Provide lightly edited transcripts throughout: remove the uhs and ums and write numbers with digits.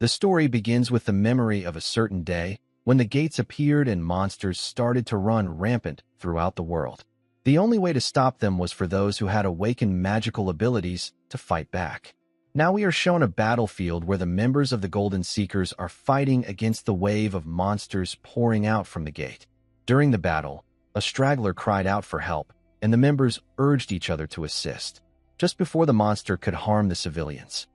The story begins with the memory of a certain day when the gates appeared and monsters started to run rampant throughout the world. The only way to stop them was for those who had awakened magical abilities to fight back. Now we are shown a battlefield where the members of the Golden Seekers are fighting against the wave of monsters pouring out from the gate. During the battle, a straggler cried out for help, and the members urged each other to assist. Just before the monster could harm the civilians,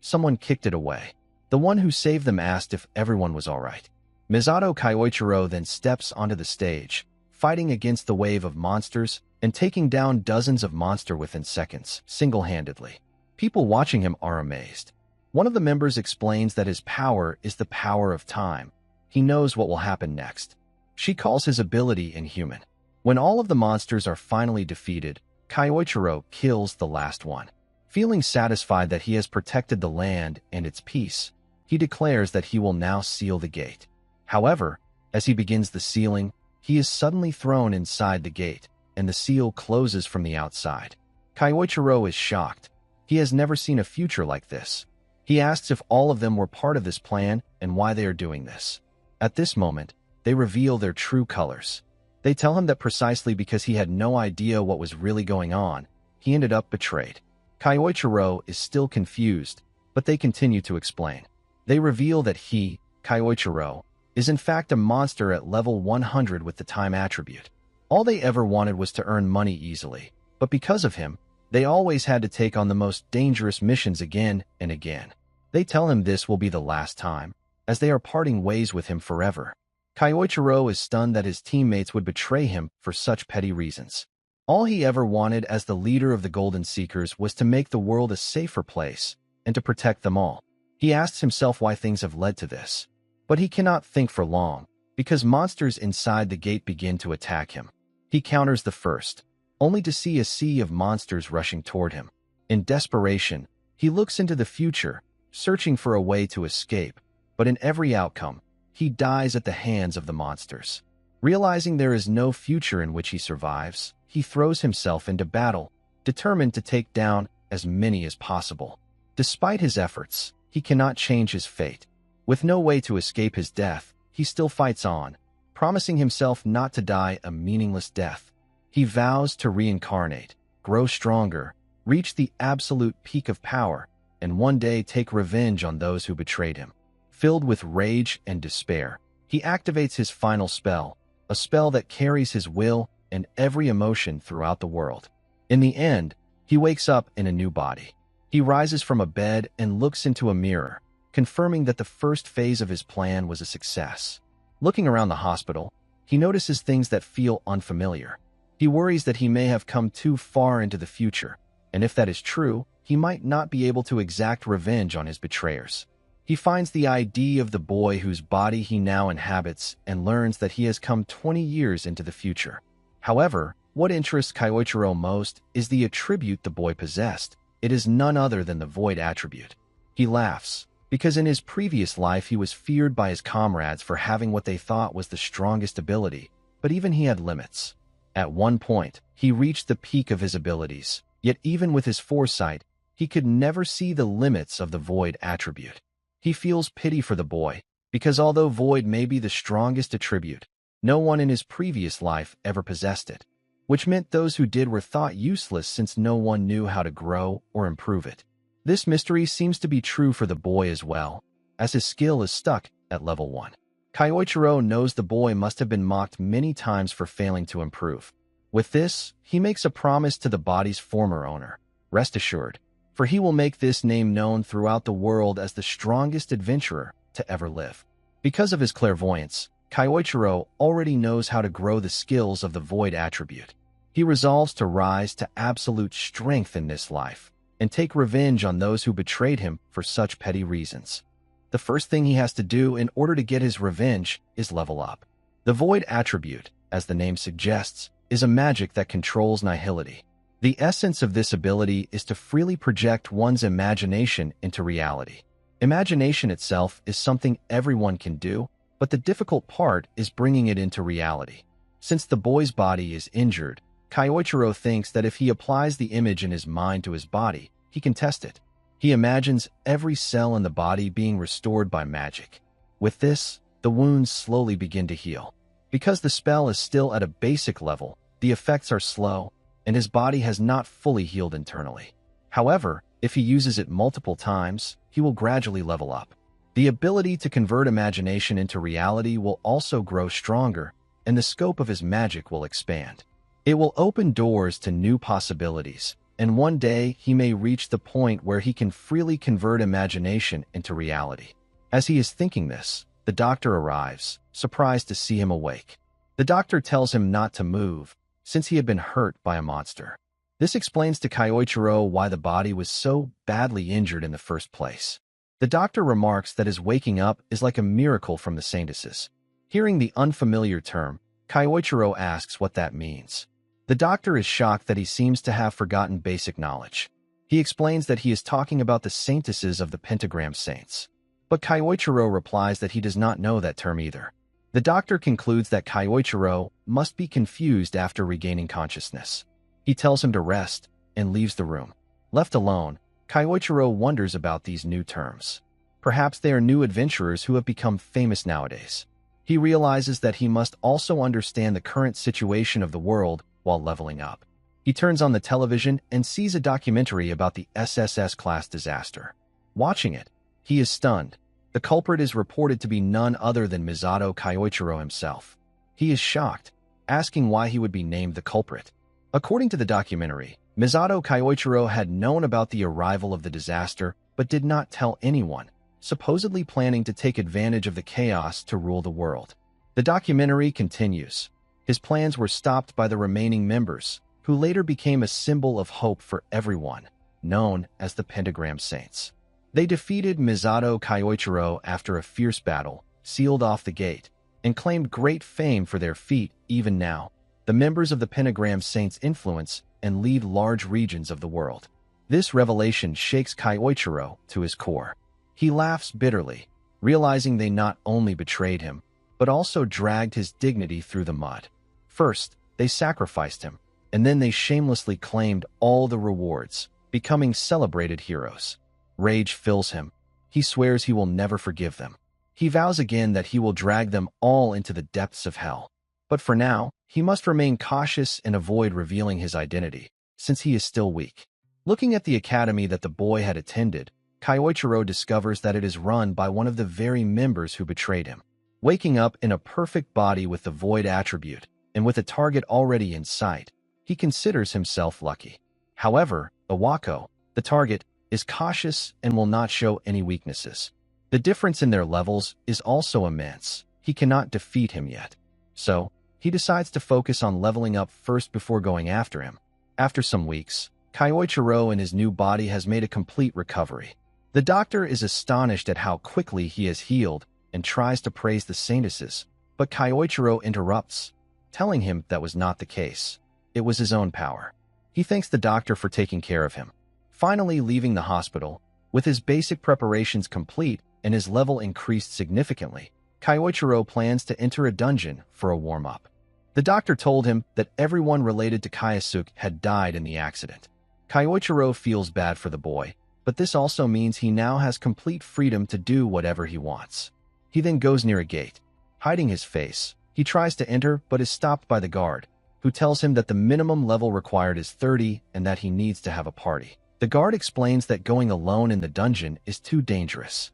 someone kicked it away. The one who saved them asked if everyone was all right. Misato Kyoichiro then steps onto the stage, fighting against the wave of monsters and taking down dozens of monsters within seconds, single-handedly. People watching him are amazed. One of the members explains that his power is the power of time. He knows what will happen next. She calls his ability inhuman. When all of the monsters are finally defeated, Kyoichiro kills the last one. Feeling satisfied that he has protected the land and its peace, he declares that he will now seal the gate. However, as he begins the sealing, he is suddenly thrown inside the gate, and the seal closes from the outside. Kyoichiro is shocked. He has never seen a future like this. He asks if all of them were part of this plan and why they are doing this. At this moment, they reveal their true colors. They tell him that precisely because he had no idea what was really going on, he ended up betrayed. Kyoichiro is still confused, but they continue to explain. They reveal that he, Kyoichiro, is in fact a monster at level 100 with the time attribute. All they ever wanted was to earn money easily, but because of him, they always had to take on the most dangerous missions again and again. They tell him this will be the last time, as they are parting ways with him forever. Kyoichiro is stunned that his teammates would betray him for such petty reasons. All he ever wanted as the leader of the Golden Seekers was to make the world a safer place and to protect them all. He asks himself why things have led to this. But he cannot think for long, because monsters inside the gate begin to attack him. He counters the first, only to see a sea of monsters rushing toward him. In desperation, he looks into the future, searching for a way to escape, but in every outcome, he dies at the hands of the monsters. Realizing there is no future in which he survives, he throws himself into battle, determined to take down as many as possible. Despite his efforts, he cannot change his fate. With no way to escape his death, he still fights on, promising himself not to die a meaningless death. He vows to reincarnate, grow stronger, reach the absolute peak of power, and one day take revenge on those who betrayed him. Filled with rage and despair, he activates his final spell, a spell that carries his will and every emotion throughout the world. In the end, he wakes up in a new body. He rises from a bed and looks into a mirror, confirming that the first phase of his plan was a success. Looking around the hospital, he notices things that feel unfamiliar. He worries that he may have come too far into the future, and if that is true, he might not be able to exact revenge on his betrayers. He finds the ID of the boy whose body he now inhabits and learns that he has come 20 years into the future. However, what interests Kyoichiro most is the attribute the boy possessed. It is none other than the void attribute. He laughs, because in his previous life he was feared by his comrades for having what they thought was the strongest ability, but even he had limits. At one point, he reached the peak of his abilities, yet even with his foresight, he could never see the limits of the void attribute. He feels pity for the boy, because although void may be the strongest attribute, no one in his previous life ever possessed it, which meant those who did were thought useless since no one knew how to grow or improve it. This mystery seems to be true for the boy as well, as his skill is stuck at level 1. Kyoichiro knows the boy must have been mocked many times for failing to improve. With this, he makes a promise to the body's former owner. Rest assured, for he will make this name known throughout the world as the strongest adventurer to ever live. Because of his clairvoyance, Kyoichiro already knows how to grow the skills of the void attribute. He resolves to rise to absolute strength in this life, and take revenge on those who betrayed him for such petty reasons. The first thing he has to do in order to get his revenge is level up. The void attribute, as the name suggests, is a magic that controls nihility. The essence of this ability is to freely project one's imagination into reality. Imagination itself is something everyone can do, but the difficult part is bringing it into reality. Since the boy's body is injured, Kyoichiro thinks that if he applies the image in his mind to his body, he can test it. He imagines every cell in the body being restored by magic. With this, the wounds slowly begin to heal. Because the spell is still at a basic level, the effects are slow, and his body has not fully healed internally. However, if he uses it multiple times, he will gradually level up. The ability to convert imagination into reality will also grow stronger, and the scope of his magic will expand. It will open doors to new possibilities, and one day he may reach the point where he can freely convert imagination into reality. As he is thinking this, the doctor arrives, surprised to see him awake. The doctor tells him not to move, since he had been hurt by a monster. This explains to Kyoichiro why the body was so badly injured in the first place. The doctor remarks that his waking up is like a miracle from the saintesses. Hearing the unfamiliar term, Kyoichiro asks what that means. The doctor is shocked that he seems to have forgotten basic knowledge. He explains that he is talking about the saintesses of the pentagram saints. But Kyoichiro replies that he does not know that term either. The doctor concludes that Kyoichiro must be confused after regaining consciousness. He tells him to rest and leaves the room. Left alone, Kyoichiro wonders about these new terms. Perhaps they are new adventurers who have become famous nowadays. He realizes that he must also understand the current situation of the world while leveling up. He turns on the television and sees a documentary about the SSS class disaster. Watching it, he is stunned. The culprit is reported to be none other than Misato Kyoichiro himself. He is shocked, asking why he would be named the culprit. According to the documentary, Misato Kyoichiro had known about the arrival of the disaster but did not tell anyone, supposedly planning to take advantage of the chaos to rule the world. The documentary continues. His plans were stopped by the remaining members, who later became a symbol of hope for everyone, known as the Pentagram Saints. They defeated Misato Kyoichiro after a fierce battle, sealed off the gate, and claimed great fame for their feat. Even now, the members of the Pentagram Saints influence and lead large regions of the world. This revelation shakes Kyoichiro to his core. He laughs bitterly, realizing they not only betrayed him, but also dragged his dignity through the mud. First, they sacrificed him, and then they shamelessly claimed all the rewards, becoming celebrated heroes. Rage fills him. He swears he will never forgive them. He vows again that he will drag them all into the depths of hell. But for now, he must remain cautious and avoid revealing his identity, since he is still weak. Looking at the academy that the boy had attended, Kyoichiro discovers that it is run by one of the very members who betrayed him. Waking up in a perfect body with the void attribute, and with a target already in sight, he considers himself lucky. However, Iwako, the target, is cautious and will not show any weaknesses. The difference in their levels is also immense. He cannot defeat him yet. So, he decides to focus on leveling up first before going after him. After some weeks, Kyoichiro in his new body has made a complete recovery. The doctor is astonished at how quickly he has healed and tries to praise the saintesses, but Kyoichiro interrupts, telling him that was not the case. It was his own power. He thanks the doctor for taking care of him. Finally leaving the hospital, with his basic preparations complete and his level increased significantly, Kyoichiro plans to enter a dungeon for a warm-up. The doctor told him that everyone related to Kyosuke had died in the accident. Kyoichiro feels bad for the boy, but this also means he now has complete freedom to do whatever he wants. He then goes near a gate. Hiding his face, he tries to enter but is stopped by the guard, who tells him that the minimum level required is 30 and that he needs to have a party. The guard explains that going alone in the dungeon is too dangerous.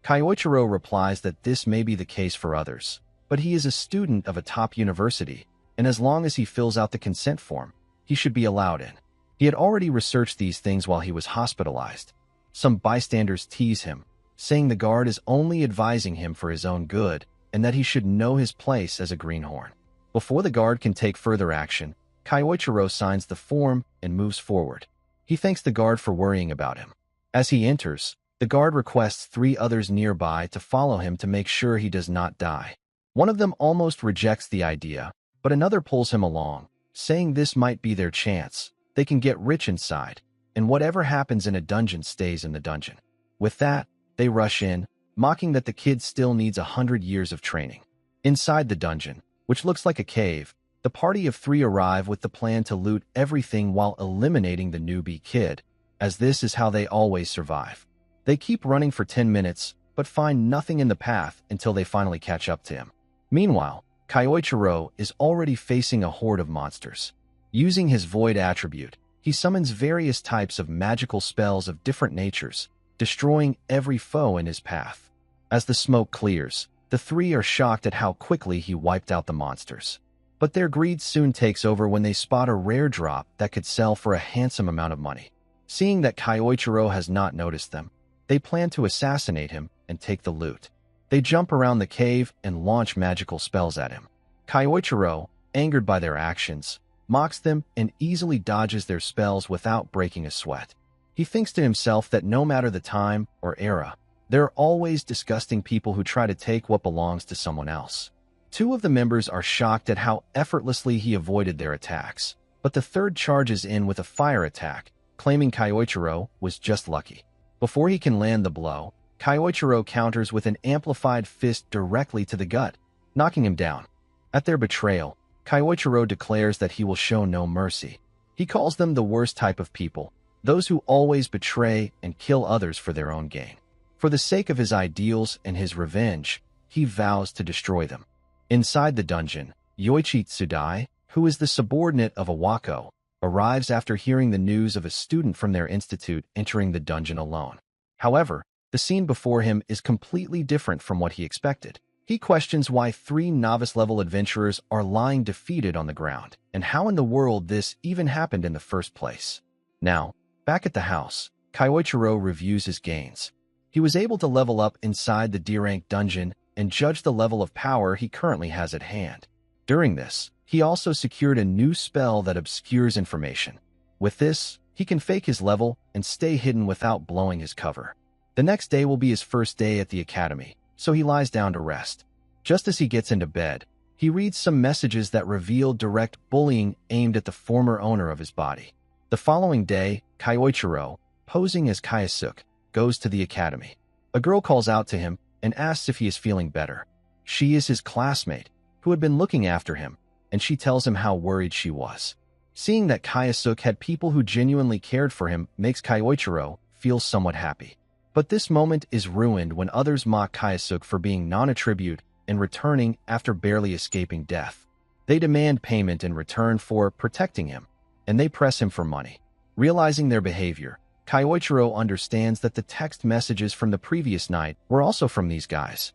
Kyoichiro replies that this may be the case for others, but he is a student of a top university, and as long as he fills out the consent form, he should be allowed in. He had already researched these things while he was hospitalized. Some bystanders tease him, saying the guard is only advising him for his own good and that he should know his place as a greenhorn. Before the guard can take further action, Kyoichiro signs the form and moves forward. He thanks the guard for worrying about him. As he enters, the guard requests 3 others nearby to follow him to make sure he does not die. One of them almost rejects the idea, but another pulls him along, saying this might be their chance. They can get rich inside, and whatever happens in a dungeon stays in the dungeon. With that, they rush in, mocking that the kid still needs 100 years of training. Inside the dungeon, which looks like a cave, the party of 3 arrive with the plan to loot everything while eliminating the newbie kid, as this is how they always survive. They keep running for 10 minutes, but find nothing in the path until they finally catch up to him. Meanwhile, Kyoichiro is already facing a horde of monsters. Using his Void attribute, he summons various types of magical spells of different natures, destroying every foe in his path. As the smoke clears, the three are shocked at how quickly he wiped out the monsters. But their greed soon takes over when they spot a rare drop that could sell for a handsome amount of money. Seeing that Kyoichiro has not noticed them, they plan to assassinate him and take the loot. They jump around the cave and launch magical spells at him. Kyoichiro, angered by their actions, mocks them and easily dodges their spells without breaking a sweat. He thinks to himself that no matter the time or era, there are always disgusting people who try to take what belongs to someone else. Two of the members are shocked at how effortlessly he avoided their attacks, but the third charges in with a fire attack, claiming Kyoichiro was just lucky. Before he can land the blow, Kyoichiro counters with an amplified fist directly to the gut, knocking him down. At their betrayal, Kyoichiro declares that he will show no mercy. He calls them the worst type of people, those who always betray and kill others for their own gain. For the sake of his ideals and his revenge, he vows to destroy them. Inside the dungeon, Yoichi Tsudai, who is the subordinate of Awako, arrives after hearing the news of a student from their institute entering the dungeon alone. However, the scene before him is completely different from what he expected. He questions why 3 novice-level adventurers are lying defeated on the ground, and how in the world this even happened in the first place. Now, back at the house, Kyoichiro reviews his gains. He was able to level up inside the D-rank dungeon and judge the level of power he currently has at hand. During this, he also secured a new spell that obscures information. With this, he can fake his level and stay hidden without blowing his cover. The next day will be his first day at the academy, so he lies down to rest. Just as he gets into bed, he reads some messages that reveal direct bullying aimed at the former owner of his body. The following day, Kyoichiro, posing as Kayasuke, goes to the academy. A girl calls out to him and asks if he is feeling better. She is his classmate, who had been looking after him, and she tells him how worried she was. Seeing that Kayasuke had people who genuinely cared for him makes Kyoichiro feel somewhat happy. But this moment is ruined when others mock Kayasuke for being non-attribute and returning after barely escaping death. They demand payment in return for protecting him, and they press him for money. Realizing their behavior, Kyoichiro understands that the text messages from the previous night were also from these guys.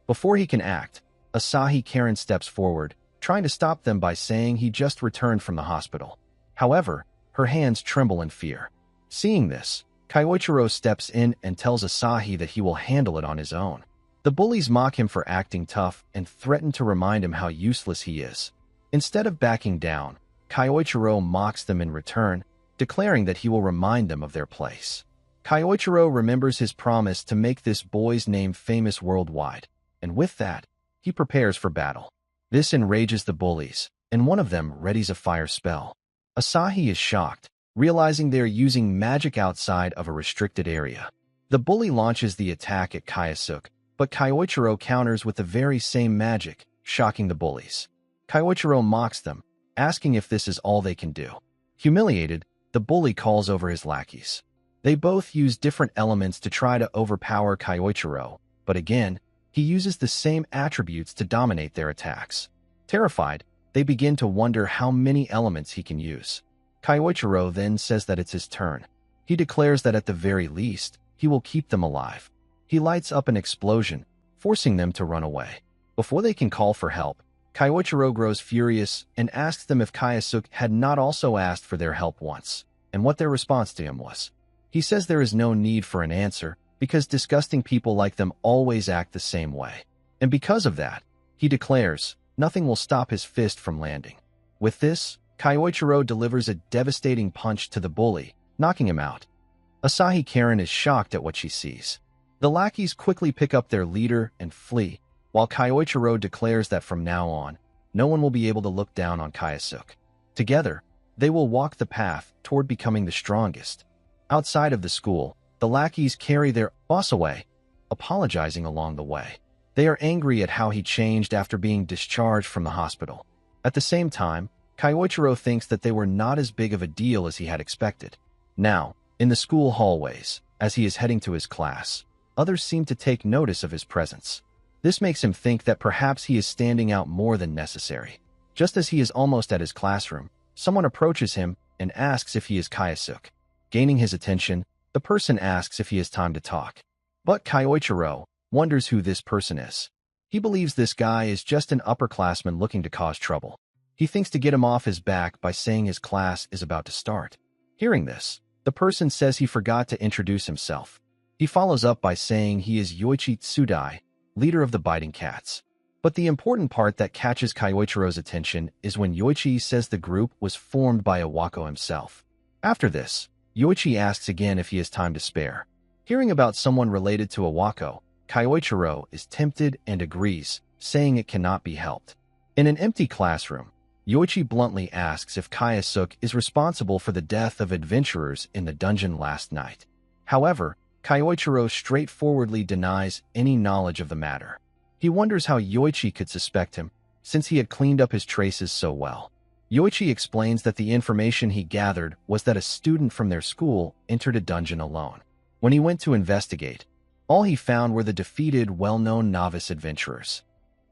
Before he can act, Asahi Karen steps forward, trying to stop them by saying he just returned from the hospital. However, her hands tremble in fear. Seeing this, Kyoichiro steps in and tells Asahi that he will handle it on his own. The bullies mock him for acting tough and threaten to remind him how useless he is. Instead of backing down, Kyoichiro mocks them in return, declaring that he will remind them of their place. Kyoichiro remembers his promise to make this boy's name famous worldwide, and with that, he prepares for battle. This enrages the bullies, and one of them readies a fire spell. Asahi is shocked, realizing they are using magic outside of a restricted area. The bully launches the attack at Kayasuke, but Kyoichiro counters with the very same magic, shocking the bullies. Kyoichiro mocks them, asking if this is all they can do. Humiliated, the bully calls over his lackeys. They both use different elements to try to overpower Kyoichiro, but again, he uses the same attributes to dominate their attacks. Terrified, they begin to wonder how many elements he can use. Kyoichiro then says that it's his turn. He declares that at the very least, he will keep them alive. He lights up an explosion, forcing them to run away. Before they can call for help, Kyoichiro grows furious and asks them if Kayasuke had not also asked for their help once, and what their response to him was. He says there is no need for an answer, because disgusting people like them always act the same way. And because of that, he declares, nothing will stop his fist from landing. With this, Kyoichiro delivers a devastating punch to the bully, knocking him out. Asahi Karen is shocked at what she sees. The lackeys quickly pick up their leader and flee, while Kyoichiro declares that from now on, no one will be able to look down on Kayasuke. Together, they will walk the path toward becoming the strongest. Outside of the school, the lackeys carry their boss away, apologizing along the way. They are angry at how he changed after being discharged from the hospital. At the same time, Kyoichiro thinks that they were not as big of a deal as he had expected. Now, In the school hallways, as he is heading to his class, others seem to take notice of his presence. This makes him think that perhaps he is standing out more than necessary. Just as he is almost at his classroom, someone approaches him and asks if he is Kyosuke. Gaining his attention, the person asks if he has time to talk. But Kyoichiro wonders who this person is. He believes this guy is just an upperclassman looking to cause trouble. He thinks to get him off his back by saying his class is about to start. Hearing this, the person says he forgot to introduce himself. He follows up by saying he is Yoichi Tsudai, leader of the Biting Cats. But the important part that catches Kyoichiro's attention is when Yoichi says the group was formed by Iwako himself. After this, Yoichi asks again if he has time to spare. Hearing about someone related to Iwako, Kyoichiro is tempted and agrees, saying it cannot be helped. In an empty classroom, Yoichi bluntly asks if Kyosuke is responsible for the death of adventurers in the dungeon last night. However, Kyoichiro straightforwardly denies any knowledge of the matter. He wonders how Yoichi could suspect him, since he had cleaned up his traces so well. Yoichi explains that the information he gathered was that a student from their school entered a dungeon alone. When he went to investigate, all he found were the defeated, well-known novice adventurers.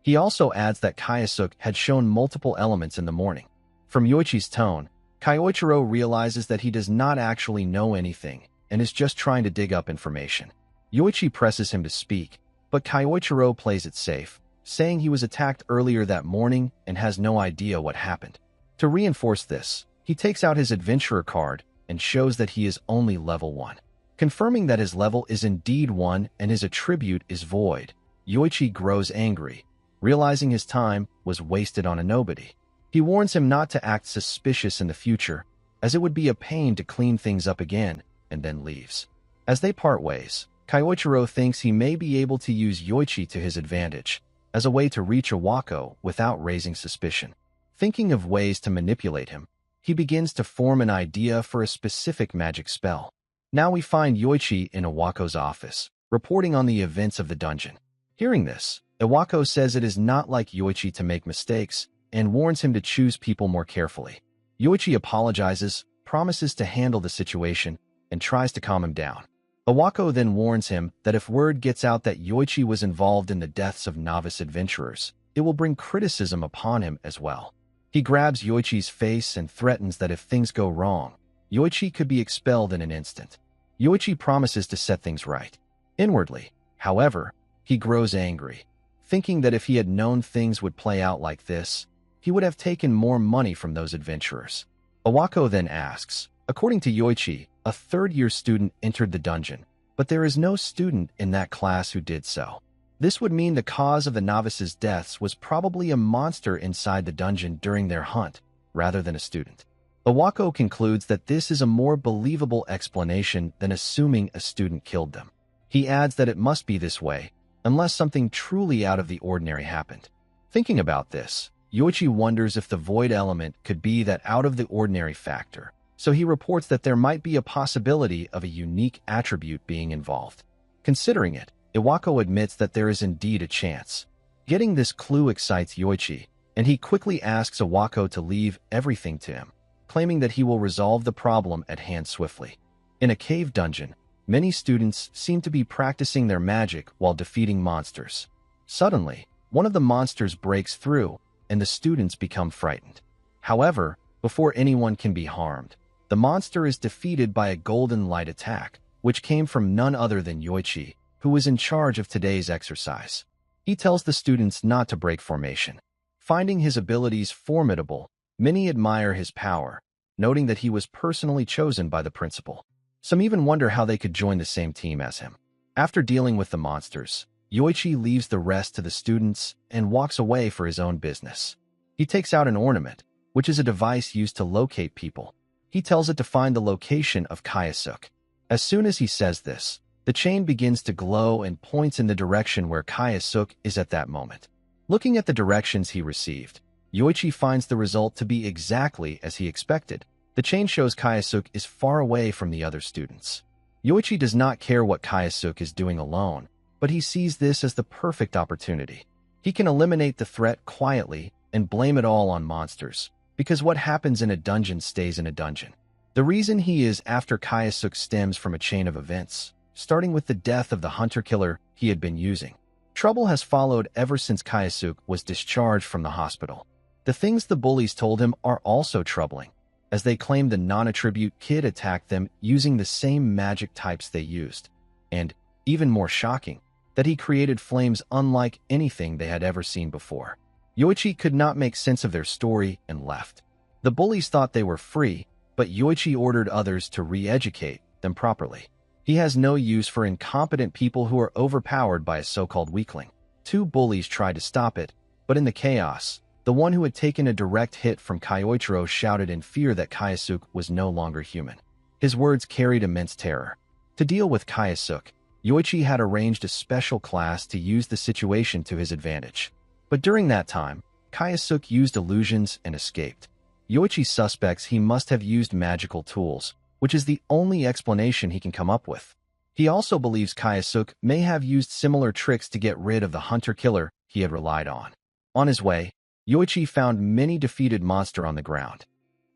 He also adds that Kyosuke had shown multiple elements in the morning. From Yoichi's tone, Kyoichiro realizes that he does not actually know anything and is just trying to dig up information. Yoichi presses him to speak, but Kyoichiro plays it safe, saying he was attacked earlier that morning and has no idea what happened. To reinforce this, he takes out his adventurer card and shows that he is only level 1. Confirming that his level is indeed 1 and his attribute is void, Yoichi grows angry, realizing his time was wasted on a nobody. He warns him not to act suspicious in the future, as it would be a pain to clean things up again, and then leaves. As they part ways, Kyoichiro thinks he may be able to use Yoichi to his advantage, as a way to reach Iwako without raising suspicion. Thinking of ways to manipulate him, he begins to form an idea for a specific magic spell. Now we find Yoichi in Iwako's office, reporting on the events of the dungeon. Hearing this, Iwako says it is not like Yoichi to make mistakes and warns him to choose people more carefully. Yoichi apologizes, promises to handle the situation, and tries to calm him down. Iwako then warns him that if word gets out that Yoichi was involved in the deaths of novice adventurers, it will bring criticism upon him as well. He grabs Yoichi's face and threatens that if things go wrong, Yoichi could be expelled in an instant. Yoichi promises to set things right. Inwardly, however, he grows angry, thinking that if he had known things would play out like this, he would have taken more money from those adventurers. Iwako then asks, according to Yoichi, a third-year student entered the dungeon, but there is no student in that class who did so. This would mean the cause of the novices' deaths was probably a monster inside the dungeon during their hunt, rather than a student. Iwako concludes that this is a more believable explanation than assuming a student killed them. He adds that it must be this way, unless something truly out of the ordinary happened. Thinking about this, Yoichi wonders if the void element could be that out-of-the-ordinary factor, so he reports that there might be a possibility of a unique attribute being involved. Considering it, Iwako admits that there is indeed a chance. Getting this clue excites Yoichi, and he quickly asks Iwako to leave everything to him, claiming that he will resolve the problem at hand swiftly. In a cave dungeon, many students seem to be practicing their magic while defeating monsters. Suddenly, one of the monsters breaks through, and the students become frightened. However, before anyone can be harmed, the monster is defeated by a golden light attack, which came from none other than Yoichi, who was in charge of today's exercise. He tells the students not to break formation. Finding his abilities formidable, many admire his power, noting that he was personally chosen by the principal. Some even wonder how they could join the same team as him. After dealing with the monsters, Yoichi leaves the rest to the students and walks away for his own business. He takes out an ornament, which is a device used to locate people. He tells it to find the location of Kyosuke. As soon as he says this, the chain begins to glow and points in the direction where Kyosuke is at that moment. Looking at the directions he received, Yoichi finds the result to be exactly as he expected. The chain shows Kyosuke is far away from the other students. Yoichi does not care what Kyosuke is doing alone, but he sees this as the perfect opportunity. He can eliminate the threat quietly and blame it all on monsters, because what happens in a dungeon stays in a dungeon. The reason he is after Kayasuk stems from a chain of events, starting with the death of the hunter-killer he had been using. Trouble has followed ever since Kayasuk was discharged from the hospital. The things the bullies told him are also troubling, as they claim the non-attribute kid attacked them using the same magic types they used. And, even more shocking, that he created flames unlike anything they had ever seen before. Yoichi could not make sense of their story and left. The bullies thought they were free, but Yoichi ordered others to re-educate them properly. He has no use for incompetent people who are overpowered by a so-called weakling. 2 bullies tried to stop it, but in the chaos, the one who had taken a direct hit from Kyoichiro shouted in fear that Kayasuk was no longer human. His words carried immense terror. To deal with Kayasuk, Yoichi had arranged a special class to use the situation to his advantage. But during that time, Kayasuk used illusions and escaped. Yoichi suspects he must have used magical tools, which is the only explanation he can come up with. He also believes Kayasuk may have used similar tricks to get rid of the hunter-killer he had relied on. On his way, Yoichi found many defeated monsters on the ground.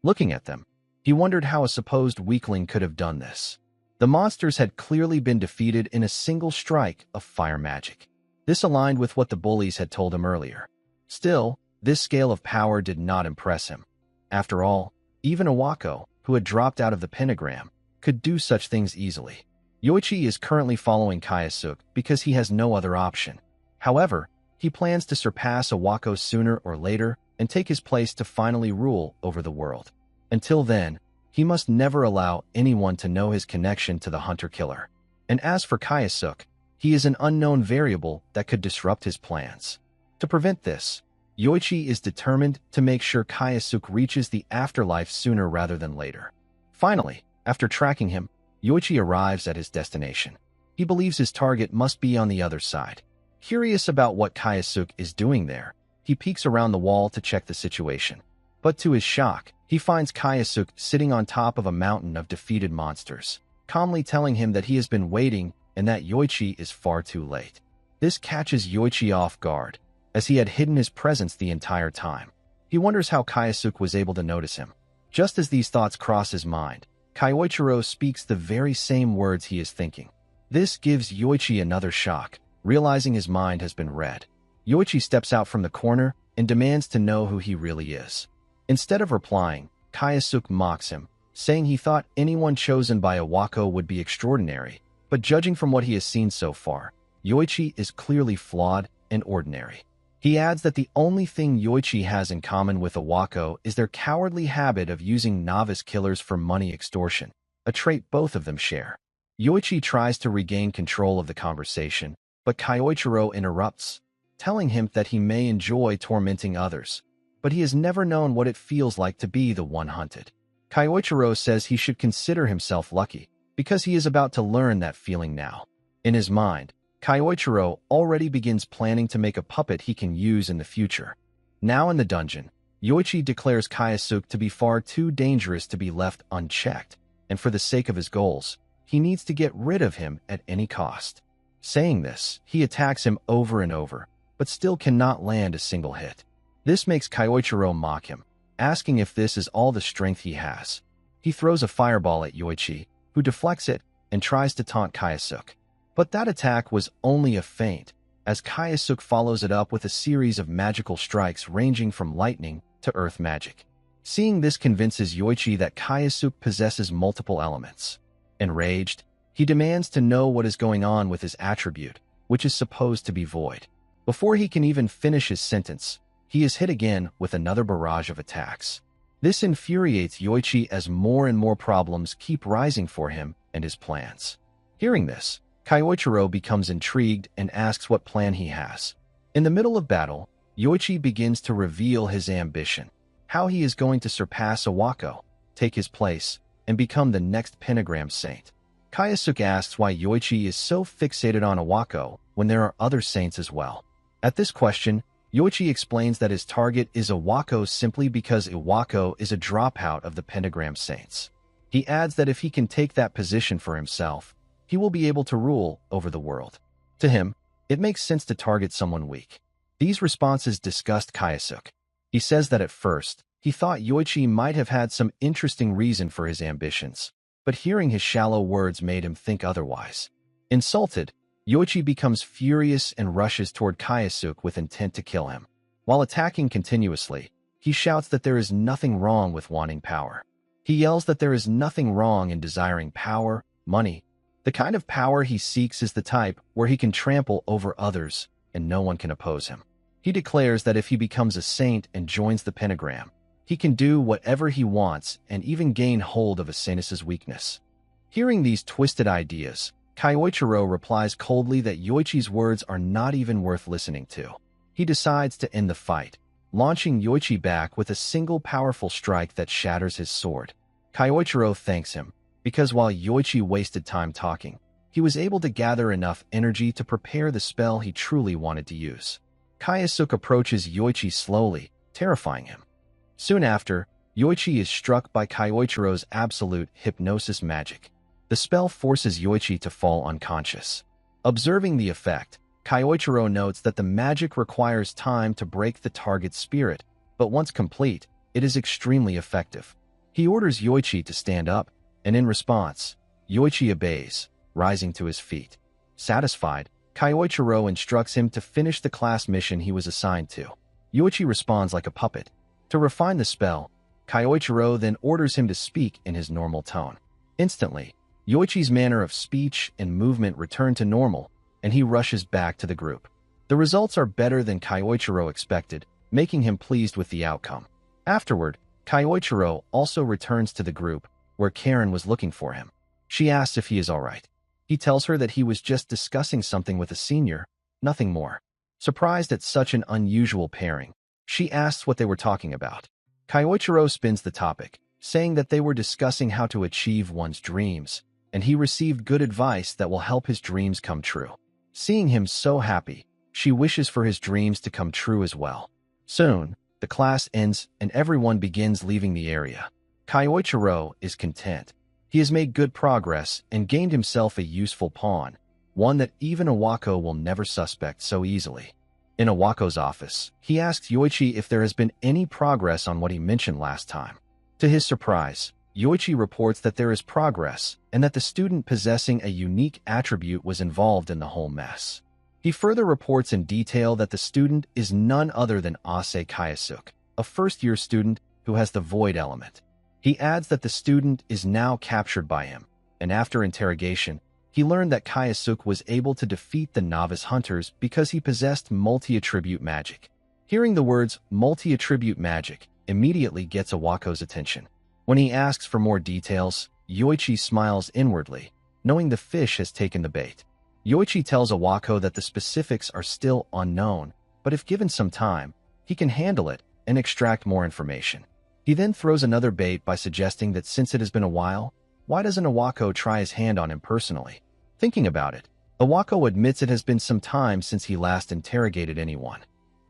Looking at them, he wondered how a supposed weakling could have done this. The monsters had clearly been defeated in a single strike of fire magic. This aligned with what the bullies had told him earlier. Still, this scale of power did not impress him. After all, even Iwako, who had dropped out of the pentagram, could do such things easily. Yoichi is currently following Kayasuk because he has no other option. However, he plans to surpass Iwako sooner or later and take his place to finally rule over the world. Until then, he must never allow anyone to know his connection to the hunter-killer. And as for Kayasuk, he is an unknown variable that could disrupt his plans. To prevent this, Yoichi is determined to make sure Kayasuk reaches the afterlife sooner rather than later. Finally, after tracking him, Yoichi arrives at his destination. He believes his target must be on the other side. Curious about what Kayasuk is doing there, he peeks around the wall to check the situation. But to his shock, he finds Kayasuk sitting on top of a mountain of defeated monsters, calmly telling him that he has been waiting and that Yoichi is far too late. This catches Yoichi off guard, as he had hidden his presence the entire time. He wonders how Kayasuk was able to notice him. Just as these thoughts cross his mind, Kyoichiro speaks the very same words he is thinking. This gives Yoichi another shock, realizing his mind has been read. Yoichi steps out from the corner and demands to know who he really is. Instead of replying, Kayasuk mocks him, saying he thought anyone chosen by Iwako would be extraordinary, but judging from what he has seen so far, Yoichi is clearly flawed and ordinary. He adds that the only thing Yoichi has in common with Iwako is their cowardly habit of using novice killers for money extortion, a trait both of them share. Yoichi tries to regain control of the conversation, but Kyoichiro interrupts, telling him that he may enjoy tormenting others, but he has never known what it feels like to be the one hunted. Kyoichiro says he should consider himself lucky, because he is about to learn that feeling now. In his mind, Kyoichiro already begins planning to make a puppet he can use in the future. Now in the dungeon, Yoichi declares Kayasuk to be far too dangerous to be left unchecked, and for the sake of his goals, he needs to get rid of him at any cost. Saying this, he attacks him over and over, but still cannot land a single hit. This makes Kyoichiro mock him, asking if this is all the strength he has. He throws a fireball at Yoichi, who deflects it and tries to taunt Kayasuk. But that attack was only a feint, as Kayasuk follows it up with a series of magical strikes ranging from lightning to earth magic. Seeing this convinces Yoichi that Kayasuk possesses multiple elements. Enraged, he demands to know what is going on with his attribute, which is supposed to be void. Before he can even finish his sentence, he is hit again with another barrage of attacks. This infuriates Yoichi as more and more problems keep rising for him and his plans. Hearing this, Kyoichiro becomes intrigued and asks what plan he has. In the middle of battle, Yoichi begins to reveal his ambition, how he is going to surpass Iwako, take his place, and become the next pentagram saint. Kayasuk asks why Yoichi is so fixated on Iwako when there are other saints as well. At this question, Yoichi explains that his target is Iwako simply because Iwako is a dropout of the pentagram saints. He adds that if he can take that position for himself, he will be able to rule over the world. To him, it makes sense to target someone weak. These responses disgust Kayasuk. He says that at first, He thought Yoichi might have had some interesting reason for his ambitions, but hearing his shallow words made him think otherwise. Insulted, Yoichi becomes furious and rushes toward Kayasuke with intent to kill him. While attacking continuously, he shouts that there is nothing wrong with wanting power. He yells that there is nothing wrong in desiring power, money. The kind of power he seeks is the type where he can trample over others and no one can oppose him. He declares that if he becomes a saint and joins the pentagram, he can do whatever he wants and even gain hold of a saintess's weakness. Hearing these twisted ideas, Kyoichiro replies coldly that Yoichi's words are not even worth listening to. He decides to end the fight, launching Yoichi back with a single powerful strike that shatters his sword. Kyoichiro thanks him, because while Yoichi wasted time talking, he was able to gather enough energy to prepare the spell he truly wanted to use. Kayasuke approaches Yoichi slowly, terrifying him. Soon after, Yoichi is struck by Kyoichiro's absolute hypnosis magic. The spell forces Yoichi to fall unconscious. Observing the effect, Kyoichiro notes that the magic requires time to break the target's spirit, but once complete, it is extremely effective. He orders Yoichi to stand up, and in response, Yoichi obeys, rising to his feet. Satisfied, Kyoichiro instructs him to finish the class mission he was assigned to. Yoichi responds like a puppet. To refine the spell, Kyoichiro then orders him to speak in his normal tone. Instantly, Yoichi's manner of speech and movement return to normal, and he rushes back to the group. The results are better than Kyoichiro expected, making him pleased with the outcome. Afterward, Kyoichiro also returns to the group, where Karen was looking for him. She asks if he is alright. He tells her that he was just discussing something with a senior, nothing more. Surprised at such an unusual pairing, she asks what they were talking about. Kyoichiro spins the topic, saying that they were discussing how to achieve one's dreams, and he received good advice that will help his dreams come true. Seeing him so happy, she wishes for his dreams to come true as well. Soon, the class ends and everyone begins leaving the area. Kyoichiro is content. He has made good progress and gained himself a useful pawn, one that even Iwako will never suspect so easily. In Iwako's office, he asks Yoichi if there has been any progress on what he mentioned last time. To his surprise, Yoichi reports that there is progress and that the student possessing a unique attribute was involved in the whole mess. He further reports in detail that the student is none other than Ase Kayasuke, a first-year student who has the void element. He adds that the student is now captured by him, and after interrogation, he learned that Kayasuke was able to defeat the novice hunters because he possessed multi-attribute magic. Hearing the words multi-attribute magic immediately gets Iwako's attention. When he asks for more details, Yoichi smiles inwardly, knowing the fish has taken the bait. Yoichi tells Iwako that the specifics are still unknown, but if given some time, he can handle it and extract more information. He then throws another bait by suggesting that since it has been a while, why doesn't Iwako try his hand on him personally? Thinking about it, Iwako admits it has been some time since he last interrogated anyone,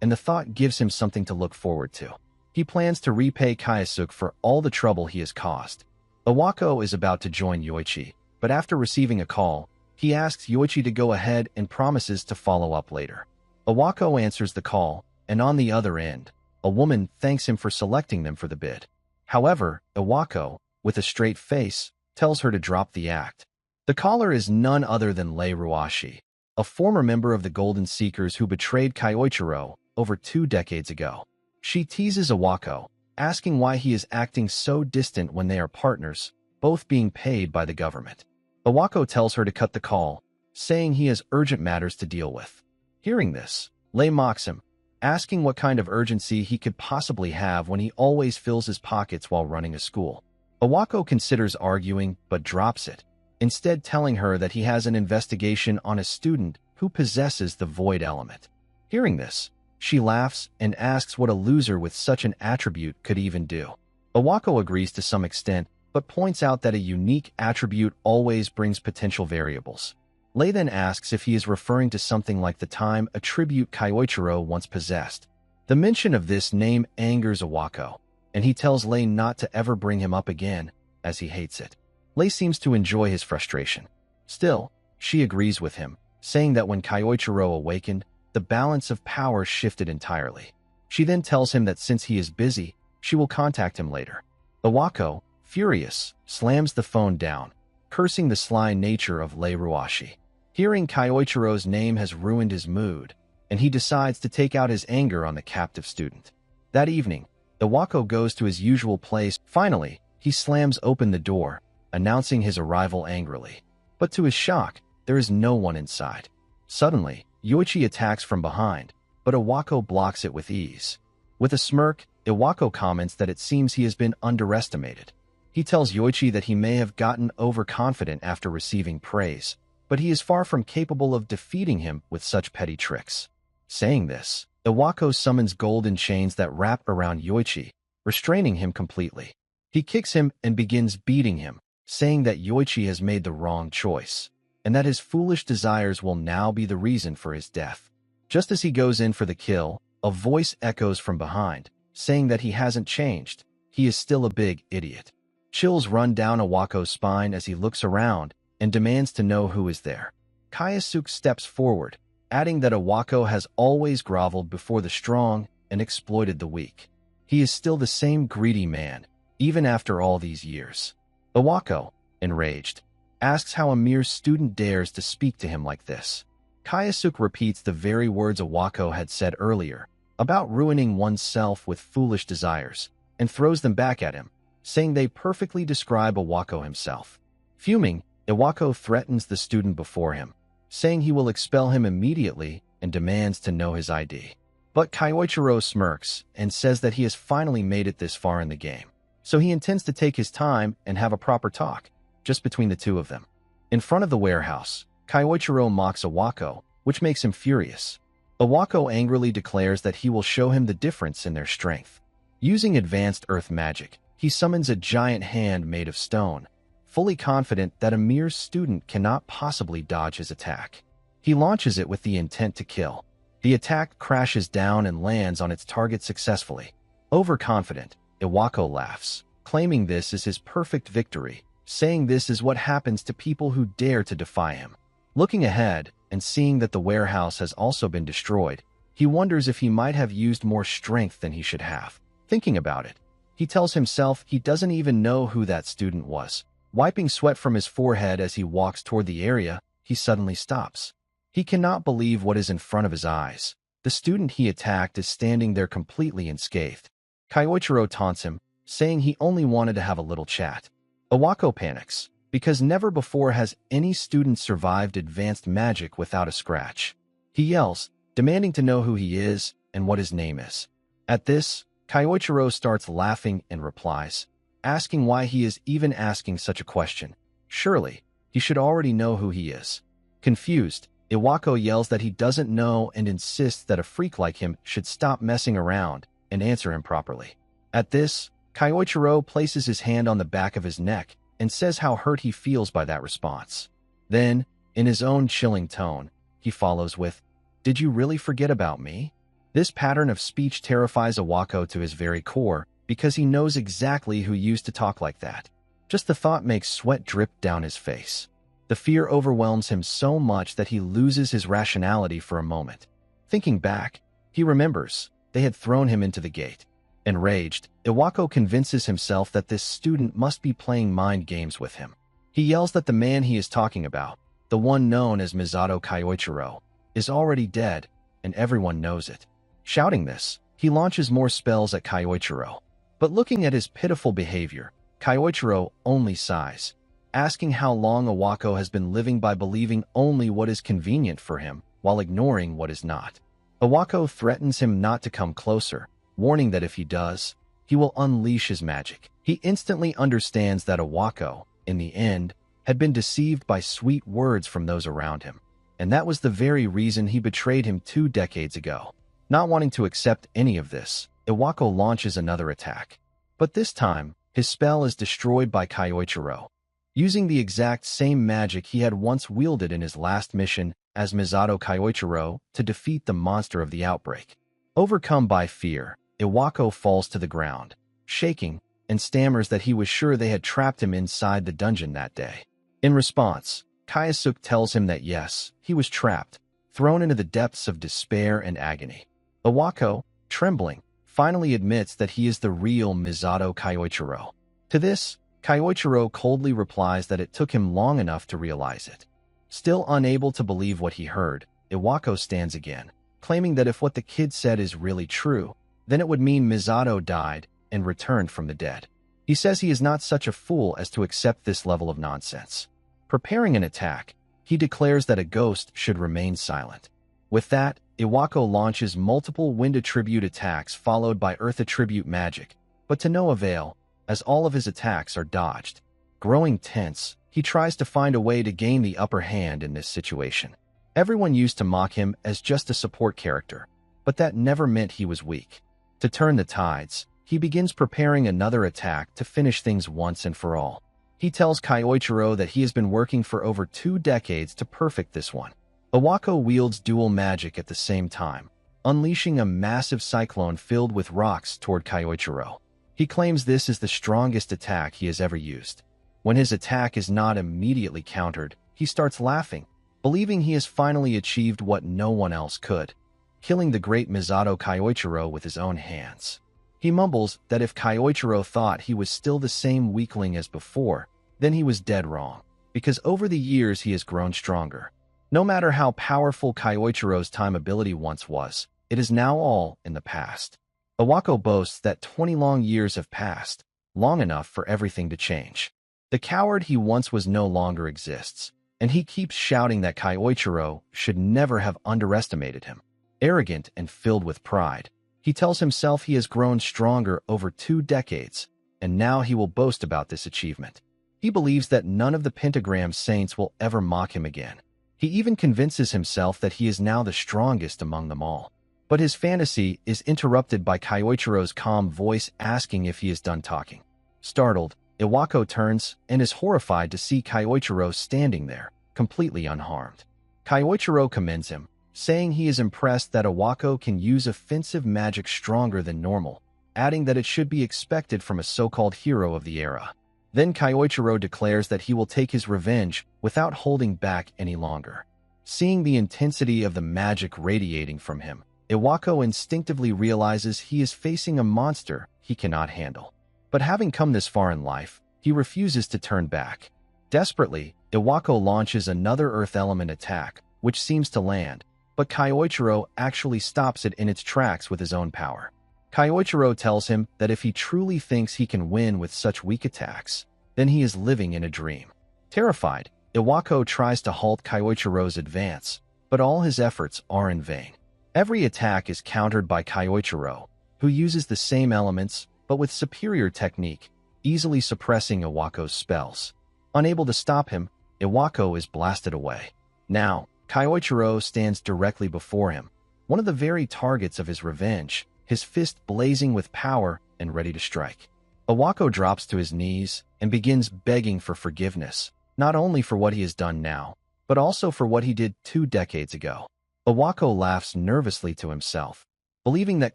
and the thought gives him something to look forward to. He plans to repay Kayasuke for all the trouble he has caused. Iwako is about to join Yoichi, but after receiving a call, he asks Yoichi to go ahead and promises to follow up later. Iwako answers the call, and on the other end, a woman thanks him for selecting them for the bid. However, Iwako, with a straight face, tells her to drop the act. The caller is none other than Lei Ruashi, a former member of the Golden Seekers who betrayed Kyoichiro over 2 decades ago. She teases Iwako, asking why he is acting so distant when they are partners, both being paid by the government. Iwako tells her to cut the call, saying he has urgent matters to deal with. Hearing this, Lei mocks him, asking what kind of urgency he could possibly have when he always fills his pockets while running a school. Iwako considers arguing but drops it, instead telling her that he has an investigation on a student who possesses the void element. Hearing this, she laughs and asks what a loser with such an attribute could even do. Iwako agrees to some extent, but points out that a unique attribute always brings potential variables. Lei then asks if he is referring to something like the time attribute Kyoichiro once possessed. The mention of this name angers Iwako, and he tells Lei not to ever bring him up again, as he hates it. Lei seems to enjoy his frustration. Still, she agrees with him, saying that when Kyoichiro awakened, the balance of power shifted entirely. She then tells him that since he is busy, She will contact him later. Iwako, furious, slams the phone down, cursing the sly nature of Leiruashi. Hearing Kyoichiro's name has ruined his mood, and he decides to take out his anger on the captive student. That evening, Iwako goes to his usual place. Finally, he slams open the door, announcing his arrival angrily. But to his shock, there is no one inside. Suddenly, Yoichi attacks from behind, but Iwako blocks it with ease. With a smirk, Iwako comments that it seems he has been underestimated. He tells Yoichi that he may have gotten overconfident after receiving praise, but he is far from capable of defeating him with such petty tricks. Saying this, Iwako summons golden chains that wrap around Yoichi, restraining him completely. He kicks him and begins beating him, saying that Yoichi has made the wrong choice, and that his foolish desires will now be the reason for his death. Just as he goes in for the kill, a voice echoes from behind, saying that he hasn't changed, he is still a big idiot. Chills run down Iwako's spine as he looks around and demands to know who is there. Kyosuke steps forward, adding that Iwako has always groveled before the strong and exploited the weak. He is still the same greedy man, even after all these years. Iwako, enraged, asks how a mere student dares to speak to him like this. Kyosuke repeats the very words Iwako had said earlier, about ruining oneself with foolish desires, and throws them back at him, saying they perfectly describe Iwako himself. Fuming, Iwako threatens the student before him, saying he will expel him immediately and demands to know his ID. But Kyoichiro smirks and says that he has finally made it this far in the game, so he intends to take his time and have a proper talk, just between the two of them. In front of the warehouse, Kyoichiro mocks Iwako, which makes him furious. Iwako angrily declares that he will show him the difference in their strength. Using advanced earth magic, he summons a giant hand made of stone, fully confident that a mere student cannot possibly dodge his attack. He launches it with the intent to kill. The attack crashes down and lands on its target successfully. Overconfident, Iwako laughs, claiming this is his perfect victory, saying this is what happens to people who dare to defy him. Looking ahead and seeing that the warehouse has also been destroyed, he wonders if he might have used more strength than he should have. Thinking about it, he tells himself he doesn't even know who that student was. Wiping sweat from his forehead as he walks toward the area, he suddenly stops. He cannot believe what is in front of his eyes. The student he attacked is standing there completely unscathed. Kyoichiro taunts him, saying he only wanted to have a little chat. Iwako panics, because never before has any student survived advanced magic without a scratch. He yells, demanding to know who he is and what his name is. At this, Kyoichiro starts laughing and replies, asking why he is even asking such a question. Surely, he should already know who he is. Confused, Iwako yells that he doesn't know and insists that a freak like him should stop messing around and answer him properly. At this, Kyoichiro places his hand on the back of his neck and says how hurt he feels by that response. Then, in his own chilling tone, he follows with, "Did you really forget about me?" This pattern of speech terrifies Iwako to his very core, because he knows exactly who used to talk like that. Just the thought makes sweat drip down his face. The fear overwhelms him so much that he loses his rationality for a moment. Thinking back, he remembers they had thrown him into the gate. Enraged, Iwako convinces himself that this student must be playing mind games with him. He yells that the man he is talking about, the one known as Misato Kyoichiro, is already dead, and everyone knows it. Shouting this, he launches more spells at Kyoichiro. But looking at his pitiful behavior, Kyoichiro only sighs, asking how long Iwako has been living by believing only what is convenient for him, while ignoring what is not. Iwako threatens him not to come closer, warning that if he does, he will unleash his magic. He instantly understands that Iwako, in the end, had been deceived by sweet words from those around him, and that was the very reason he betrayed him 2 decades ago. Not wanting to accept any of this, Iwako launches another attack. But this time, his spell is destroyed by Kyoichiro, using the exact same magic he had once wielded in his last mission as Misato Kyoichiro to defeat the monster of the outbreak. Overcome by fear, Iwako falls to the ground, shaking, and stammers that he was sure they had trapped him inside the dungeon that day. In response, Kyosuke tells him that yes, he was trapped, thrown into the depths of despair and agony. Iwako, trembling, finally admits that he is the real Misato Kyoichiro. To this, Kyoichiro coldly replies that it took him long enough to realize it. Still unable to believe what he heard, Iwako stands again, claiming that if what the kid said is really true, then it would mean Misato died and returned from the dead. He says he is not such a fool as to accept this level of nonsense. Preparing an attack, he declares that a ghost should remain silent. With that, Iwako launches multiple wind attribute attacks followed by earth attribute magic, but to no avail, as all of his attacks are dodged. Growing tense, he tries to find a way to gain the upper hand in this situation. Everyone used to mock him as just a support character, but that never meant he was weak. To turn the tides, he begins preparing another attack to finish things once and for all. He tells Kyoichiro that he has been working for over 2 decades to perfect this one. Iwako wields dual magic at the same time, unleashing a massive cyclone filled with rocks toward Kyoichiro. He claims this is the strongest attack he has ever used. When his attack is not immediately countered, he starts laughing, believing he has finally achieved what no one else could, killing the great Misato Kyoichiro with his own hands. He mumbles that if Kyoichiro thought he was still the same weakling as before, then he was dead wrong, because over the years he has grown stronger. No matter how powerful Kyoichiro's time ability once was, it is now all in the past. Iwako boasts that 20 long years have passed, long enough for everything to change. The coward he once was no longer exists, and he keeps shouting that Kyoichiro should never have underestimated him. Arrogant and filled with pride, he tells himself he has grown stronger over 2 decades, and now he will boast about this achievement. He believes that none of the pentagram saints will ever mock him again. He even convinces himself that he is now the strongest among them all. But his fantasy is interrupted by Kyoichiro's calm voice asking if he is done talking. Startled, Iwako turns and is horrified to see Kyoichiro standing there, completely unharmed. Kyoichiro commends him, saying he is impressed that Iwako can use offensive magic stronger than normal, adding that it should be expected from a so-called hero of the era. Then Kyoichiro declares that he will take his revenge without holding back any longer. Seeing the intensity of the magic radiating from him, Iwako instinctively realizes he is facing a monster he cannot handle. But having come this far in life, he refuses to turn back. Desperately, Iwako launches another earth element attack, which seems to land, but Kyoichiro actually stops it in its tracks with his own power. Kyoichiro tells him that if he truly thinks he can win with such weak attacks, then he is living in a dream. Terrified, Iwako tries to halt Kyoichiro's advance, but all his efforts are in vain. Every attack is countered by Kyoichiro, who uses the same elements but with superior technique, easily suppressing Iwako's spells. Unable to stop him, Iwako is blasted away. Now, Kyoichiro stands directly before him, one of the very targets of his revenge, his fist blazing with power and ready to strike. Iwako drops to his knees and begins begging for forgiveness, not only for what he has done now, but also for what he did 2 decades ago. Iwako laughs nervously to himself, believing that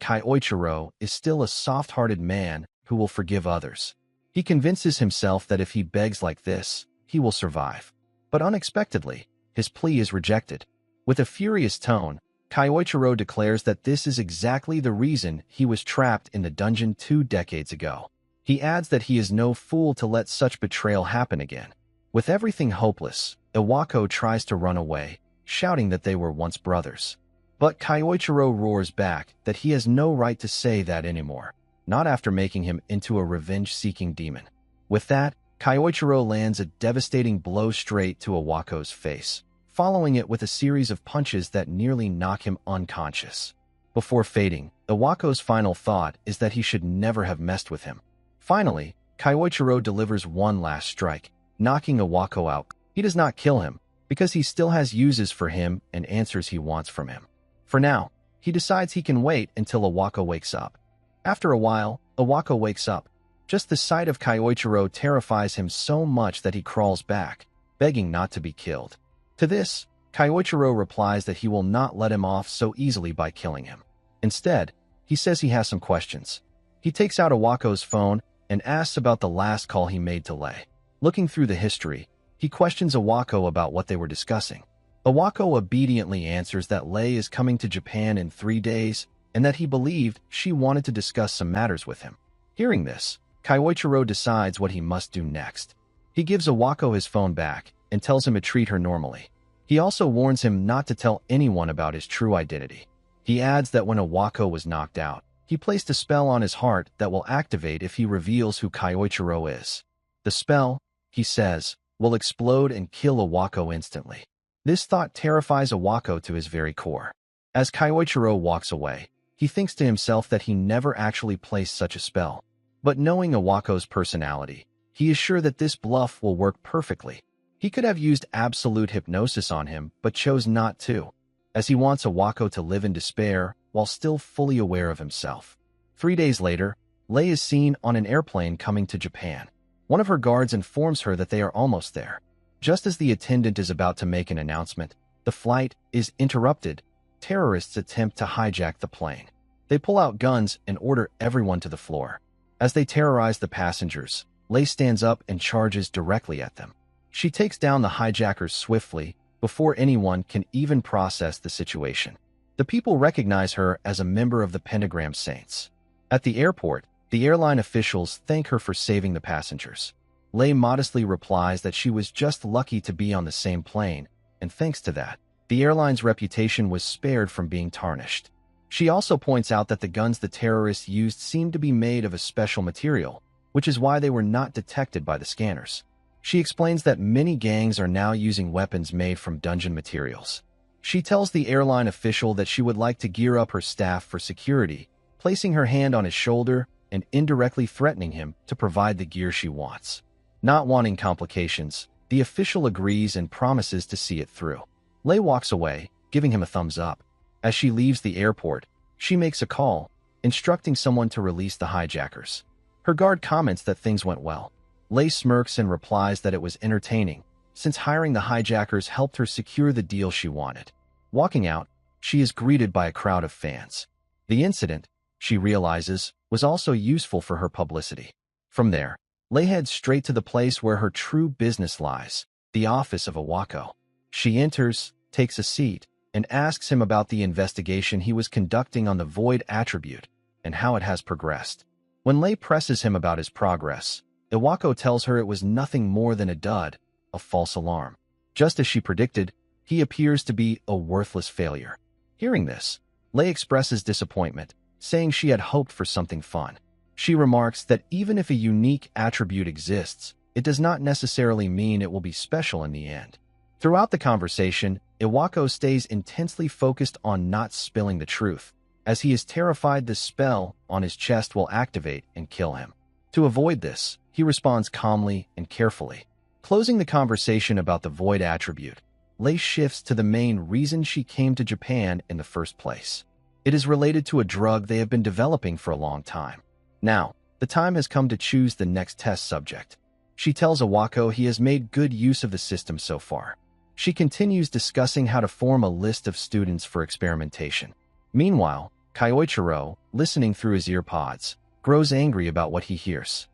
Kyoichiro is still a soft-hearted man who will forgive others. He convinces himself that if he begs like this, he will survive. But unexpectedly, his plea is rejected. With a furious tone, Kyoichiro declares that this is exactly the reason he was trapped in the dungeon 2 decades ago. He adds that he is no fool to let such betrayal happen again. With everything hopeless, Iwako tries to run away, shouting that they were once brothers. But Kyoichiro roars back that he has no right to say that anymore, not after making him into a revenge-seeking demon. With that, Kyoichiro lands a devastating blow straight to Iwako's face, following it with a series of punches that nearly knock him unconscious. Before fading, Iwako's final thought is that he should never have messed with him. Finally, Kyoichiro delivers one last strike, knocking Iwako out. He does not kill him, because he still has uses for him and answers he wants from him. For now, he decides he can wait until Iwako wakes up. After a while, Iwako wakes up. Just the sight of Kyoichiro terrifies him so much that he crawls back, begging not to be killed. To this, Kyoichiro replies that he will not let him off so easily by killing him. Instead, he says he has some questions. He takes out Iwako's phone and asks about the last call he made to Lei. Looking through the history, he questions Iwako about what they were discussing. Iwako obediently answers that Lei is coming to Japan in 3 days and that he believed she wanted to discuss some matters with him. Hearing this, Kyoichiro decides what he must do next. He gives Awako his phone back and tells him to treat her normally. He also warns him not to tell anyone about his true identity. He adds that when Awako was knocked out, he placed a spell on his heart that will activate if he reveals who Kyoichiro is. The spell, he says, will explode and kill Awako instantly. This thought terrifies Awako to his very core. As Kyoichiro walks away, he thinks to himself that he never actually placed such a spell. But knowing Awako's personality, he is sure that this bluff will work perfectly. He could have used absolute hypnosis on him, but chose not to, as he wants Awako to live in despair while still fully aware of himself. 3 days later, Lei is seen on an airplane coming to Japan. One of her guards informs her that they are almost there. Just as the attendant is about to make an announcement, the flight is interrupted. Terrorists attempt to hijack the plane. They pull out guns and order everyone to the floor. As they terrorize the passengers, Lei stands up and charges directly at them. She takes down the hijackers swiftly before anyone can even process the situation. The people recognize her as a member of the Pentagram Saints. At the airport, the airline officials thank her for saving the passengers. Lei modestly replies that she was just lucky to be on the same plane, and thanks to that, the airline's reputation was spared from being tarnished. She also points out that the guns the terrorists used seemed to be made of a special material, which is why they were not detected by the scanners. She explains that many gangs are now using weapons made from dungeon materials. She tells the airline official that she would like to gear up her staff for security, placing her hand on his shoulder and indirectly threatening him to provide the gear she wants. Not wanting complications, the official agrees and promises to see it through. Lei walks away, giving him a thumbs up. As she leaves the airport, she makes a call, instructing someone to release the hijackers. Her guard comments that things went well. Lei smirks and replies that it was entertaining, since hiring the hijackers helped her secure the deal she wanted. Walking out, she is greeted by a crowd of fans. The incident, she realizes, was also useful for her publicity. From there, Lei heads straight to the place where her true business lies, the office of Awako. She enters, takes a seat, and asks him about the investigation he was conducting on the void attribute and how it has progressed. When Lei presses him about his progress, Iwako tells her it was nothing more than a dud, a false alarm. Just as she predicted, he appears to be a worthless failure. Hearing this, Lei expresses disappointment, saying she had hoped for something fun. She remarks that even if a unique attribute exists, it does not necessarily mean it will be special in the end. Throughout the conversation, Iwako stays intensely focused on not spilling the truth, as he is terrified the spell on his chest will activate and kill him. To avoid this, he responds calmly and carefully. Closing the conversation about the void attribute, Lei shifts to the main reason she came to Japan in the first place. It is related to a drug they have been developing for a long time. Now, the time has come to choose the next test subject. She tells Iwako he has made good use of the system so far. She continues discussing how to form a list of students for experimentation. Meanwhile, Kyoichiro, listening through his earpods, grows angry about what he hears.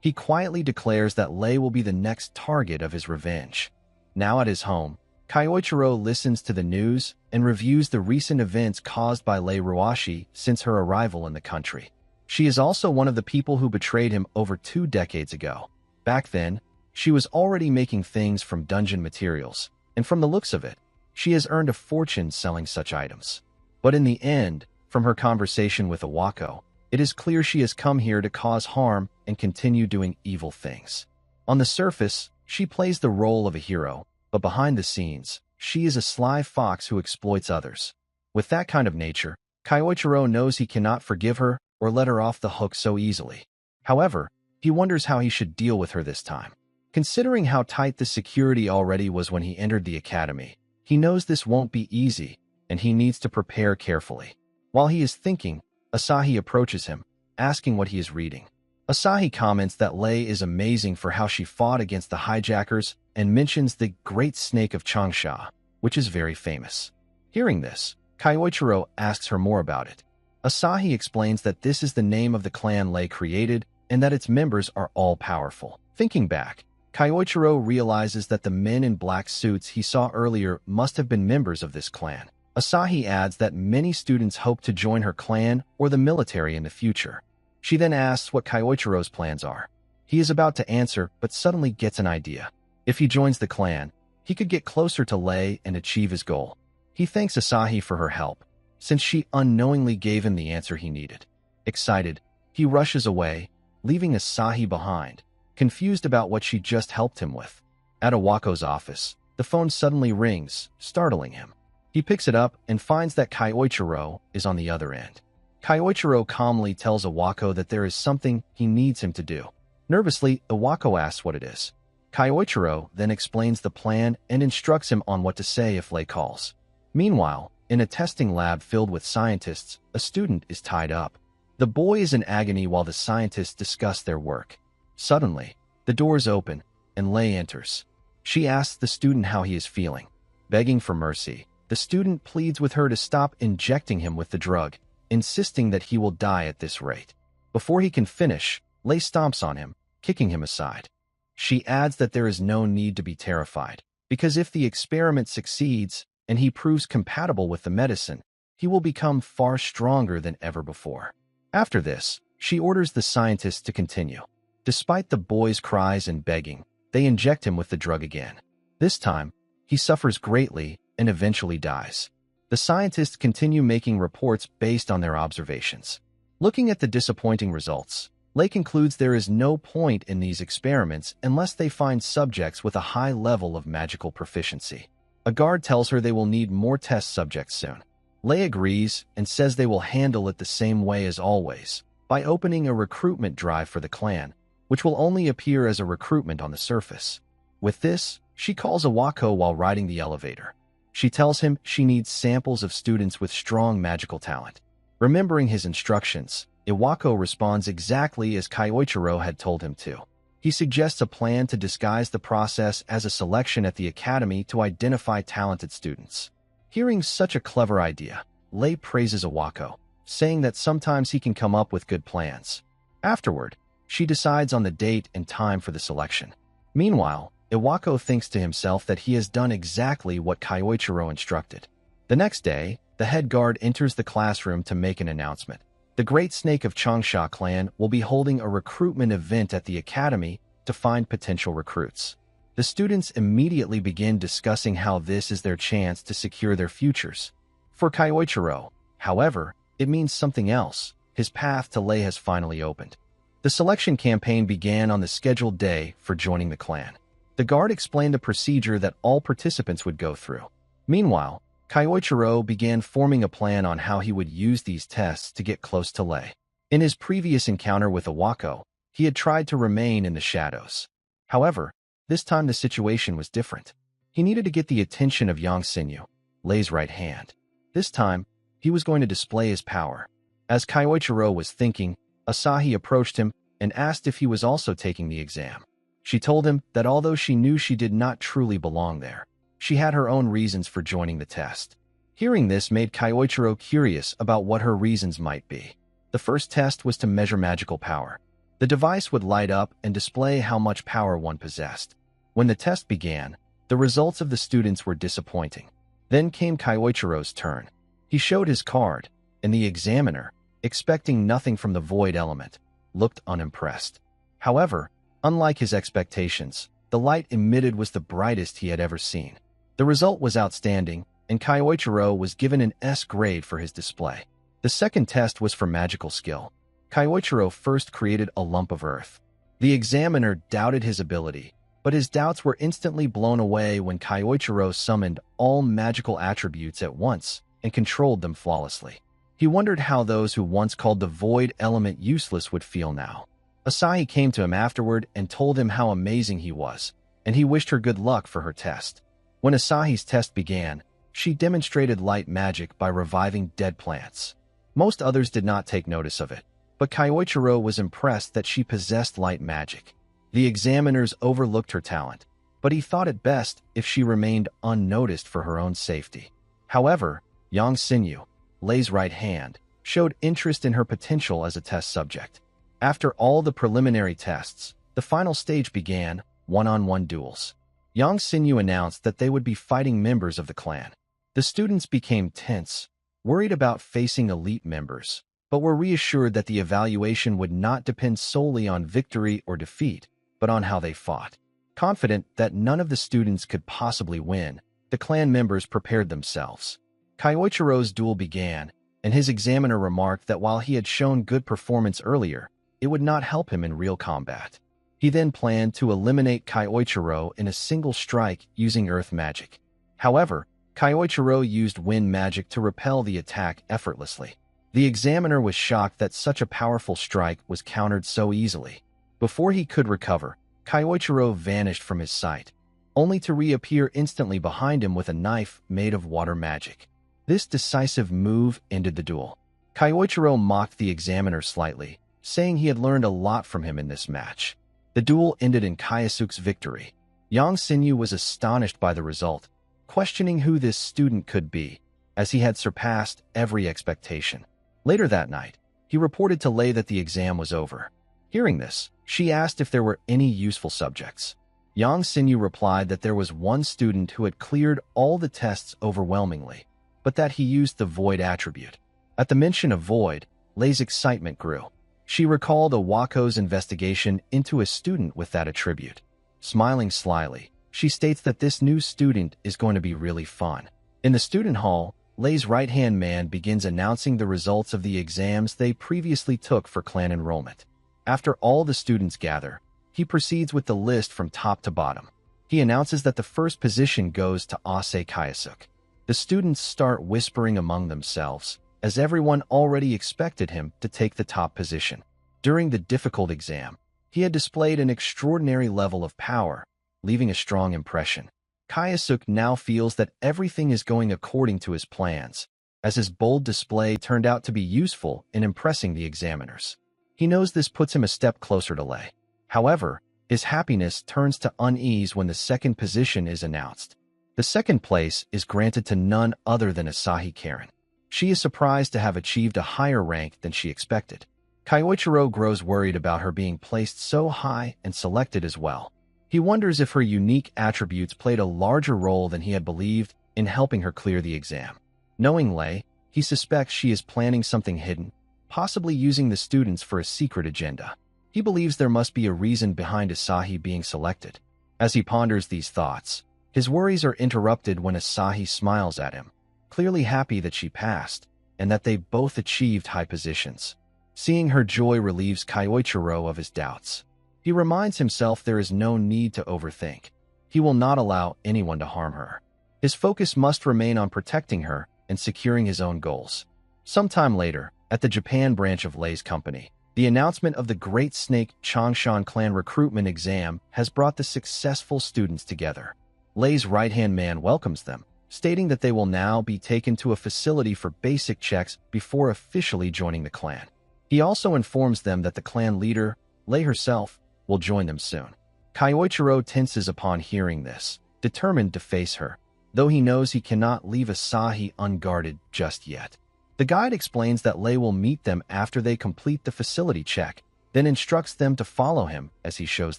He quietly declares that Lei will be the next target of his revenge. Now at his home, Kyoichiro listens to the news and reviews the recent events caused by Lei Ruashi since her arrival in the country. She is also one of the people who betrayed him over 2 decades ago. Back then, she was already making things from dungeon materials, and from the looks of it, she has earned a fortune selling such items. But in the end, from her conversation with Iwako, it is clear she has come here to cause harm and continue doing evil things. On the surface, she plays the role of a hero, but behind the scenes, she is a sly fox who exploits others. With that kind of nature, Kyoichiro knows he cannot forgive her or let her off the hook so easily. However, he wonders how he should deal with her this time. Considering how tight the security already was when he entered the academy, he knows this won't be easy, and he needs to prepare carefully. While he is thinking, Asahi approaches him, asking what he is reading. Asahi comments that Lei is amazing for how she fought against the hijackers and mentions the Great Snake of Changsha, which is very famous. Hearing this, Kyoichiro asks her more about it. Asahi explains that this is the name of the clan Lei created and that its members are all powerful. Thinking back, Kyoichiro realizes that the men in black suits he saw earlier must have been members of this clan. Asahi adds that many students hope to join her clan or the military in the future. She then asks what Kyoichiro's plans are. He is about to answer, but suddenly gets an idea. If he joins the clan, he could get closer to Lei and achieve his goal. He thanks Asahi for her help, since she unknowingly gave him the answer he needed. Excited, he rushes away, leaving Asahi behind, confused about what she just helped him with. At Awako's office, the phone suddenly rings, startling him. He picks it up and finds that Kyoichiro is on the other end. Kyoichiro calmly tells Awako that there is something he needs him to do. Nervously, Awako asks what it is. Kyoichiro then explains the plan and instructs him on what to say if Lei calls. Meanwhile, in a testing lab filled with scientists, a student is tied up. The boy is in agony while the scientists discuss their work. Suddenly, the doors open, and Lei enters. She asks the student how he is feeling. Begging for mercy, the student pleads with her to stop injecting him with the drug, insisting that he will die at this rate. Before he can finish, Lei stomps on him, kicking him aside. She adds that there is no need to be terrified, because if the experiment succeeds and he proves compatible with the medicine, he will become far stronger than ever before. After this, she orders the scientists to continue. Despite the boy's cries and begging, they inject him with the drug again. This time, he suffers greatly and eventually dies. The scientists continue making reports based on their observations. Looking at the disappointing results, Lei concludes there is no point in these experiments unless they find subjects with a high level of magical proficiency. A guard tells her they will need more test subjects soon. Lei agrees and says they will handle it the same way as always, by opening a recruitment drive for the clan, which will only appear as a recruitment on the surface. With this, she calls Awako while riding the elevator. She tells him she needs samples of students with strong magical talent. Remembering his instructions, Iwako responds exactly as Kyoichiro had told him to. He suggests a plan to disguise the process as a selection at the academy to identify talented students. Hearing such a clever idea, Lei praises Iwako, saying that sometimes he can come up with good plans. Afterward, she decides on the date and time for the selection. Meanwhile, Iwako thinks to himself that he has done exactly what Kyoichiro instructed. The next day, the head guard enters the classroom to make an announcement. The Great Snake of Changsha clan will be holding a recruitment event at the academy to find potential recruits. The students immediately begin discussing how this is their chance to secure their futures. For Kyoichiro, however, it means something else. His path to Lei has finally opened. The selection campaign began on the scheduled day for joining the clan. The guard explained the procedure that all participants would go through. Meanwhile, Kyoichiro began forming a plan on how he would use these tests to get close to Lei. In his previous encounter with Awako, he had tried to remain in the shadows. However, this time the situation was different. He needed to get the attention of Yang Xinyu, Lei's right hand. This time, he was going to display his power. As Kyoichiro was thinking, Asahi approached him and asked if he was also taking the exam. She told him that although she knew she did not truly belong there, she had her own reasons for joining the test. Hearing this made Kyoichiro curious about what her reasons might be. The first test was to measure magical power. The device would light up and display how much power one possessed. When the test began, the results of the students were disappointing. Then came Kyoichiro's turn. He showed his card, and the examiner, expecting nothing from the void element, looked unimpressed. However, unlike his expectations, the light emitted was the brightest he had ever seen. The result was outstanding, and Kyoichiro was given an S grade for his display. The second test was for magical skill. Kyoichiro first created a lump of earth. The examiner doubted his ability, but his doubts were instantly blown away when Kyoichiro summoned all magical attributes at once and controlled them flawlessly. He wondered how those who once called the void element useless would feel now. Asahi came to him afterward and told him how amazing he was, and he wished her good luck for her test. When Asahi's test began, she demonstrated light magic by reviving dead plants. Most others did not take notice of it, but Kyoichiro was impressed that she possessed light magic. The examiners overlooked her talent, but he thought it best if she remained unnoticed for her own safety. However, Yang Xinyu, Lei's right hand, showed interest in her potential as a test subject. After all the preliminary tests, the final stage began, one-on-one duels. Yang Xinyu announced that they would be fighting members of the clan. The students became tense, worried about facing elite members, but were reassured that the evaluation would not depend solely on victory or defeat, but on how they fought. Confident that none of the students could possibly win, the clan members prepared themselves. Kyoichiro's duel began, and his examiner remarked that while he had shown good performance earlier, it would not help him in real combat. He then planned to eliminate Kyoichiro in a single strike using earth magic. However, Kyoichiro used wind magic to repel the attack effortlessly. The examiner was shocked that such a powerful strike was countered so easily. Before he could recover, Kyoichiro vanished from his sight, only to reappear instantly behind him with a knife made of water magic. This decisive move ended the duel. Kyoichiro mocked the examiner slightly, saying he had learned a lot from him in this match. The duel ended in Kyosuke's victory. Yang Xinyu was astonished by the result, questioning who this student could be, as he had surpassed every expectation. Later that night, he reported to Lei that the exam was over. Hearing this, she asked if there were any useful subjects. Yang Xinyu replied that there was one student who had cleared all the tests overwhelmingly, but that he used the void attribute. At the mention of void, Lei's excitement grew. She recalled Awako's investigation into a student with that attribute. Smiling slyly, she states that this new student is going to be really fun. In the student hall, Lei's right-hand man begins announcing the results of the exams they previously took for clan enrollment. After all the students gather, he proceeds with the list from top to bottom. He announces that the first position goes to Ase Kyosuke. The students start whispering among themselves, as everyone already expected him to take the top position. During the difficult exam, he had displayed an extraordinary level of power, leaving a strong impression. Kyosuke now feels that everything is going according to his plans, as his bold display turned out to be useful in impressing the examiners. He knows this puts him a step closer to Lei. However, his happiness turns to unease when the second position is announced. The second place is granted to none other than Asahi Karen. She is surprised to have achieved a higher rank than she expected. Kyoichiro grows worried about her being placed so high and selected as well. He wonders if her unique attributes played a larger role than he had believed in helping her clear the exam. Knowing Lei, he suspects she is planning something hidden, possibly using the students for a secret agenda. He believes there must be a reason behind Asahi being selected. As he ponders these thoughts, his worries are interrupted when Asahi smiles at him, clearly happy that she passed, and that they both achieved high positions. Seeing her joy relieves Kyoichiro of his doubts. He reminds himself there is no need to overthink. He will not allow anyone to harm her. His focus must remain on protecting her and securing his own goals. Sometime later, at the Japan branch of Lei's company, the announcement of the Great Snake Changshan clan recruitment exam has brought the successful students together. Lei's right-hand man welcomes them, stating that they will now be taken to a facility for basic checks before officially joining the clan. He also informs them that the clan leader, Lei herself, will join them soon. Kyoichiro tenses upon hearing this, determined to face her, though he knows he cannot leave Asahi unguarded just yet. The guide explains that Lei will meet them after they complete the facility check, then instructs them to follow him as he shows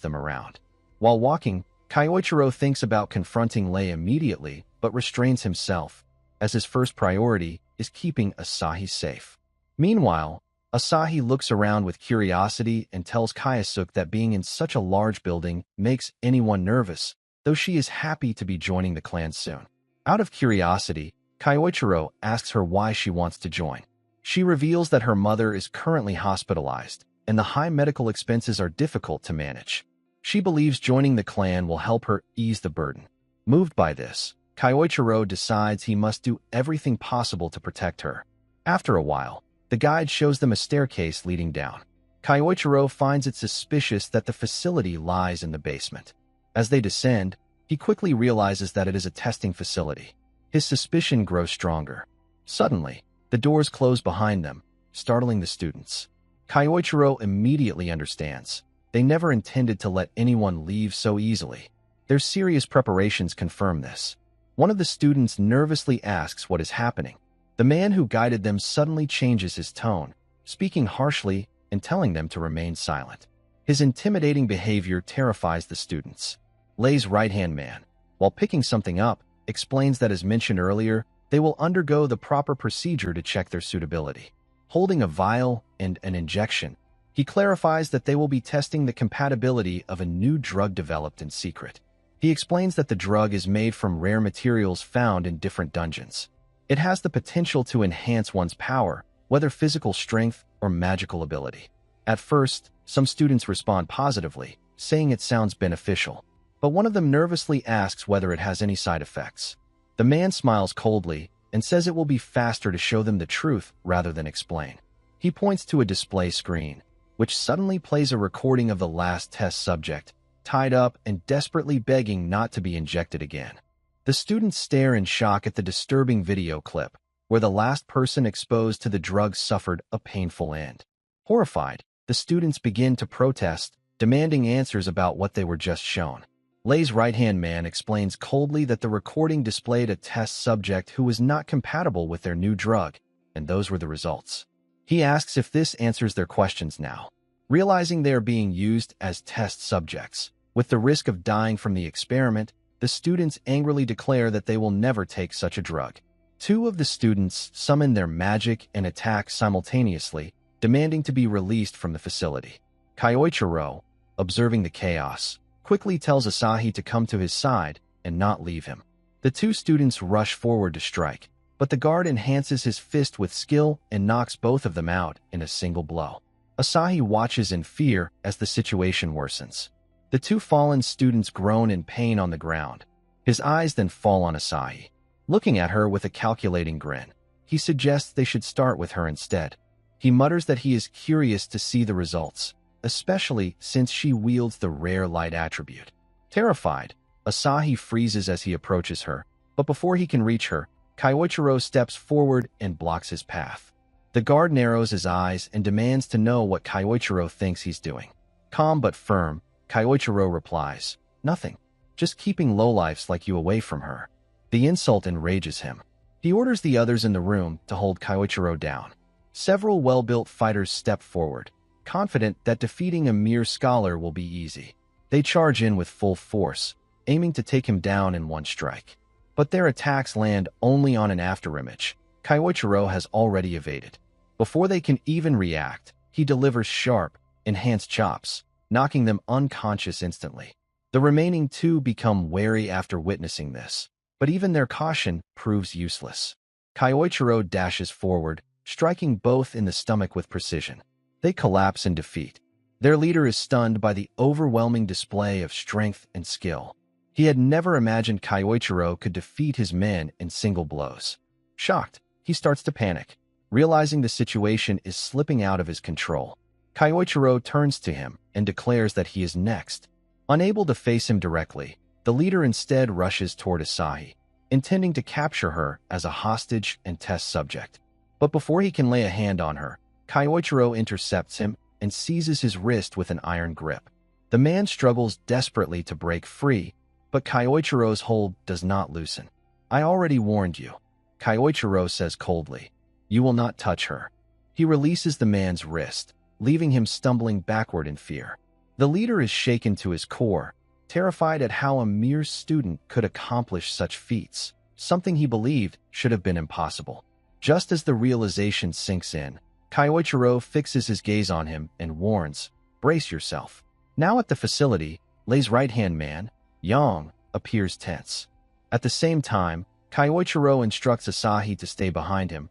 them around. While walking, Kyoichiro thinks about confronting Lei immediately, but restrains himself, as his first priority is keeping Asahi safe. Meanwhile, Asahi looks around with curiosity and tells Kyosuke that being in such a large building makes anyone nervous, though she is happy to be joining the clan soon. Out of curiosity, Kyoichiro asks her why she wants to join. She reveals that her mother is currently hospitalized, and the high medical expenses are difficult to manage. She believes joining the clan will help her ease the burden. Moved by this, Kyoichiro decides he must do everything possible to protect her. After a while, the guide shows them a staircase leading down. Kyoichiro finds it suspicious that the facility lies in the basement. As they descend, he quickly realizes that it is a testing facility. His suspicion grows stronger. Suddenly, the doors close behind them, startling the students. Kyoichiro immediately understands. They never intended to let anyone leave so easily. Their serious preparations confirm this. One of the students nervously asks what is happening. The man who guided them suddenly changes his tone, speaking harshly and telling them to remain silent. His intimidating behavior terrifies the students. Lei's right-hand man, while picking something up, explains that as mentioned earlier, They will undergo the proper procedure to check their suitability. Holding a vial and an injection, he clarifies that they will be testing the compatibility of a new drug developed in secret. He explains that the drug is made from rare materials found in different dungeons. It has the potential to enhance one's power, whether physical strength or magical ability. At first, some students respond positively, saying it sounds beneficial, but one of them nervously asks whether it has any side effects. The man smiles coldly and says it will be faster to show them the truth rather than explain. He points to a display screen, which suddenly plays a recording of the last test subject, tied up and desperately begging not to be injected again. The students stare in shock at the disturbing video clip, where the last person exposed to the drug suffered a painful end. Horrified, the students begin to protest, demanding answers about what they were just shown. Lei's right-hand man explains coldly that the recording displayed a test subject who was not compatible with their new drug, and those were the results. He asks if this answers their questions now. Realizing they are being used as test subjects, with the risk of dying from the experiment, the students angrily declare that they will never take such a drug. Two of the students summon their magic and attack simultaneously, demanding to be released from the facility. Kyoichiro, observing the chaos, quickly tells Asahi to come to his side and not leave him. The two students rush forward to strike, but the guard enhances his fist with skill and knocks both of them out in a single blow. Asahi watches in fear as the situation worsens. The two fallen students groan in pain on the ground. His eyes then fall on Asahi. Looking at her with a calculating grin, he suggests they should start with her instead. He mutters that he is curious to see the results, especially since she wields the rare light attribute. Terrified, Asahi freezes as he approaches her, but before he can reach her, Kyoichiro steps forward and blocks his path. The guard narrows his eyes and demands to know what Kyoichiro thinks he's doing. Calm but firm, Kyoichiro replies, "Nothing. Just keeping lowlifes like you away from her." The insult enrages him. He orders the others in the room to hold Kyoichiro down. Several well-built fighters step forward, confident that defeating a mere scholar will be easy. They charge in with full force, aiming to take him down in one strike. But their attacks land only on an afterimage. Kyoichiro has already evaded. Before they can even react, he delivers sharp, enhanced chops, knocking them unconscious instantly. The remaining two become wary after witnessing this, but even their caution proves useless. Kyoichiro dashes forward, striking both in the stomach with precision. They collapse in defeat. Their leader is stunned by the overwhelming display of strength and skill. He had never imagined Kyoichiro could defeat his men in single blows. Shocked, he starts to panic, realizing the situation is slipping out of his control. Kyoichiro turns to him and declares that he is next. Unable to face him directly, the leader instead rushes toward Asahi, intending to capture her as a hostage and test subject. But before he can lay a hand on her, Kyoichiro intercepts him and seizes his wrist with an iron grip. The man struggles desperately to break free, but Kyoichiro's hold does not loosen. "I already warned you," Kyoichiro says coldly. "You will not touch her." He releases the man's wrist, leaving him stumbling backward in fear. The leader is shaken to his core, terrified at how a mere student could accomplish such feats, something he believed should have been impossible. Just as the realization sinks in, Kyoichiro fixes his gaze on him and warns, "Brace yourself." Now at the facility, Lei's right-hand man, Yang, appears tense. At the same time, Kyoichiro instructs Asahi to stay behind him.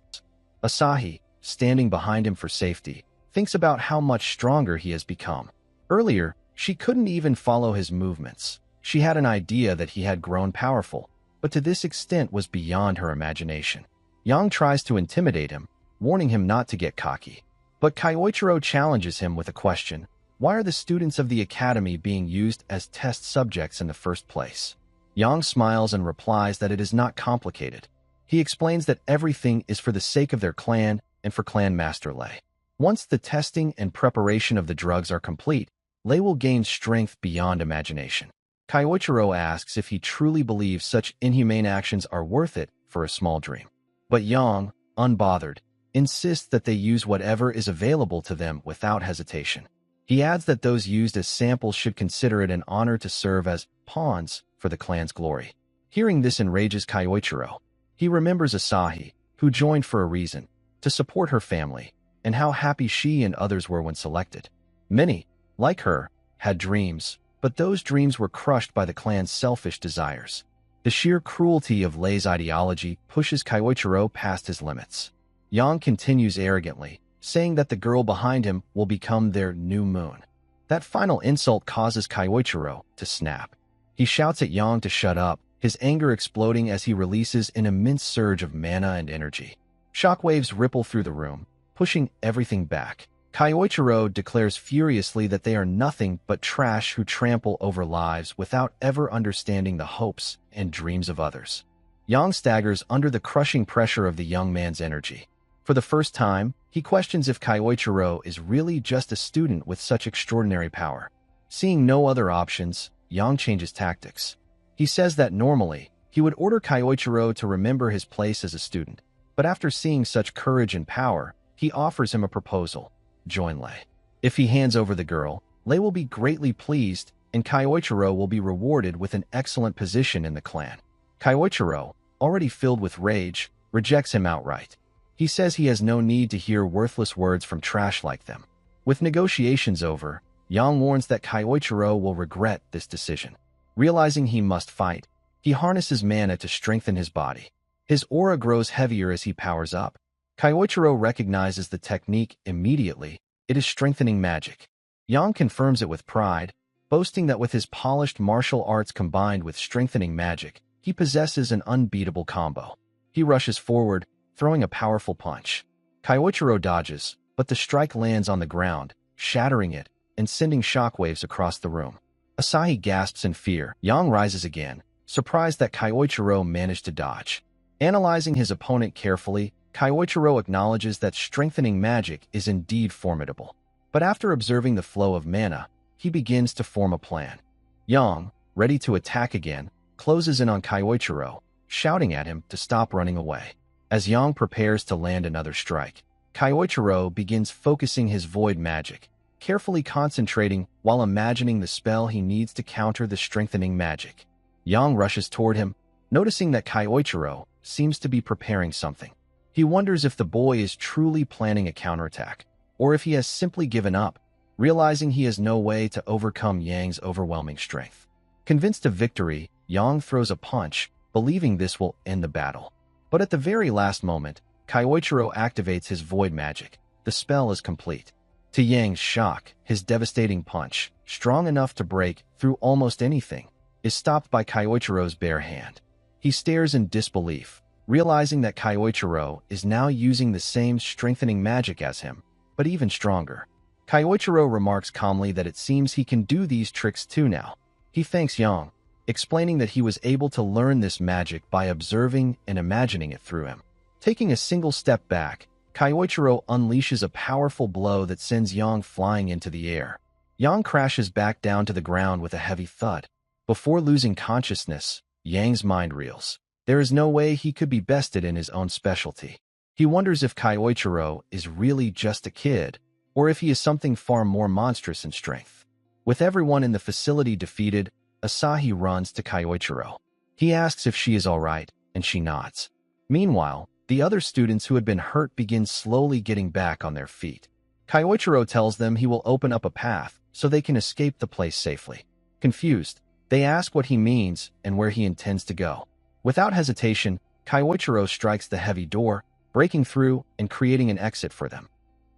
Asahi, standing behind him for safety, thinks about how much stronger he has become. Earlier, she couldn't even follow his movements. She had an idea that he had grown powerful, but to this extent was beyond her imagination. Yang tries to intimidate him, warning him not to get cocky. But Kyoichiro challenges him with a question: why are the students of the academy being used as test subjects in the first place? Yang smiles and replies that it is not complicated. He explains that everything is for the sake of their clan and for Clan Master Lei. Once the testing and preparation of the drugs are complete, Lei will gain strength beyond imagination. Kyoichiro asks if he truly believes such inhumane actions are worth it for a small dream. But Yang, unbothered, insists that they use whatever is available to them without hesitation. He adds that those used as samples should consider it an honor to serve as pawns for the clan's glory. Hearing this enrages Kyoichiro. He remembers Asahi, who joined for a reason, to support her family, and how happy she and others were when selected. Many, like her, had dreams, but those dreams were crushed by the clan's selfish desires. The sheer cruelty of Lei's ideology pushes Kaiichiro past his limits. Yang continues arrogantly, saying that the girl behind him will become their new moon. That final insult causes Kaiichiro to snap. He shouts at Yang to shut up, his anger exploding as he releases an immense surge of mana and energy. Shockwaves ripple through the room, pushing everything back. Kaiichiro declares furiously that they are nothing but trash who trample over lives without ever understanding the hopes and dreams of others. Yang staggers under the crushing pressure of the young man's energy. For the first time, he questions if Kaiichiro is really just a student with such extraordinary power. Seeing no other options, Yang changes tactics. He says that normally, he would order Kaiichiro to remember his place as a student, but after seeing such courage and power, he offers him a proposal: join Lei. If he hands over the girl, Lei will be greatly pleased, and Kaiichiro will be rewarded with an excellent position in the clan. Kaiichiro, already filled with rage, rejects him outright. He says he has no need to hear worthless words from trash like them. With negotiations over, Yang warns that Kaiichiro will regret this decision. Realizing he must fight, he harnesses mana to strengthen his body. His aura grows heavier as he powers up. Kaiichiro recognizes the technique immediately. It is strengthening magic. Yang confirms it with pride, boasting that with his polished martial arts combined with strengthening magic, he possesses an unbeatable combo. He rushes forward, throwing a powerful punch. Kaiichiro dodges, but the strike lands on the ground, shattering it and sending shockwaves across the room. Asahi gasps in fear. Yang rises again, surprised that Kaiichiro managed to dodge. Analyzing his opponent carefully, Kaiichiro acknowledges that strengthening magic is indeed formidable. But after observing the flow of mana, he begins to form a plan. Yang, ready to attack again, closes in on Kaiichiro, shouting at him to stop running away. As Yang prepares to land another strike, Kaiichiro begins focusing his void magic, carefully concentrating while imagining the spell he needs to counter the strengthening magic. Yang rushes toward him, noticing that Kaiichiro seems to be preparing something. He wonders if the boy is truly planning a counterattack, or if he has simply given up, realizing he has no way to overcome Yang's overwhelming strength. Convinced of victory, Yang throws a punch, believing this will end the battle. But at the very last moment, Kaiichiro activates his void magic. The spell is complete. To Yang's shock, his devastating punch, strong enough to break through almost anything, is stopped by Kaiichiro's bare hand. He stares in disbelief, realizing that Kaiichiro is now using the same strengthening magic as him, but even stronger. Kaiichiro remarks calmly that it seems he can do these tricks too now. He thanks Yang, explaining that he was able to learn this magic by observing and imagining it through him. Taking a single step back, Kaiichiro unleashes a powerful blow that sends Yang flying into the air. Yang crashes back down to the ground with a heavy thud. Before losing consciousness, Yang's mind reels. There is no way he could be bested in his own specialty. He wonders if Kaiichiro is really just a kid, or if he is something far more monstrous in strength. With everyone in the facility defeated, Asahi runs to Kaiichiro. He asks if she is all right, and she nods. Meanwhile, the other students who had been hurt begin slowly getting back on their feet. Kaiichiro tells them he will open up a path so they can escape the place safely. Confused, they ask what he means and where he intends to go. Without hesitation, Kaiichiro strikes the heavy door, breaking through and creating an exit for them.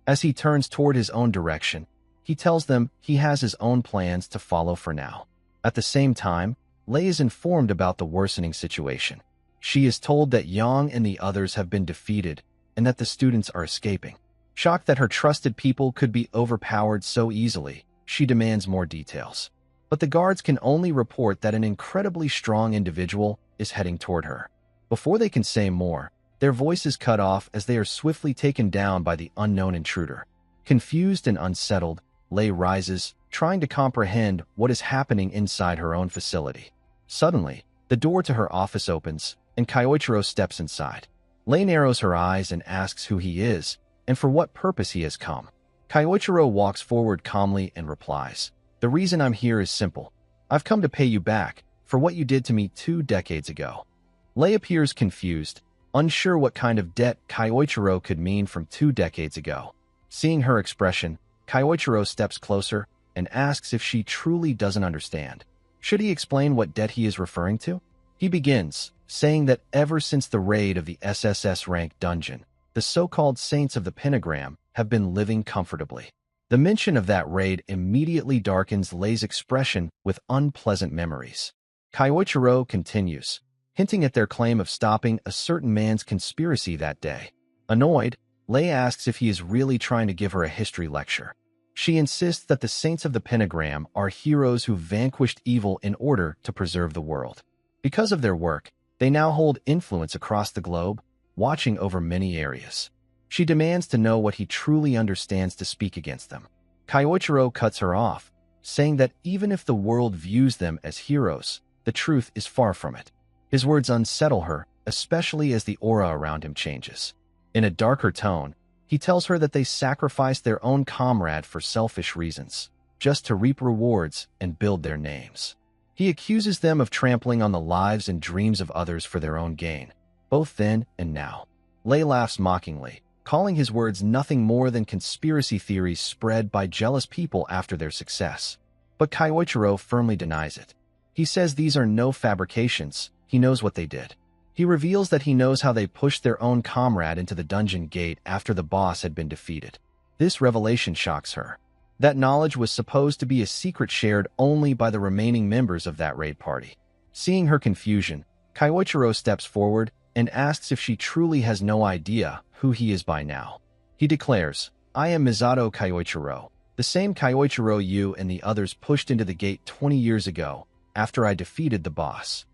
As he turns toward his own direction, he tells them he has his own plans to follow for now. At the same time, Lei is informed about the worsening situation. She is told that Yang and the others have been defeated and that the students are escaping. Shocked that her trusted people could be overpowered so easily, she demands more details. But the guards can only report that an incredibly strong individual is heading toward her. Before they can say more, their voices cut off as they are swiftly taken down by the unknown intruder. Confused and unsettled, Lei rises, trying to comprehend what is happening inside her own facility. Suddenly, the door to her office opens, and Kaiichiro steps inside. Lei narrows her eyes and asks who he is, and for what purpose he has come. Kaiichiro walks forward calmly and replies, "The reason I'm here is simple. I've come to pay you back for what you did to me 2 decades ago." Lei appears confused, unsure what kind of debt Kyoichiro could mean from 2 decades ago. Seeing her expression, Kyoichiro steps closer and asks if she truly doesn't understand. Should he explain what debt he is referring to? He begins, saying that ever since the raid of the SSS rank dungeon, the so-called Saints of the Pentagram have been living comfortably. The mention of that raid immediately darkens Lei's expression with unpleasant memories. Kyoichiro continues, hinting at their claim of stopping a certain man's conspiracy that day. Annoyed, Lei asks if he is really trying to give her a history lecture. She insists that the Saints of the Pentagram are heroes who vanquished evil in order to preserve the world. Because of their work, they now hold influence across the globe, watching over many areas. She demands to know what he truly understands to speak against them. Kyoichiro cuts her off, saying that even if the world views them as heroes, the truth is far from it. His words unsettle her, especially as the aura around him changes. In a darker tone, he tells her that they sacrificed their own comrade for selfish reasons, just to reap rewards and build their names. He accuses them of trampling on the lives and dreams of others for their own gain, both then and now. Lei laughs mockingly, calling his words nothing more than conspiracy theories spread by jealous people after their success. But Kyoichiro firmly denies it. He says these are no fabrications, he knows what they did. He reveals that he knows how they pushed their own comrade into the dungeon gate after the boss had been defeated. This revelation shocks her. That knowledge was supposed to be a secret shared only by the remaining members of that raid party. Seeing her confusion, Kyoichiro steps forward and asks if she truly has no idea who he is by now. He declares, "I am Misato Kyoichiro, the same Kyoichiro you and the others pushed into the gate 20 years ago, after I defeated the boss."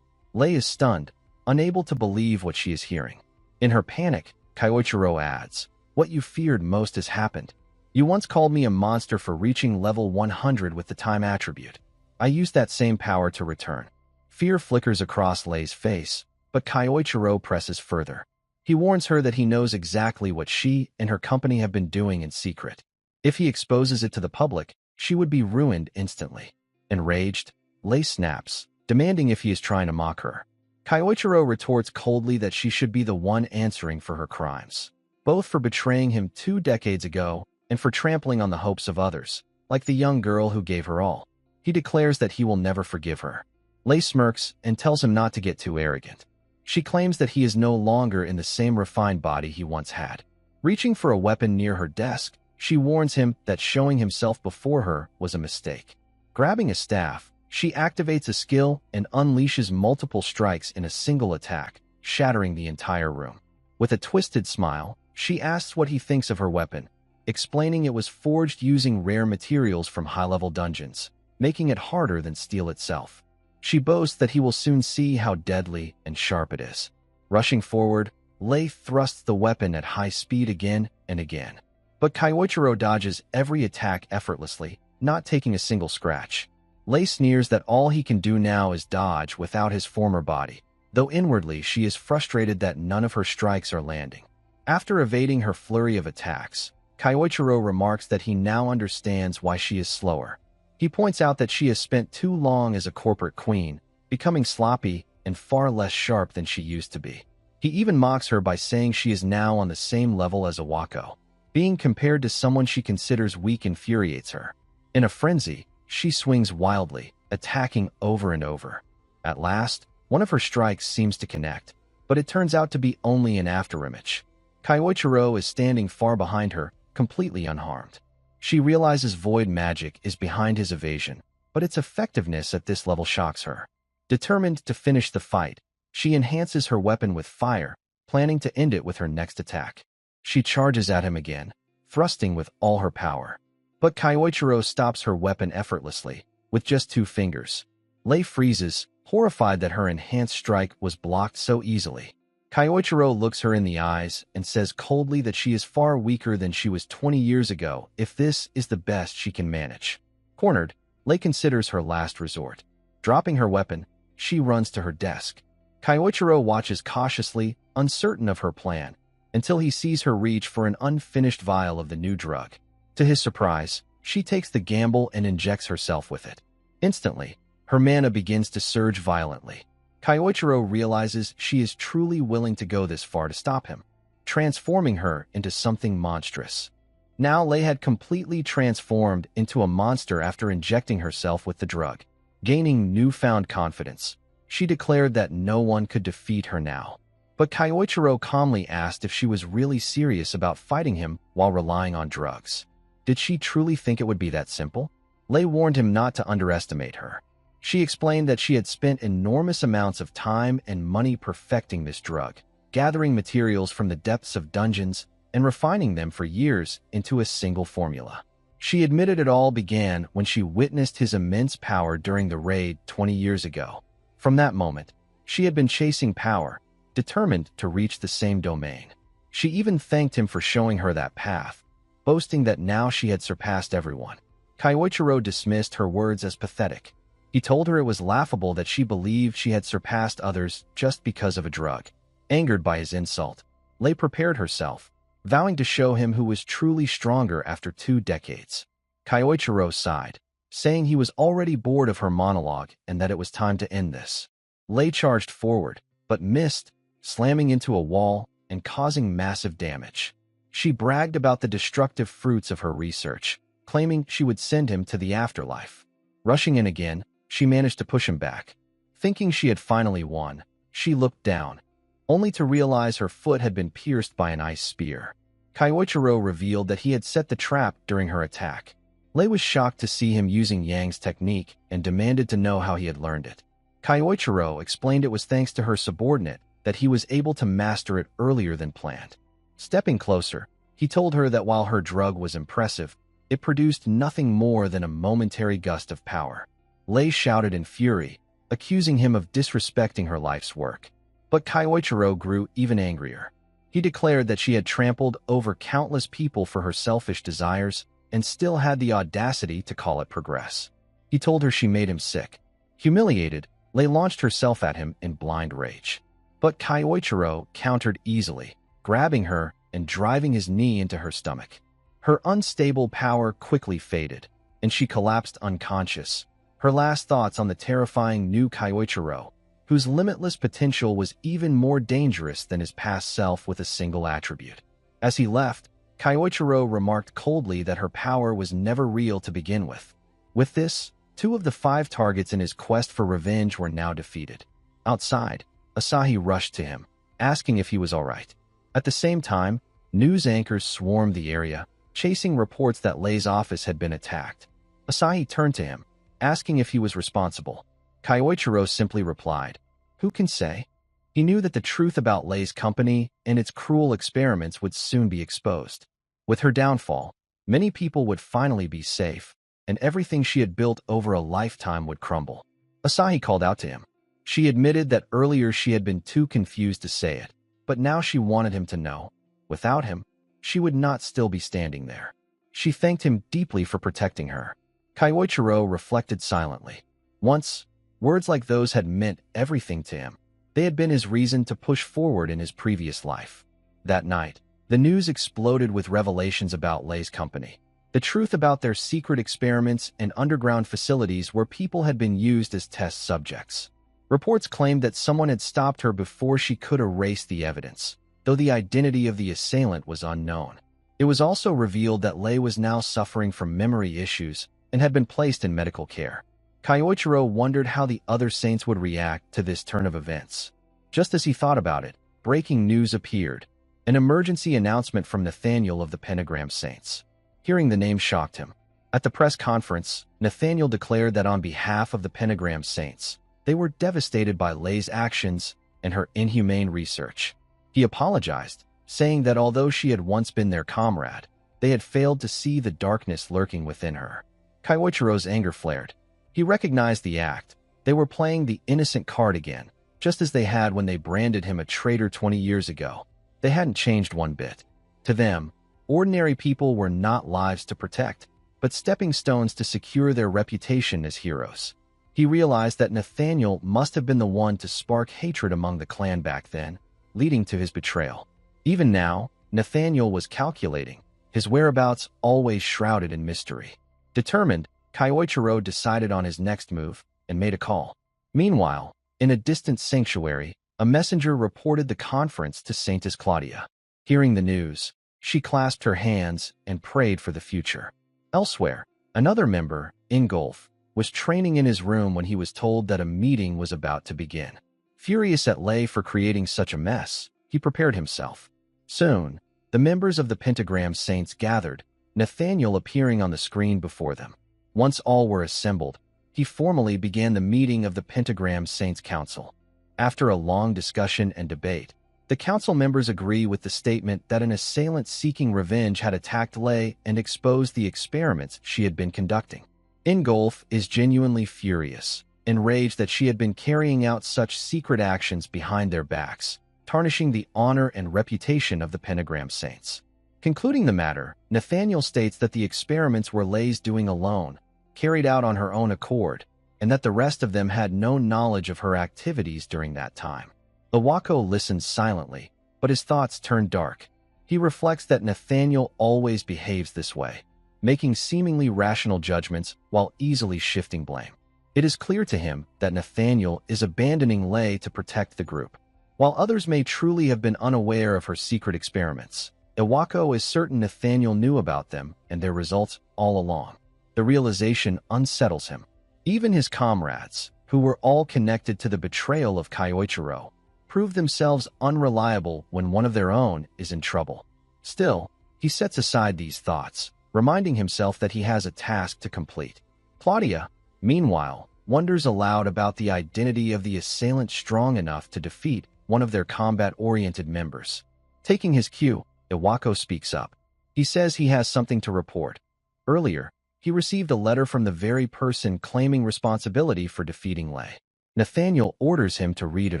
Lei is stunned, unable to believe what she is hearing. In her panic, Kyoichiro adds, "What you feared most has happened. You once called me a monster for reaching level 100 with the time attribute. I used that same power to return." Fear flickers across Lei's face, but Kyoichiro presses further. He warns her that he knows exactly what she and her company have been doing in secret. If he exposes it to the public, she would be ruined instantly. Enraged, Lei snaps, demanding if he is trying to mock her. Kyoichiro retorts coldly that she should be the one answering for her crimes, both for betraying him 2 decades ago and for trampling on the hopes of others, like the young girl who gave her all. He declares that he will never forgive her. Lei smirks and tells him not to get too arrogant. She claims that he is no longer in the same refined body he once had. Reaching for a weapon near her desk, she warns him that showing himself before her was a mistake. Grabbing a staff, she activates a skill and unleashes multiple strikes in a single attack, shattering the entire room. With a twisted smile, she asks what he thinks of her weapon, explaining it was forged using rare materials from high-level dungeons, making it harder than steel itself. She boasts that he will soon see how deadly and sharp it is. Rushing forward, Lei thrusts the weapon at high speed again and again. But Kyoichiro dodges every attack effortlessly, not taking a single scratch. Lei sneers that all he can do now is dodge without his former body, though inwardly she is frustrated that none of her strikes are landing. After evading her flurry of attacks, Kyoichiro remarks that he now understands why she is slower. He points out that she has spent too long as a corporate queen, becoming sloppy and far less sharp than she used to be. He even mocks her by saying she is now on the same level as Awako. Being compared to someone she considers weak infuriates her. In a frenzy, she swings wildly, attacking over and over. At last, one of her strikes seems to connect, but it turns out to be only an afterimage. Kyoichiro is standing far behind her, completely unharmed. She realizes void magic is behind his evasion, but its effectiveness at this level shocks her. Determined to finish the fight, she enhances her weapon with fire, planning to end it with her next attack. She charges at him again, thrusting with all her power. But Kyoichiro stops her weapon effortlessly, with just 2 fingers. Lei freezes, horrified that her enhanced strike was blocked so easily. Kyoichiro looks her in the eyes and says coldly that she is far weaker than she was 20 years ago if this is the best she can manage. Cornered, Lei considers her last resort. Dropping her weapon, she runs to her desk. Kyoichiro watches cautiously, uncertain of her plan, until he sees her reach for an unfinished vial of the new drug. To his surprise, she takes the gamble and injects herself with it. Instantly, her mana begins to surge violently. Kyoichiro realizes she is truly willing to go this far to stop him, transforming her into something monstrous. Now Lei had completely transformed into a monster after injecting herself with the drug. Gaining newfound confidence, she declared that no one could defeat her now. But Kyoichiro calmly asked if she was really serious about fighting him while relying on drugs. Did she truly think it would be that simple? Lei warned him not to underestimate her. She explained that she had spent enormous amounts of time and money perfecting this drug, gathering materials from the depths of dungeons and refining them for years into a single formula. She admitted it all began when she witnessed his immense power during the raid 20 years ago. From that moment, she had been chasing power, determined to reach the same domain. She even thanked him for showing her that path, boasting that now she had surpassed everyone. Kyoichiro dismissed her words as pathetic. He told her it was laughable that she believed she had surpassed others just because of a drug. Angered by his insult, Lei prepared herself, vowing to show him who was truly stronger after 2 decades. Kyoichiro sighed, saying he was already bored of her monologue and that it was time to end this. Lei charged forward, but missed, slamming into a wall and causing massive damage. She bragged about the destructive fruits of her research, claiming she would send him to the afterlife. Rushing in again, she managed to push him back. Thinking she had finally won, she looked down, only to realize her foot had been pierced by an ice spear. Kyoichiro revealed that he had set the trap during her attack. Lei was shocked to see him using Yang's technique and demanded to know how he had learned it. Kyoichiro explained it was thanks to her subordinate that he was able to master it earlier than planned. Stepping closer, he told her that while her drug was impressive, it produced nothing more than a momentary gust of power. Lei shouted in fury, accusing him of disrespecting her life's work. But Kyoichiro grew even angrier. He declared that she had trampled over countless people for her selfish desires and still had the audacity to call it progress. He told her she made him sick. Humiliated, Lei launched herself at him in blind rage. But Kyoichiro countered easily, grabbing her and driving his knee into her stomach. Her unstable power quickly faded, and she collapsed unconscious, her last thoughts on the terrifying new Kyoichiro, whose limitless potential was even more dangerous than his past self with a single attribute. As he left, Kyoichiro remarked coldly that her power was never real to begin with. With this, 2 of the 5 targets in his quest for revenge were now defeated. Outside, Asahi rushed to him, asking if he was all right. At the same time, news anchors swarmed the area, chasing reports that Lei's office had been attacked. Asahi turned to him, asking if he was responsible. Kyoichiro simply replied, "Who can say?" He knew that the truth about Lei's company and its cruel experiments would soon be exposed. With her downfall, many people would finally be safe, and everything she had built over a lifetime would crumble. Asahi called out to him. She admitted that earlier she had been too confused to say it, but now she wanted him to know. Without him, she would not still be standing there. She thanked him deeply for protecting her. Kyoichiro reflected silently. Once, words like those had meant everything to him. They had been his reason to push forward in his previous life. That night, the news exploded with revelations about Lei's company. The truth about their secret experiments and underground facilities where people had been used as test subjects. Reports claimed that someone had stopped her before she could erase the evidence, though the identity of the assailant was unknown. It was also revealed that Lei was now suffering from memory issues and had been placed in medical care. Kyoichiro wondered how the other saints would react to this turn of events. Just as he thought about it, breaking news appeared. An emergency announcement from Nathaniel of the Pentagram Saints. Hearing the name shocked him. At the press conference, Nathaniel declared that on behalf of the Pentagram Saints, they were devastated by Lei's actions and her inhumane research. He apologized, saying that although she had once been their comrade, they had failed to see the darkness lurking within her. Kyoichiro's anger flared. He recognized the act. They were playing the innocent card again, just as they had when they branded him a traitor 20 years ago. They hadn't changed one bit. To them, ordinary people were not lives to protect, but stepping stones to secure their reputation as heroes. He realized that Nathaniel must have been the one to spark hatred among the clan back then, leading to his betrayal. Even now, Nathaniel was calculating, his whereabouts always shrouded in mystery. Determined, Kyoichiro decided on his next move and made a call. Meanwhile, In a distant sanctuary, a messenger reported the conference to Saintess Claudia. Hearing the news, she clasped her hands and prayed for the future. Elsewhere, another member, Ingolf, was training in his room when he was told that a meeting was about to begin. Furious at Lei for creating such a mess, he prepared himself. Soon, the members of the Pentagram Saints gathered, Nathaniel appearing on the screen before them. Once all were assembled, he formally began the meeting of the Pentagram Saints Council. After a long discussion and debate, the council members agree with the statement that an assailant seeking revenge had attacked Lei and exposed the experiments she had been conducting. Ingolf is genuinely furious, enraged that she had been carrying out such secret actions behind their backs, tarnishing the honor and reputation of the Pentagram Saints. Concluding the matter, Nathaniel states that the experiments were Lei's doing alone, carried out on her own accord, and that the rest of them had no knowledge of her activities during that time. Iwako listens silently, but his thoughts turn dark. He reflects that Nathaniel always behaves this way, making seemingly rational judgments while easily shifting blame. It is clear to him that Nathaniel is abandoning Lei to protect the group. While others may truly have been unaware of her secret experiments, Iwako is certain Nathaniel knew about them and their results all along. The realization unsettles him. Even his comrades, who were all connected to the betrayal of Kyoichiro, prove themselves unreliable when one of their own is in trouble. Still, he sets aside these thoughts, reminding himself that he has a task to complete. Claudia, meanwhile, wonders aloud about the identity of the assailant strong enough to defeat one of their combat-oriented members. Taking his cue, Iwako speaks up. He says he has something to report. Earlier, he received a letter from the very person claiming responsibility for defeating Lei. Nathaniel orders him to read it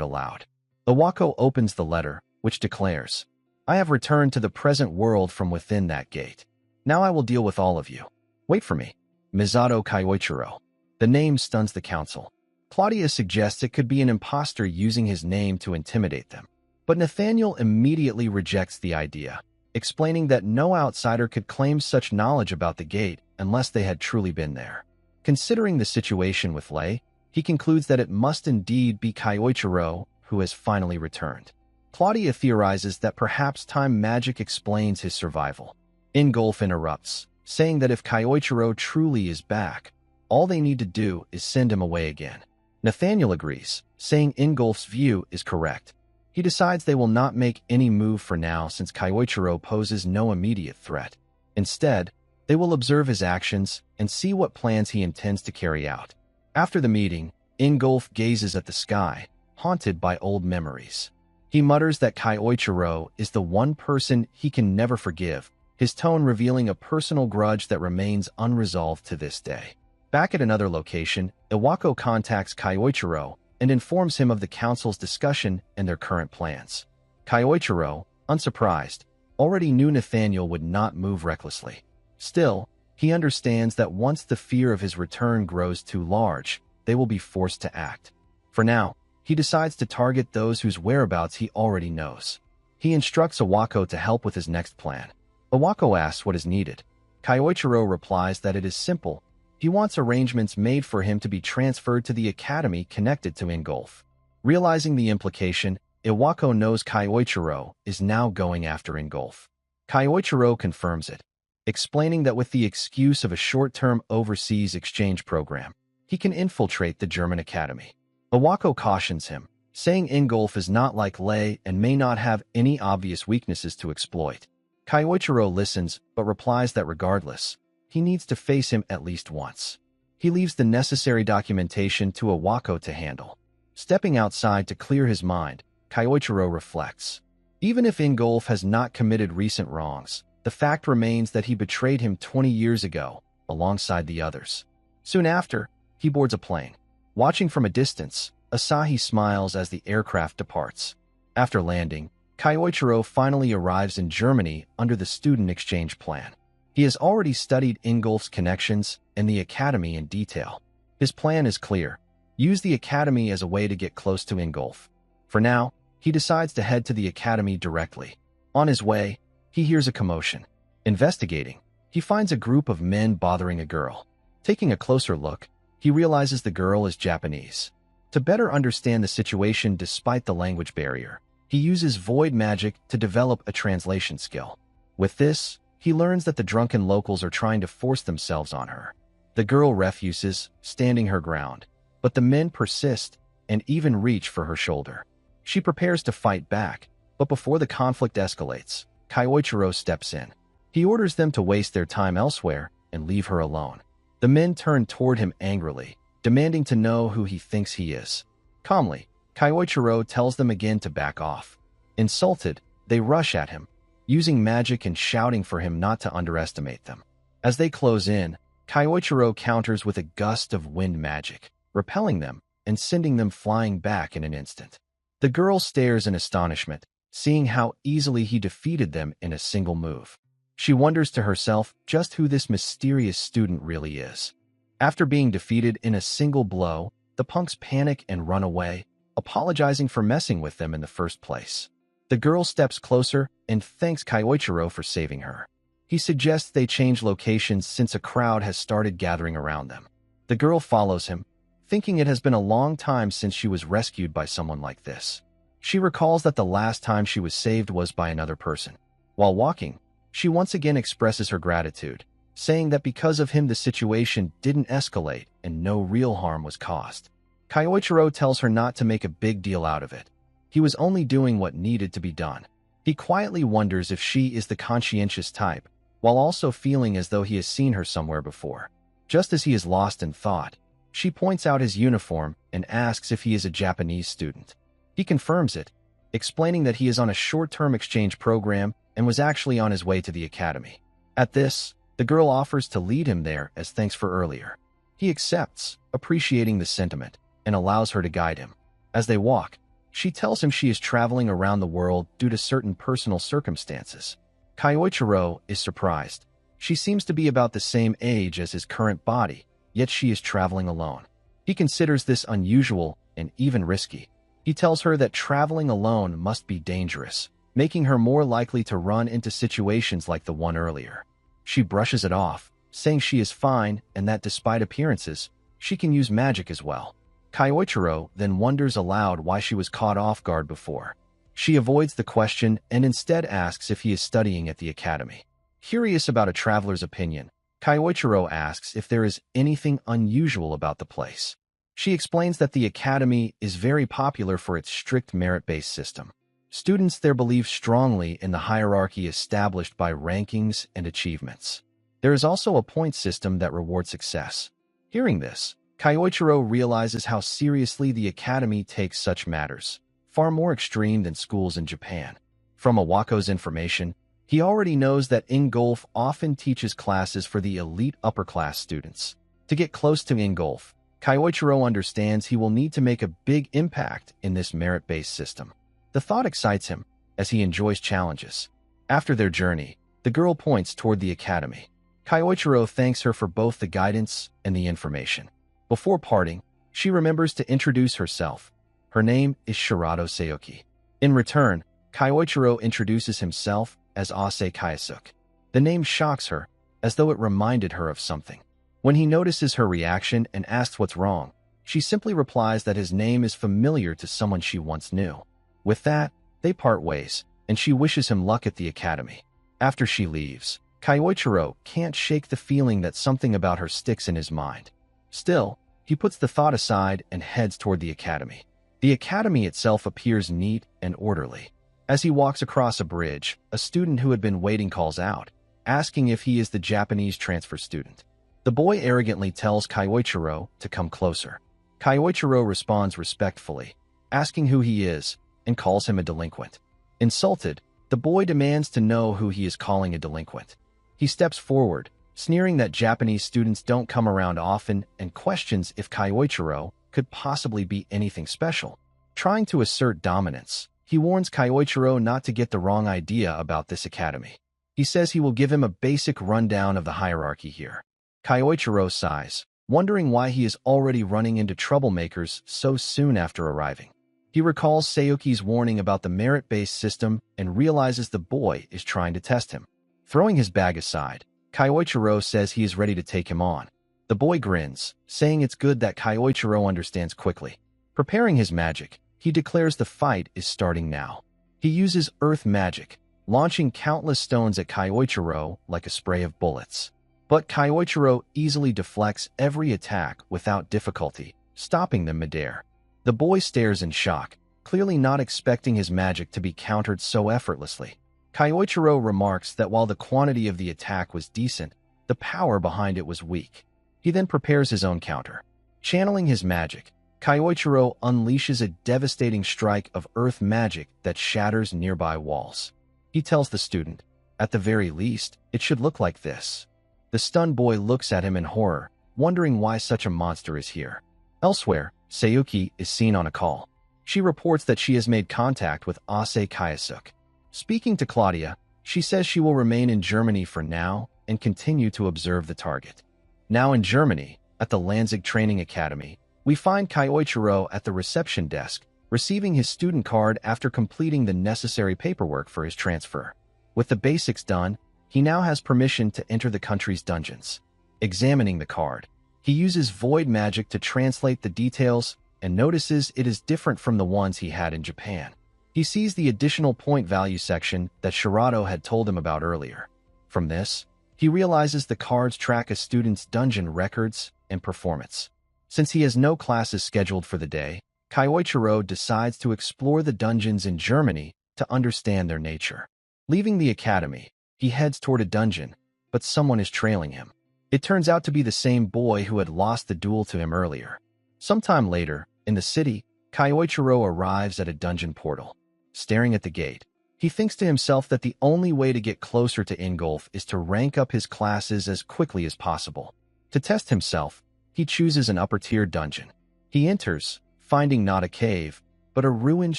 aloud. Iwako opens the letter, which declares, "I have returned to the present world from within that gate. Now I will deal with all of you. Wait for me. Misato Kyoichiro." The name stuns the council. Claudia suggests it could be an imposter using his name to intimidate them. But Nathaniel immediately rejects the idea, explaining that no outsider could claim such knowledge about the gate unless they had truly been there. Considering the situation with Lei, he concludes that it must indeed be Kyoichiro who has finally returned. Claudia theorizes that perhaps time magic explains his survival. Ingolf interrupts, saying that if Kyoichiro truly is back, all they need to do is send him away again. Nathaniel agrees, saying Ingolf's view is correct. He decides they will not make any move for now since Kyoichiro poses no immediate threat. Instead, they will observe his actions and see what plans he intends to carry out. After the meeting, Ingolf gazes at the sky, haunted by old memories. He mutters that Kyoichiro is the one person he can never forgive, his tone revealing a personal grudge that remains unresolved to this day. Back at another location, Iwako contacts Kyoichiro and informs him of the council's discussion and their current plans. Kyoichiro, unsurprised, already knew Nathaniel would not move recklessly. Still, he understands that once the fear of his return grows too large, they will be forced to act. For now, he decides to target those whose whereabouts he already knows. He instructs Iwako to help with his next plan. Iwako asks what is needed. Kyoichiro replies that it is simple. He wants arrangements made for him to be transferred to the academy connected to Ingolf. Realizing the implication, Iwako knows Kyoichiro is now going after Ingolf. Kyoichiro confirms it, explaining that with the excuse of a short-term overseas exchange program, he can infiltrate the German academy. Iwako cautions him, saying Ingolf is not like Lei and may not have any obvious weaknesses to exploit. Kyoichiro listens but replies that regardless, he needs to face him at least once. He leaves the necessary documentation to Iwako to handle. Stepping outside to clear his mind, Kyoichiro reflects. Even if Ingolf has not committed recent wrongs, the fact remains that he betrayed him 20 years ago, alongside the others. Soon after, he boards a plane. Watching from a distance, Asahi smiles as the aircraft departs. After landing, Kyoichiro finally arrives in Germany under the student exchange plan. He has already studied Ingolf's connections and the academy in detail. His plan is clear. Use the academy as a way to get close to Ingolf. For now, he decides to head to the academy directly. On his way, he hears a commotion. Investigating, he finds a group of men bothering a girl. Taking a closer look, he realizes the girl is Japanese. To better understand the situation despite the language barrier, he uses void magic to develop a translation skill. With this, he learns that the drunken locals are trying to force themselves on her. The girl refuses, standing her ground, but the men persist and even reach for her shoulder. She prepares to fight back, but before the conflict escalates, Kyoichiro steps in. He orders them to waste their time elsewhere and leave her alone. The men turn toward him angrily, demanding to know who he thinks he is. Calmly, Kyoichiro tells them again to back off. Insulted, they rush at him, using magic and shouting for him not to underestimate them. As they close in, Kyoichiro counters with a gust of wind magic, repelling them and sending them flying back in an instant. The girl stares in astonishment, seeing how easily he defeated them in a single move. She wonders to herself just who this mysterious student really is. After being defeated in a single blow, the punks panic and run away, apologizing for messing with them in the first place. The girl steps closer and thanks Kyoichiro for saving her. He suggests they change locations since a crowd has started gathering around them. The girl follows him, thinking it has been a long time since she was rescued by someone like this. She recalls that the last time she was saved was by another person. While walking, she once again expresses her gratitude, saying that because of him the situation didn't escalate and no real harm was caused. Kyoichiro tells her not to make a big deal out of it. He was only doing what needed to be done. He quietly wonders if she is the conscientious type, while also feeling as though he has seen her somewhere before. Just as he is lost in thought, she points out his uniform and asks if he is a Japanese student. He confirms it, explaining that he is on a short-term exchange program and was actually on his way to the academy. At this, the girl offers to lead him there as thanks for earlier. He accepts, appreciating the sentiment, and allows her to guide him. As they walk, she tells him she is traveling around the world due to certain personal circumstances. Kyoichiro is surprised. She seems to be about the same age as his current body, yet she is traveling alone. He considers this unusual and even risky. He tells her that traveling alone must be dangerous, making her more likely to run into situations like the one earlier. She brushes it off, saying she is fine and that despite appearances, she can use magic as well. Kyoichiro then wonders aloud why she was caught off guard before. She avoids the question and instead asks if he is studying at the academy. Curious about a traveler's opinion, Kyoichiro asks if there is anything unusual about the place. She explains that the academy is very popular for its strict merit-based system. Students there believe strongly in the hierarchy established by rankings and achievements. There is also a point system that rewards success. Hearing this, Kyoichiro realizes how seriously the academy takes such matters, far more extreme than schools in Japan. From Awako's information, he already knows that Ingolf often teaches classes for the elite upper-class students. To get close to Ingolf, Kyoichiro understands he will need to make a big impact in this merit-based system. The thought excites him, as he enjoys challenges. After their journey, the girl points toward the academy. Kyoichiro thanks her for both the guidance and the information. Before parting, she remembers to introduce herself. Her name is Shirato Seoki. In return, Kyoichiro introduces himself as Ase Kayasuk. The name shocks her, as though it reminded her of something. When he notices her reaction and asks what's wrong, she simply replies that his name is familiar to someone she once knew. With that, they part ways, and she wishes him luck at the academy. After she leaves, Kyoichiro can't shake the feeling that something about her sticks in his mind. Still, he puts the thought aside and heads toward the academy. The academy itself appears neat and orderly. As he walks across a bridge, a student who had been waiting calls out, asking if he is the Japanese transfer student. The boy arrogantly tells Kyoichiro to come closer. Kyoichiro responds respectfully, asking who he is, and calls him a delinquent. Insulted, the boy demands to know who he is calling a delinquent. He steps forward, sneering that Japanese students don't come around often and questions if Kyoichiro could possibly be anything special. Trying to assert dominance, he warns Kyoichiro not to get the wrong idea about this academy. He says he will give him a basic rundown of the hierarchy here. Kyoichiro sighs, wondering why he is already running into troublemakers so soon after arriving. He recalls Seoki's warning about the merit-based system and realizes the boy is trying to test him. Throwing his bag aside, Kyoichiro says he is ready to take him on. The boy grins, saying it's good that Kyoichiro understands quickly. Preparing his magic, he declares the fight is starting now. He uses earth magic, launching countless stones at Kyoichiro like a spray of bullets. But Kyoichiro easily deflects every attack without difficulty, stopping them midair. The boy stares in shock, clearly not expecting his magic to be countered so effortlessly. Kyoichiro remarks that while the quantity of the attack was decent, the power behind it was weak. He then prepares his own counter. Channeling his magic, Kyoichiro unleashes a devastating strike of earth magic that shatters nearby walls. He tells the student, "At the very least, it should look like this." The stunned boy looks at him in horror, wondering why such a monster is here. Elsewhere, Sayuki is seen on a call. She reports that she has made contact with Ase Kayasuk. Speaking to Claudia, she says she will remain in Germany for now and continue to observe the target. Now in Germany, at the Lanzig Training Academy, we find Kyoichiro at the reception desk, receiving his student card after completing the necessary paperwork for his transfer. With the basics done, he now has permission to enter the country's dungeons. Examining the card, he uses void magic to translate the details and notices it is different from the ones he had in Japan. He sees the additional point value section that Shirato had told him about earlier. From this, he realizes the cards track a student's dungeon records and performance. Since he has no classes scheduled for the day, Kyoichiro decides to explore the dungeons in Germany to understand their nature. Leaving the academy, he heads toward a dungeon, but someone is trailing him. It turns out to be the same boy who had lost the duel to him earlier. Sometime later, in the city, Kyoichiro arrives at a dungeon portal. Staring at the gate, he thinks to himself that the only way to get closer to Ingolf is to rank up his classes as quickly as possible. To test himself, he chooses an upper-tier dungeon. He enters, finding not a cave, but a ruined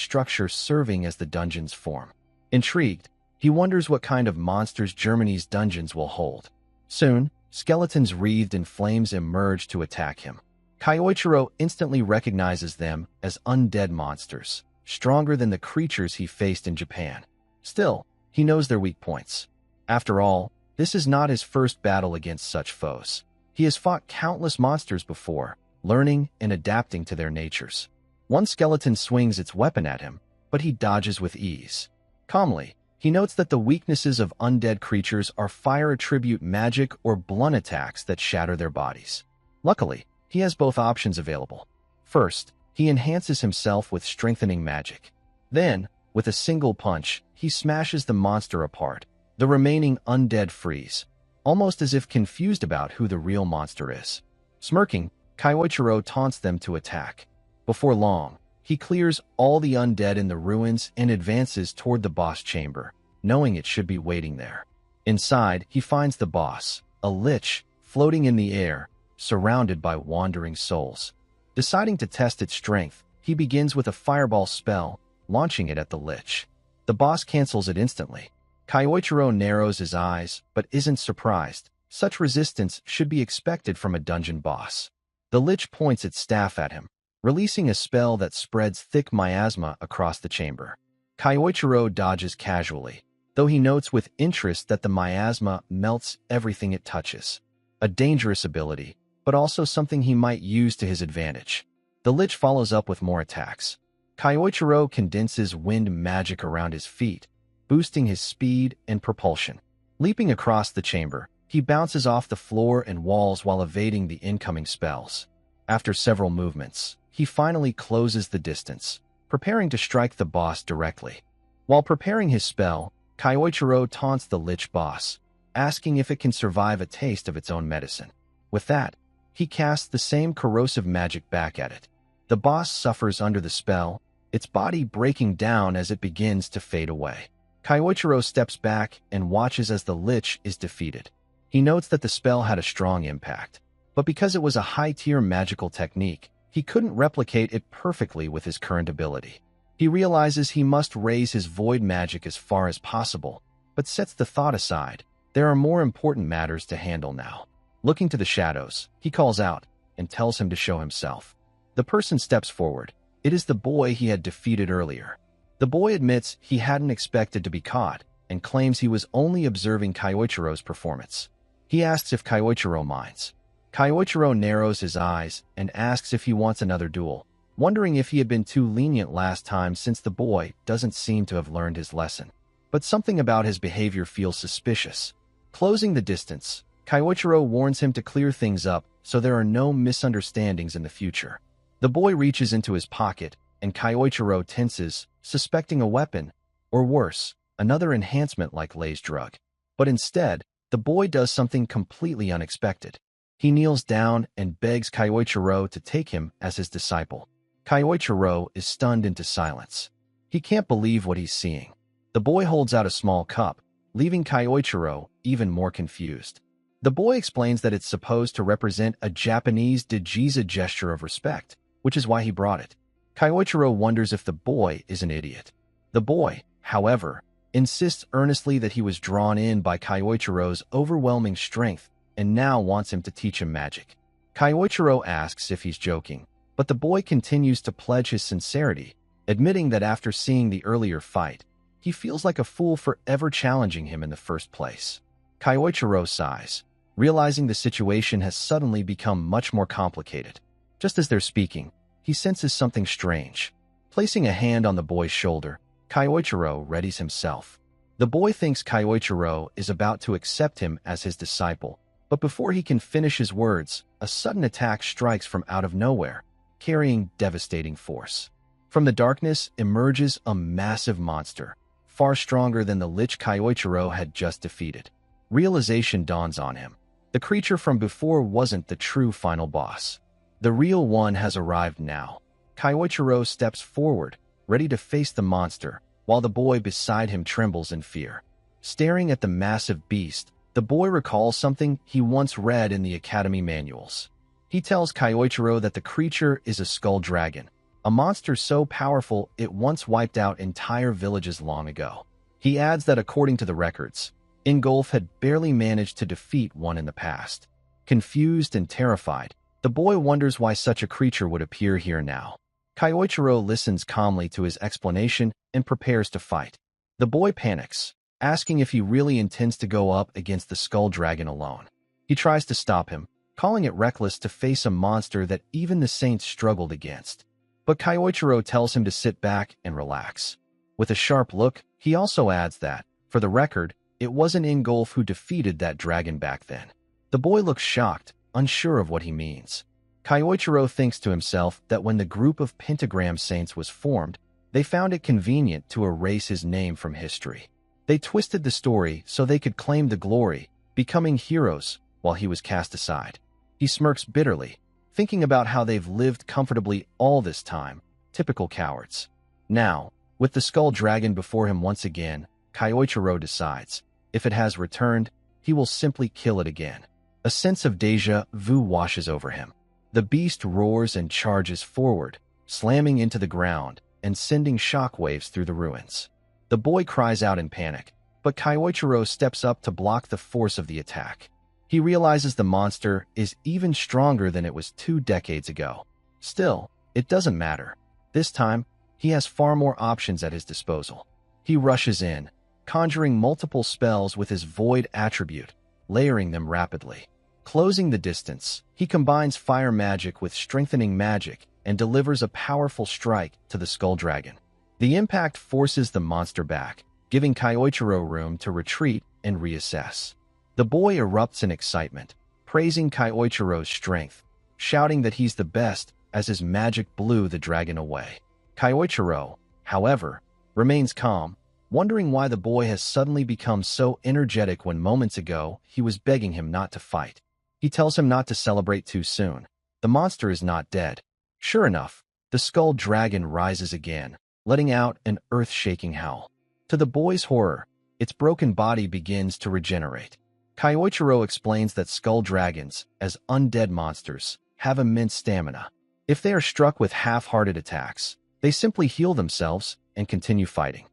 structure serving as the dungeon's form. Intrigued, he wonders what kind of monsters Germany's dungeons will hold. Soon, skeletons wreathed in flames emerge to attack him. Kyoichiro instantly recognizes them as undead monsters, stronger than the creatures he faced in Japan. Still, he knows their weak points. After all, this is not his first battle against such foes. He has fought countless monsters before, learning and adapting to their natures. One skeleton swings its weapon at him, but he dodges with ease. Calmly, he notes that the weaknesses of undead creatures are fire attribute magic or blunt attacks that shatter their bodies. Luckily, he has both options available. First, he enhances himself with strengthening magic. Then, with a single punch, he smashes the monster apart. The remaining undead freeze, almost as if confused about who the real monster is. Smirking, Kyoichiro taunts them to attack. Before long, he clears all the undead in the ruins and advances toward the boss chamber, knowing it should be waiting there. Inside, he finds the boss, a lich, floating in the air, surrounded by wandering souls. Deciding to test its strength, he begins with a fireball spell, launching it at the lich. The boss cancels it instantly. Kyoichiro narrows his eyes, but isn't surprised. Such resistance should be expected from a dungeon boss. The lich points its staff at him, releasing a spell that spreads thick miasma across the chamber. Kyoichiro dodges casually, though he notes with interest that the miasma melts everything it touches. A dangerous ability, but also something he might use to his advantage. The lich follows up with more attacks. Kyoichiro condenses wind magic around his feet, boosting his speed and propulsion. Leaping across the chamber, he bounces off the floor and walls while evading the incoming spells. After several movements, he finally closes the distance, preparing to strike the boss directly. While preparing his spell, Kyoichiro taunts the lich boss, asking if it can survive a taste of its own medicine. With that, he casts the same corrosive magic back at it. The boss suffers under the spell, its body breaking down as it begins to fade away. Kyoichiro steps back and watches as the lich is defeated. He notes that the spell had a strong impact, but because it was a high-tier magical technique, he couldn't replicate it perfectly with his current ability. He realizes he must raise his void magic as far as possible, but sets the thought aside. There are more important matters to handle now. Looking to the shadows, he calls out and tells him to show himself. The person steps forward. It is the boy he had defeated earlier. The boy admits he hadn't expected to be caught and claims he was only observing Kyoichiro's performance. He asks if Kyoichiro minds. Kyoichiro narrows his eyes and asks if he wants another duel. wondering if he had been too lenient last time since the boy doesn't seem to have learned his lesson. But something about his behavior feels suspicious. Closing the distance, Kyoichiro warns him to clear things up so there are no misunderstandings in the future. The boy reaches into his pocket, and Kyoichiro tenses, suspecting a weapon, or worse, another enhancement like Lay's drug. But instead, the boy does something completely unexpected. He kneels down and begs Kyoichiro to take him as his disciple. Kyoichiro is stunned into silence. He can't believe what he's seeing. The boy holds out a small cup, leaving Kyoichiro even more confused. The boy explains that it's supposed to represent a Japanese Dajiza gesture of respect, which is why he brought it. Kyoichiro wonders if the boy is an idiot. The boy, however, insists earnestly that he was drawn in by Kyoichiro's overwhelming strength and now wants him to teach him magic. Kyoichiro asks if he's joking, but the boy continues to pledge his sincerity, admitting that after seeing the earlier fight, he feels like a fool for ever challenging him in the first place. Kyoichiro sighs, realizing the situation has suddenly become much more complicated. Just as they're speaking, he senses something strange. Placing a hand on the boy's shoulder, Kyoichiro readies himself. The boy thinks Kyoichiro is about to accept him as his disciple, but before he can finish his words, a sudden attack strikes from out of nowhere, carrying devastating force. From the darkness emerges a massive monster, far stronger than the lich Kyoichiro had just defeated. Realization dawns on him. The creature from before wasn't the true final boss. The real one has arrived now. Kyoichiro steps forward, ready to face the monster, while the boy beside him trembles in fear. Staring at the massive beast, the boy recalls something he once read in the academy manuals. He tells Kyoichiro that the creature is a skull dragon, a monster so powerful it once wiped out entire villages long ago. He adds that according to the records, Ingolf had barely managed to defeat one in the past. Confused and terrified, the boy wonders why such a creature would appear here now. Kyoichiro listens calmly to his explanation and prepares to fight. The boy panics, asking if he really intends to go up against the skull dragon alone. He tries to stop him, calling it reckless to face a monster that even the saints struggled against. But Kyoichiro tells him to sit back and relax. With a sharp look, he also adds that, for the record, it wasn't Ingolf who defeated that dragon back then. The boy looks shocked, unsure of what he means. Kyoichiro thinks to himself that when the group of pentagram saints was formed, they found it convenient to erase his name from history. They twisted the story so they could claim the glory, becoming heroes while he was cast aside. He smirks bitterly, thinking about how they've lived comfortably all this time, typical cowards. Now, with the skull dragon before him once again, Kyoichiro decides, if it has returned, he will simply kill it again. A sense of déjà vu washes over him. The beast roars and charges forward, slamming into the ground and sending shockwaves through the ruins. The boy cries out in panic, but Kyoichiro steps up to block the force of the attack. He realizes the monster is even stronger than it was 2 decades ago. Still, it doesn't matter. This time, he has far more options at his disposal. He rushes in, conjuring multiple spells with his void attribute, layering them rapidly. Closing the distance, he combines fire magic with strengthening magic and delivers a powerful strike to the skull dragon. The impact forces the monster back, giving Kyoichiro room to retreat and reassess. The boy erupts in excitement, praising Kyoichiro's strength, shouting that he's the best as his magic blew the dragon away. Kyoichiro, however, remains calm, wondering why the boy has suddenly become so energetic when moments ago he was begging him not to fight. He tells him not to celebrate too soon. The monster is not dead. Sure enough, the skull dragon rises again, letting out an earth-shaking howl. To the boy's horror, its broken body begins to regenerate. Kyoichiro explains that skull dragons, as undead monsters, have immense stamina. If they are struck with half-hearted attacks, they simply heal themselves and continue fighting.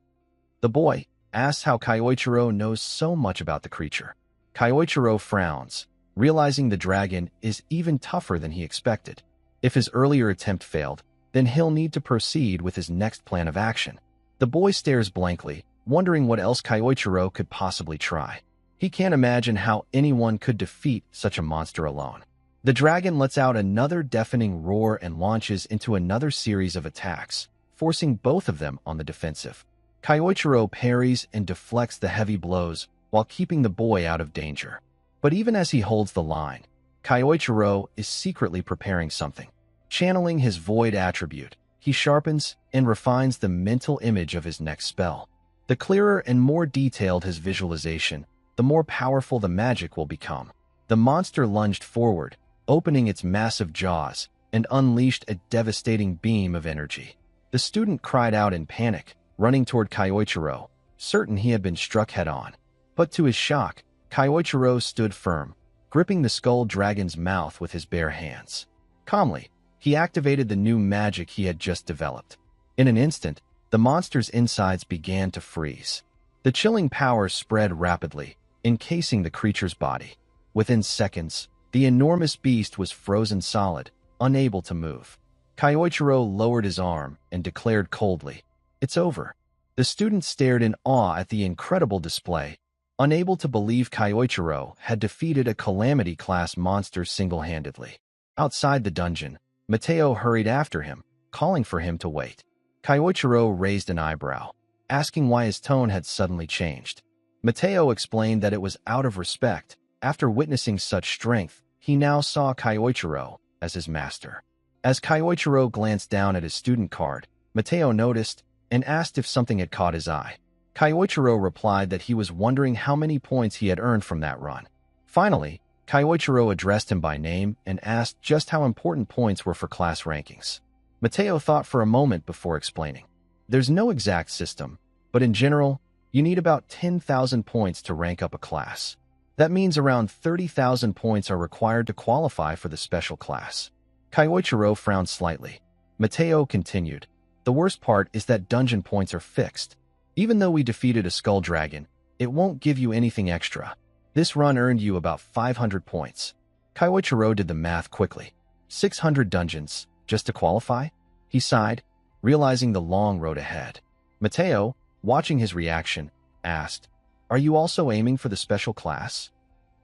The boy asks how Kyoichiro knows so much about the creature. Kyoichiro frowns, realizing the dragon is even tougher than he expected. If his earlier attempt failed, then he'll need to proceed with his next plan of action. The boy stares blankly, wondering what else Kyoichiro could possibly try. He can't imagine how anyone could defeat such a monster alone. The dragon lets out another deafening roar and launches into another series of attacks, forcing both of them on the defensive. Kyoichiro parries and deflects the heavy blows while keeping the boy out of danger. But even as he holds the line, Kyoichiro is secretly preparing something. Channeling his void attribute, he sharpens and refines the mental image of his next spell. The clearer and more detailed his visualization, the more powerful the magic will become. The monster lunged forward, opening its massive jaws, and unleashed a devastating beam of energy. The student cried out in panic, running toward Kyoichiro, certain he had been struck head-on. But to his shock, Kyoichiro stood firm, gripping the skull dragon's mouth with his bare hands. Calmly, he activated the new magic he had just developed. In an instant, the monster's insides began to freeze. The chilling power spread rapidly, encasing the creature's body. Within seconds, the enormous beast was frozen solid, unable to move. Kyoichiro lowered his arm and declared coldly, "It's over." The student stared in awe at the incredible display, unable to believe Kyoichiro had defeated a Calamity-class monster single-handedly. Outside the dungeon, Mateo hurried after him, calling for him to wait. Kyoichiro raised an eyebrow, asking why his tone had suddenly changed. Mateo explained that it was out of respect. After witnessing such strength, he now saw Kyoichiro as his master. As Kyoichiro glanced down at his student card, Mateo noticed and asked if something had caught his eye. Kyoichiro replied that he was wondering how many points he had earned from that run. Finally, Kyoichiro addressed him by name and asked just how important points were for class rankings. Mateo thought for a moment before explaining. There's no exact system, but in general, you need about 10,000 points to rank up a class. That means around 30,000 points are required to qualify for the special class. Kyoichiro frowned slightly. Mateo continued, "The worst part is that dungeon points are fixed. Even though we defeated a skull dragon, it won't give you anything extra. This run earned you about 500 points. Kyoichiro did the math quickly. 600 dungeons, just to qualify? He sighed, realizing the long road ahead. Mateo, watching his reaction, asked, "Are you also aiming for the special class?"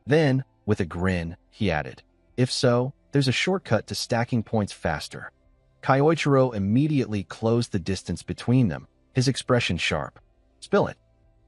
Then, with a grin, he added, "If so, there's a shortcut to stacking points faster." Kyoichiro immediately closed the distance between them, his expression sharp. "Spill it."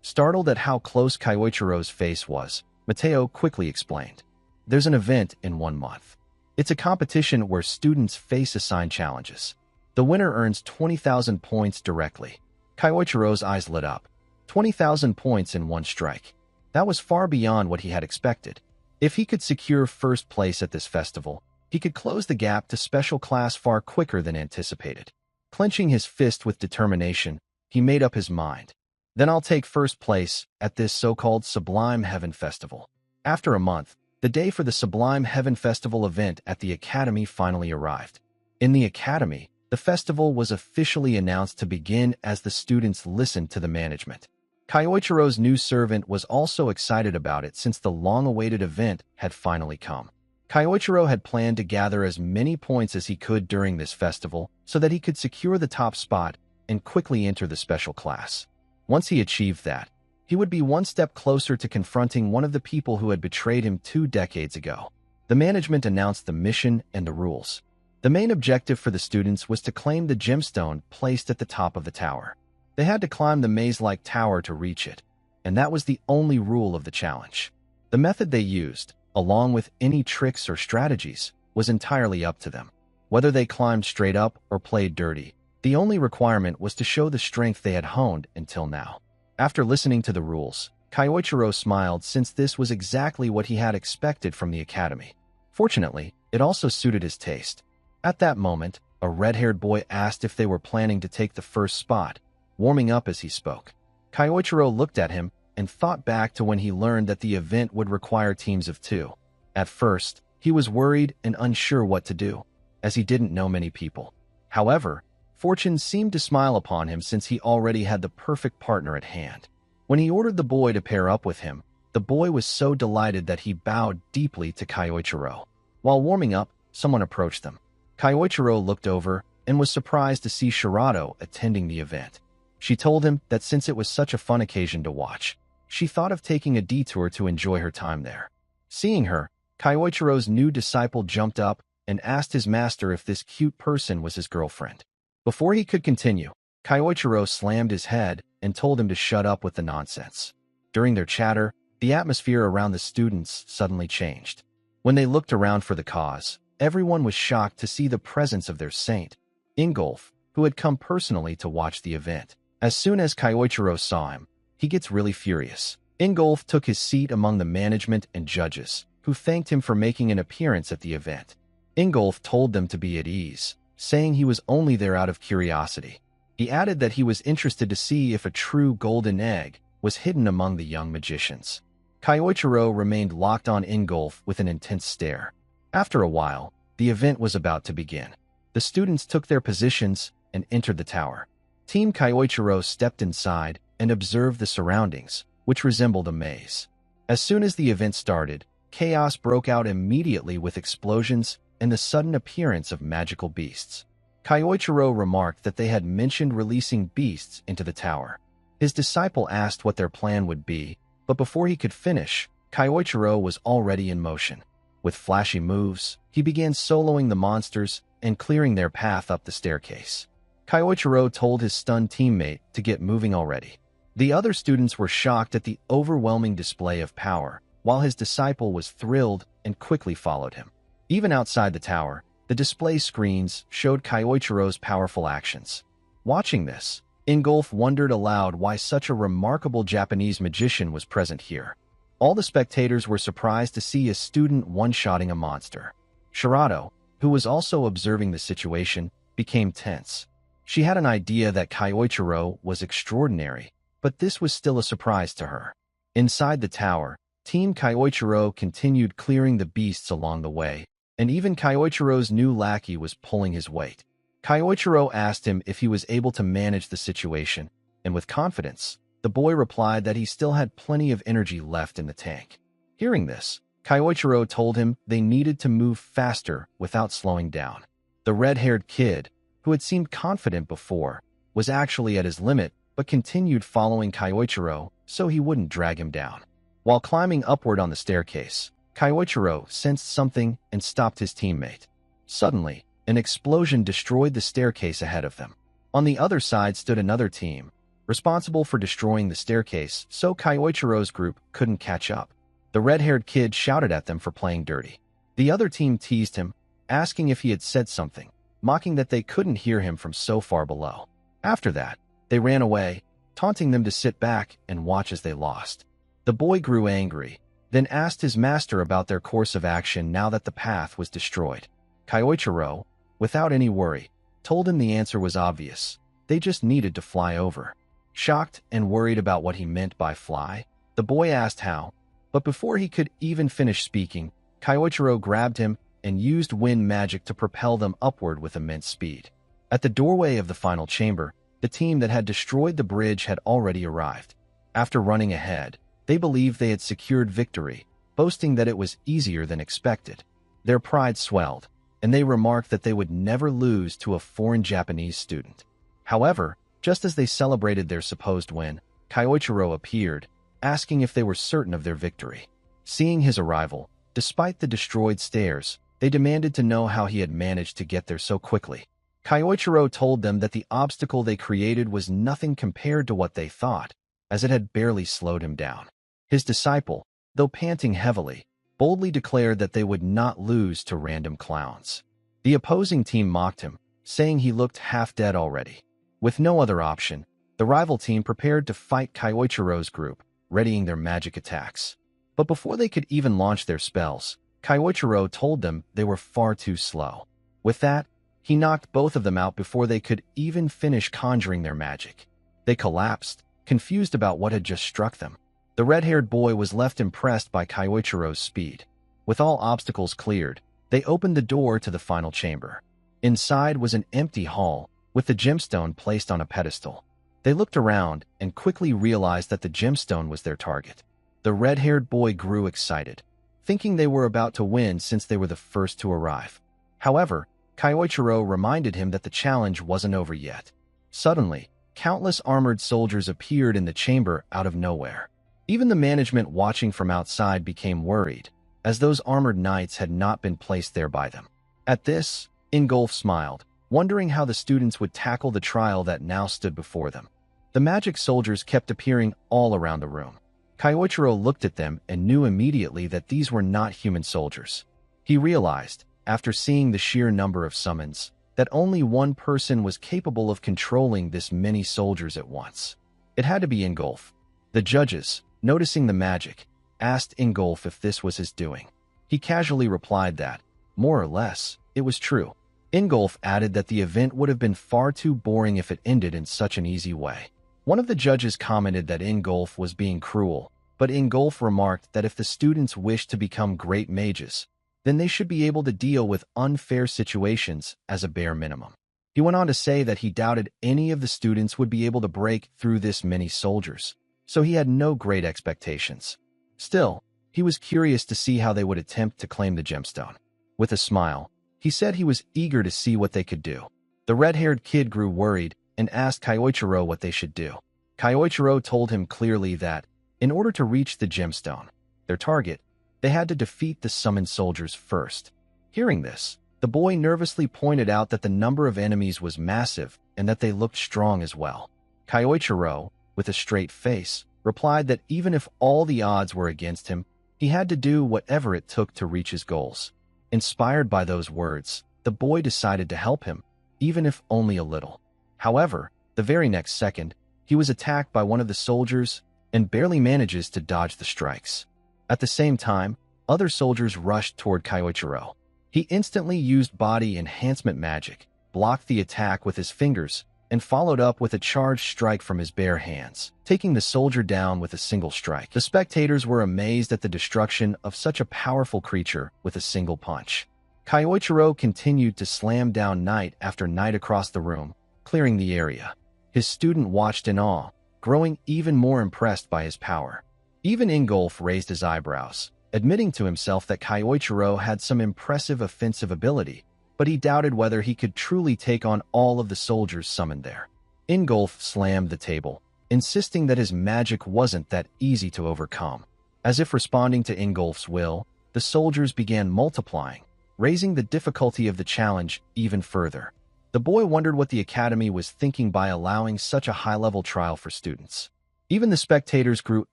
Startled at how close Kyoichiro's face was, Mateo quickly explained. "There's an event in 1 month. It's a competition where students face assigned challenges. The winner earns 20,000 points directly." Kyoichiro's eyes lit up. 20,000 points in one strike. That was far beyond what he had expected. If he could secure first place at this festival, he could close the gap to special class far quicker than anticipated. Clenching his fist with determination, he made up his mind. "Then I'll take first place at this so-called Sublime Heaven Festival." After a month, the day for the Sublime Heaven Festival event at the Academy finally arrived. In the Academy, the festival was officially announced to begin as the students listened to the management. Kyoichiro's new servant was also excited about it since the long-awaited event had finally come. Kyoichiro had planned to gather as many points as he could during this festival so that he could secure the top spot and quickly enter the special class. Once he achieved that, he would be one step closer to confronting one of the people who had betrayed him 2 decades ago. The management announced the mission and the rules. The main objective for the students was to claim the gemstone placed at the top of the tower. They had to climb the maze-like tower to reach it, and that was the only rule of the challenge. The method they used, along with any tricks or strategies, was entirely up to them. Whether they climbed straight up or played dirty, the only requirement was to show the strength they had honed until now. After listening to the rules, Kyoichiro smiled since this was exactly what he had expected from the academy. Fortunately, it also suited his taste. At that moment, a red-haired boy asked if they were planning to take the first spot, warming up as he spoke. Kyoichiro looked at him and thought back to when he learned that the event would require teams of 2. At first, he was worried and unsure what to do, as he didn't know many people. However, fortune seemed to smile upon him since he already had the perfect partner at hand. When he ordered the boy to pair up with him, the boy was so delighted that he bowed deeply to Kyoichiro. While warming up, someone approached them. Kyoichiro looked over and was surprised to see Shirato attending the event. She told him that since it was such a fun occasion to watch, she thought of taking a detour to enjoy her time there. Seeing her, Kyoichiro's new disciple jumped up and asked his master if this cute person was his girlfriend. Before he could continue, Kyoichiro slammed his head and told him to shut up with the nonsense. During their chatter, the atmosphere around the students suddenly changed. When they looked around for the cause, everyone was shocked to see the presence of their saint, Ingolf, who had come personally to watch the event. As soon as Kyoichiro saw him, he gets really furious. Ingolf took his seat among the management and judges, who thanked him for making an appearance at the event. Ingolf told them to be at ease, saying he was only there out of curiosity. He added that he was interested to see if a true golden egg was hidden among the young magicians. Kyoichiro remained locked on Ingolf with an intense stare. After a while, the event was about to begin. The students took their positions and entered the tower. Team Kyoichiro stepped inside and observed the surroundings, which resembled a maze. As soon as the event started, chaos broke out immediately with explosions and the sudden appearance of magical beasts. Kyoichiro remarked that they had mentioned releasing beasts into the tower. His disciple asked what their plan would be, but before he could finish, Kyoichiro was already in motion. With flashy moves, he began soloing the monsters and clearing their path up the staircase. Kyoichiro told his stunned teammate to get moving already. The other students were shocked at the overwhelming display of power, while his disciple was thrilled and quickly followed him. Even outside the tower, the display screens showed Kyoichiro's powerful actions. Watching this, Ingolf wondered aloud why such a remarkable Japanese magician was present here. All the spectators were surprised to see a student one-shotting a monster. Shirato, who was also observing the situation, became tense. She had an idea that Kyoichiro was extraordinary, but this was still a surprise to her. Inside the tower, Team Kyoichiro continued clearing the beasts along the way, and even Kyoichiro's new lackey was pulling his weight. Kyoichiro asked him if he was able to manage the situation, and with confidence, the boy replied that he still had plenty of energy left in the tank. Hearing this, Kyoichiro told him they needed to move faster without slowing down. The red-haired kid, who had seemed confident before, was actually at his limit but continued following Kyoichiro so he wouldn't drag him down. While climbing upward on the staircase, Kyoichiro sensed something and stopped his teammate. Suddenly, an explosion destroyed the staircase ahead of them. On the other side stood another team, responsible for destroying the staircase so Kyoichiro's group couldn't catch up. The red-haired kid shouted at them for playing dirty. The other team teased him, asking if he had said something, mocking that they couldn't hear him from so far below. After that, they ran away, taunting them to sit back and watch as they lost. The boy grew angry, then asked his master about their course of action now that the path was destroyed. Kyoichiro, without any worry, told him the answer was obvious. They just needed to fly over. Shocked and worried about what he meant by fly, the boy asked how, but before he could even finish speaking, Kyoichiro grabbed him and used wind magic to propel them upward with immense speed. At the doorway of the final chamber, the team that had destroyed the bridge had already arrived. After running ahead, they believed they had secured victory, boasting that it was easier than expected. Their pride swelled, and they remarked that they would never lose to a foreign Japanese student. However, just as they celebrated their supposed win, Kyoichiro appeared, asking if they were certain of their victory. Seeing his arrival, despite the destroyed stairs, they demanded to know how he had managed to get there so quickly. Kyoichiro told them that the obstacle they created was nothing compared to what they thought, as it had barely slowed him down. His disciple, though panting heavily, boldly declared that they would not lose to random clowns. The opposing team mocked him, saying he looked half dead already. With no other option, the rival team prepared to fight Kyoichiro's group, readying their magic attacks. But before they could even launch their spells, Kyoichiro told them they were far too slow. With that, he knocked both of them out before they could even finish conjuring their magic. They collapsed, confused about what had just struck them. The red-haired boy was left impressed by Kyoichiro's speed. With all obstacles cleared, they opened the door to the final chamber. Inside was an empty hall, with the gemstone placed on a pedestal. They looked around and quickly realized that the gemstone was their target. The red-haired boy grew excited, thinking they were about to win since they were the first to arrive. However, Kyoichiro reminded him that the challenge wasn't over yet. Suddenly, countless armored soldiers appeared in the chamber out of nowhere. Even the management watching from outside became worried, as those armored knights had not been placed there by them. At this, Ingolf smiled, wondering how the students would tackle the trial that now stood before them. The magic soldiers kept appearing all around the room. Kyoichiro looked at them and knew immediately that these were not human soldiers. He realized, after seeing the sheer number of summons, that only one person was capable of controlling this many soldiers at once. It had to be Ingolf. The judges, noticing the magic, asked Ingolf if this was his doing. He casually replied that, more or less, it was true. Ingolf added that the event would have been far too boring if it ended in such an easy way. One of the judges commented that Ingolf was being cruel, but Ingolf remarked that if the students wished to become great mages, then they should be able to deal with unfair situations as a bare minimum. He went on to say that he doubted any of the students would be able to break through this many soldiers, so he had no great expectations. Still, he was curious to see how they would attempt to claim the gemstone. With a smile, he said he was eager to see what they could do. The red-haired kid grew worried and asked Kyoichiro what they should do. Kyoichiro told him clearly that, in order to reach the gemstone, their target, they had to defeat the summoned soldiers first. Hearing this, the boy nervously pointed out that the number of enemies was massive and that they looked strong as well. Kyoichiro, with a straight face, replied that even if all the odds were against him, he had to do whatever it took to reach his goals. Inspired by those words, the boy decided to help him, even if only a little. However, the very next second, he was attacked by one of the soldiers and barely manages to dodge the strikes. At the same time, other soldiers rushed toward Kyoichiro. He instantly used body enhancement magic, blocked the attack with his fingers, and followed up with a charged strike from his bare hands, taking the soldier down with a single strike. The spectators were amazed at the destruction of such a powerful creature with a single punch. Kyoichiro continued to slam down knight after knight across the room, clearing the area. His student watched in awe, growing even more impressed by his power. Even Ingolf raised his eyebrows, admitting to himself that Kyoichiro had some impressive offensive ability, but he doubted whether he could truly take on all of the soldiers summoned there. Ingolf slammed the table, insisting that his magic wasn't that easy to overcome. As if responding to Ingolf's will, the soldiers began multiplying, raising the difficulty of the challenge even further. The boy wondered what the academy was thinking by allowing such a high-level trial for students. Even the spectators grew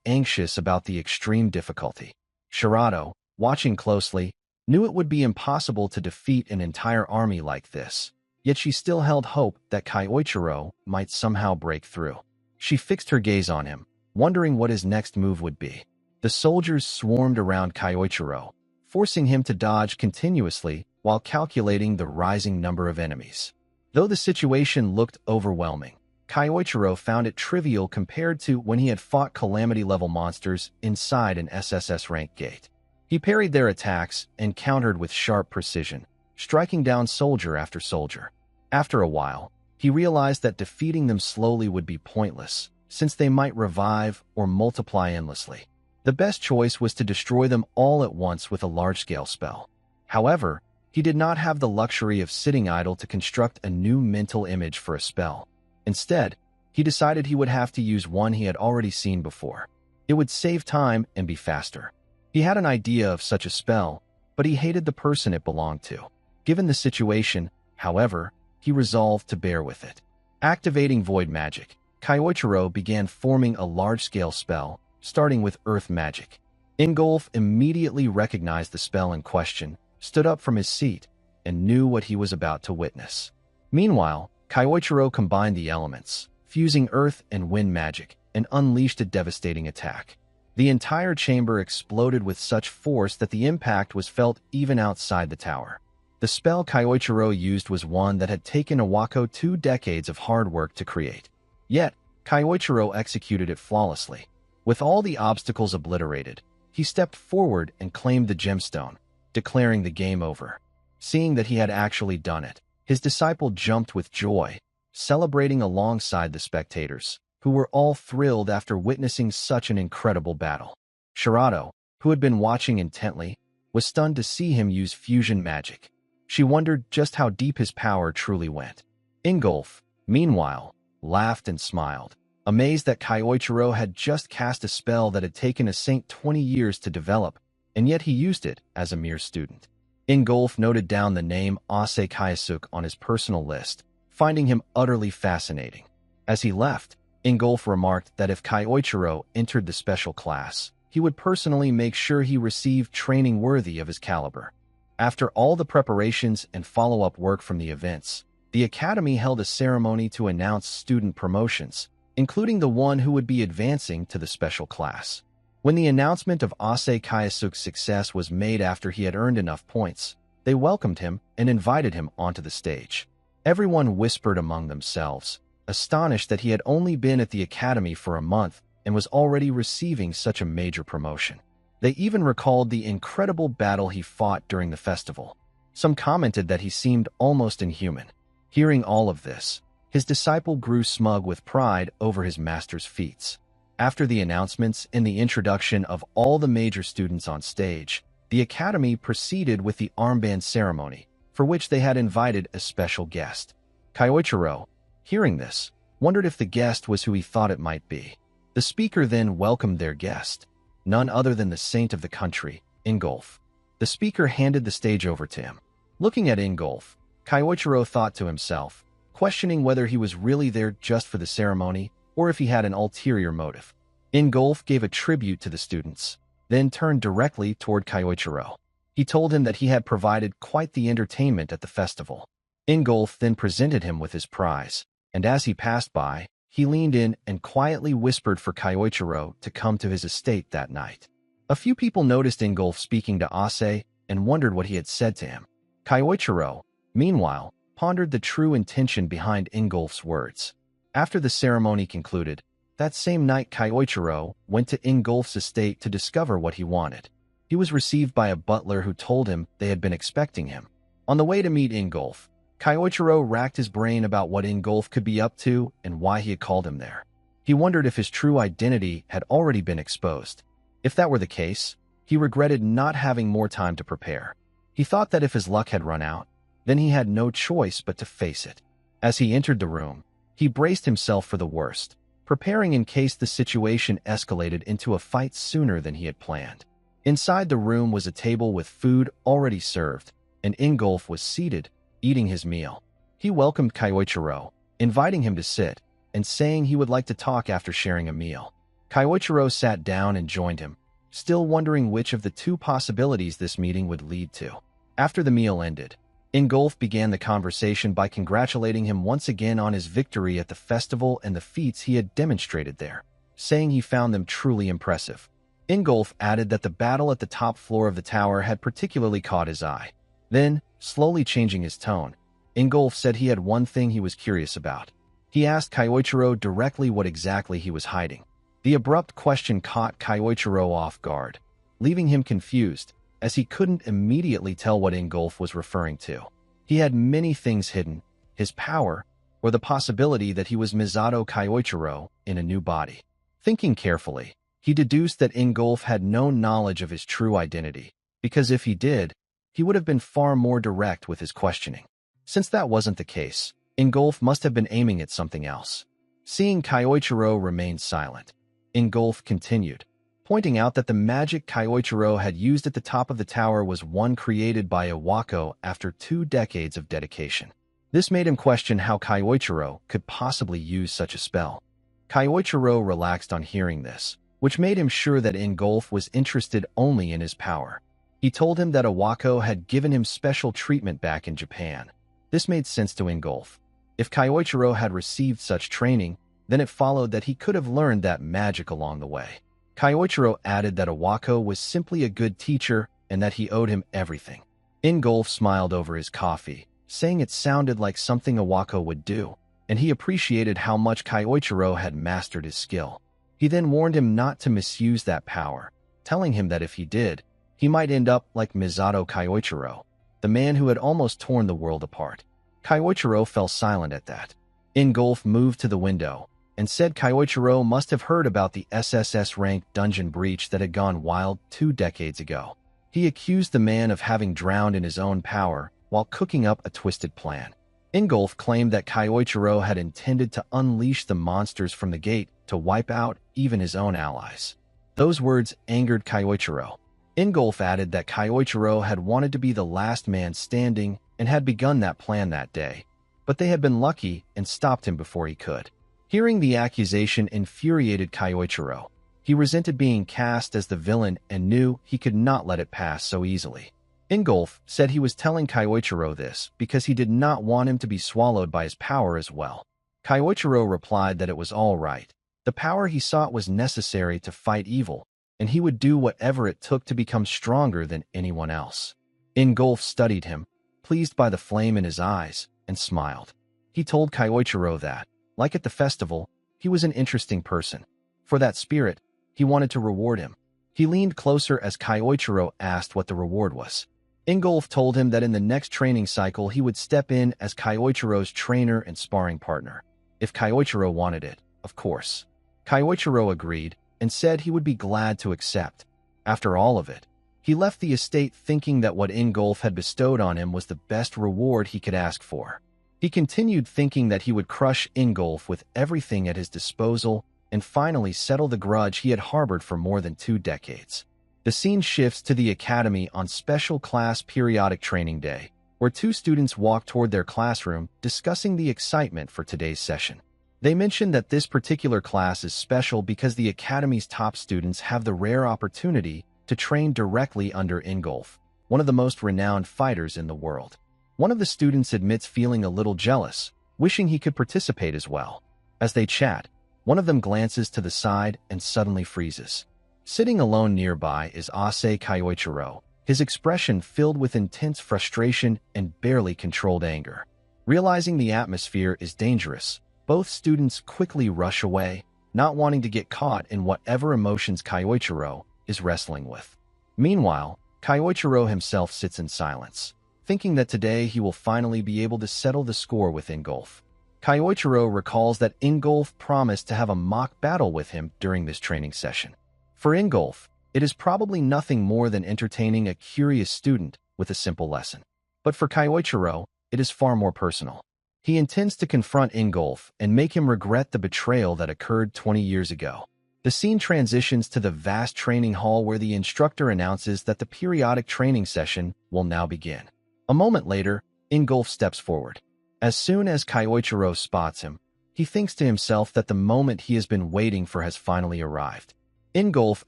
anxious about the extreme difficulty. Shirato, watching closely, knew it would be impossible to defeat an entire army like this, yet she still held hope that Kyoichiro might somehow break through. She fixed her gaze on him, wondering what his next move would be. The soldiers swarmed around Kyoichiro, forcing him to dodge continuously while calculating the rising number of enemies. Though the situation looked overwhelming, Kyoichiro found it trivial compared to when he had fought calamity-level monsters inside an SSS rank gate. He parried their attacks and countered with sharp precision, striking down soldier after soldier. After a while, he realized that defeating them slowly would be pointless, since they might revive or multiply endlessly. The best choice was to destroy them all at once with a large-scale spell. However, he did not have the luxury of sitting idle to construct a new mental image for a spell. Instead, he decided he would have to use one he had already seen before. It would save time and be faster. He had an idea of such a spell, but he hated the person it belonged to. Given the situation, however, he resolved to bear with it. Activating void magic, Kyoichiro began forming a large-scale spell, starting with earth magic. Ingolf immediately recognized the spell in question, stood up from his seat, and knew what he was about to witness. Meanwhile, Kyoichiro combined the elements, fusing earth and wind magic, and unleashed a devastating attack. The entire chamber exploded with such force that the impact was felt even outside the tower. The spell Kyoichiro used was one that had taken Iwako 2 decades of hard work to create. Yet, Kyoichiro executed it flawlessly. With all the obstacles obliterated, he stepped forward and claimed the gemstone, declaring the game over. Seeing that he had actually done it, his disciple jumped with joy, celebrating alongside the spectators, who were all thrilled after witnessing such an incredible battle. Shirato, who had been watching intently, was stunned to see him use fusion magic. She wondered just how deep his power truly went. Ingolf, meanwhile, laughed and smiled, amazed that Kyoichiro had just cast a spell that had taken a saint 20 years to develop, and yet he used it as a mere student. Ingolf noted down the name Ase Kayasuk on his personal list, finding him utterly fascinating. As he left, Ingolf remarked that if Kyoichiro entered the special class, he would personally make sure he received training worthy of his caliber. After all the preparations and follow-up work from the events, the Academy held a ceremony to announce student promotions, including the one who would be advancing to the special class. When the announcement of Ase Kayasuk's success was made after he had earned enough points, they welcomed him and invited him onto the stage. Everyone whispered among themselves, astonished that he had only been at the Academy for a month and was already receiving such a major promotion. They even recalled the incredible battle he fought during the festival. Some commented that he seemed almost inhuman. Hearing all of this, his disciple grew smug with pride over his master's feats. After the announcements and the introduction of all the major students on stage, the Academy proceeded with the armband ceremony, for which they had invited a special guest. Kyoichiro, hearing this, wondered if the guest was who he thought it might be. The speaker then welcomed their guest, none other than the saint of the country, Ingolf. The speaker handed the stage over to him. Looking at Ingolf, Kyoichiro thought to himself, questioning whether he was really there just for the ceremony or if he had an ulterior motive. Ingolf gave a tribute to the students, then turned directly toward Kyoichiro. He told him that he had provided quite the entertainment at the festival. Ingolf then presented him with his prize, and as he passed by, he leaned in and quietly whispered for Kyoichiro to come to his estate that night. A few people noticed Ingolf speaking to Ase and wondered what he had said to him. Kyoichiro, meanwhile, pondered the true intention behind Ingolf's words. After the ceremony concluded, that same night Kyoichiro went to Ingolf's estate to discover what he wanted. He was received by a butler who told him they had been expecting him. On the way to meet Ingolf, Kyoichiro racked his brain about what Ingolf could be up to and why he had called him there. He wondered if his true identity had already been exposed. If that were the case, he regretted not having more time to prepare. He thought that if his luck had run out, then he had no choice but to face it. As he entered the room, he braced himself for the worst, preparing in case the situation escalated into a fight sooner than he had planned. Inside the room was a table with food already served, and Ingolf was seated, eating his meal. He welcomed Kyoichiro, inviting him to sit, and saying he would like to talk after sharing a meal. Kyoichiro sat down and joined him, still wondering which of the two possibilities this meeting would lead to. After the meal ended, Ingolf began the conversation by congratulating him once again on his victory at the festival and the feats he had demonstrated there, saying he found them truly impressive. Ingolf added that the battle at the top floor of the tower had particularly caught his eye. Then, slowly changing his tone, Ingolf said he had one thing he was curious about. He asked Kyoichiro directly what exactly he was hiding. The abrupt question caught Kyoichiro off guard, leaving him confused, as he couldn't immediately tell what Ingolf was referring to. He had many things hidden, his power, or the possibility that he was Misato Kyoichiro in a new body. Thinking carefully, he deduced that Ingolf had no knowledge of his true identity, because if he did, he would have been far more direct with his questioning. Since that wasn't the case, Ingolf must have been aiming at something else. Seeing Kyoichiro remain silent, Ingolf continued, pointing out that the magic Kyoichiro had used at the top of the tower was one created by Iwako after 2 decades of dedication. This made him question how Kyoichiro could possibly use such a spell. Kyoichiro relaxed on hearing this, which made him sure that Ingolf was interested only in his power. He told him that Iwako had given him special treatment back in Japan. This made sense to Ingolf. If Kyoichiro had received such training, then it followed that he could have learned that magic along the way. Kyoichiro added that Iwako was simply a good teacher and that he owed him everything. Ingolf smiled over his coffee, saying it sounded like something Iwako would do, and he appreciated how much Kyoichiro had mastered his skill. He then warned him not to misuse that power, telling him that if he did, he might end up like Misato Kyoichiro, the man who had almost torn the world apart. Kyoichiro fell silent at that. Ingolf moved to the window and said Kyoichiro must have heard about the SSS-rank dungeon breach that had gone wild 2 decades ago. He accused the man of having drowned in his own power while cooking up a twisted plan. Ingolf claimed that Kyoichiro had intended to unleash the monsters from the gate to wipe out even his own allies. Those words angered Kyoichiro. Ingolf added that Kyoichiro had wanted to be the last man standing and had begun that plan that day, but they had been lucky and stopped him before he could. Hearing the accusation infuriated Kyoichiro. He resented being cast as the villain and knew he could not let it pass so easily. Ingolf said he was telling Kyoichiro this because he did not want him to be swallowed by his power as well. Kyoichiro replied that it was all right. The power he sought was necessary to fight evil, and he would do whatever it took to become stronger than anyone else. Ingolf studied him, pleased by the flame in his eyes, and smiled. He told Kyoichiro that, like at the festival, he was an interesting person. For that spirit, he wanted to reward him. He leaned closer as Kyoichiro asked what the reward was. Ingolf told him that in the next training cycle he would step in as Kyoichiro's trainer and sparring partner. If Kyoichiro wanted it, of course. Kyoichiro agreed and said he would be glad to accept. After all of it, he left the estate thinking that what Ingolf had bestowed on him was the best reward he could ask for. He continued thinking that he would crush Ingolf with everything at his disposal and finally settle the grudge he had harbored for more than 2 decades. The scene shifts to the academy on Special Class Periodic Training Day, where 2 students walk toward their classroom discussing the excitement for today's session. They mention that this particular class is special because the academy's top students have the rare opportunity to train directly under Ingolf, one of the most renowned fighters in the world. One of the students admits feeling a little jealous, wishing he could participate as well. As they chat, one of them glances to the side and suddenly freezes. Sitting alone nearby is Ase Kyoichiro, his expression filled with intense frustration and barely controlled anger. Realizing the atmosphere is dangerous, both students quickly rush away, not wanting to get caught in whatever emotions Kyoichiro is wrestling with. Meanwhile, Kyoichiro himself sits in silence, thinking that today he will finally be able to settle the score with Ingolf. Kyoichiro recalls that Ingolf promised to have a mock battle with him during this training session. For Ingolf, it is probably nothing more than entertaining a curious student with a simple lesson. But for Kyoichiro, it is far more personal. He intends to confront Ingolf and make him regret the betrayal that occurred 20 years ago. The scene transitions to the vast training hall where the instructor announces that the periodic training session will now begin. A moment later, Ingolf steps forward. As soon as Kyoichiro spots him, he thinks to himself that the moment he has been waiting for has finally arrived. Ingolf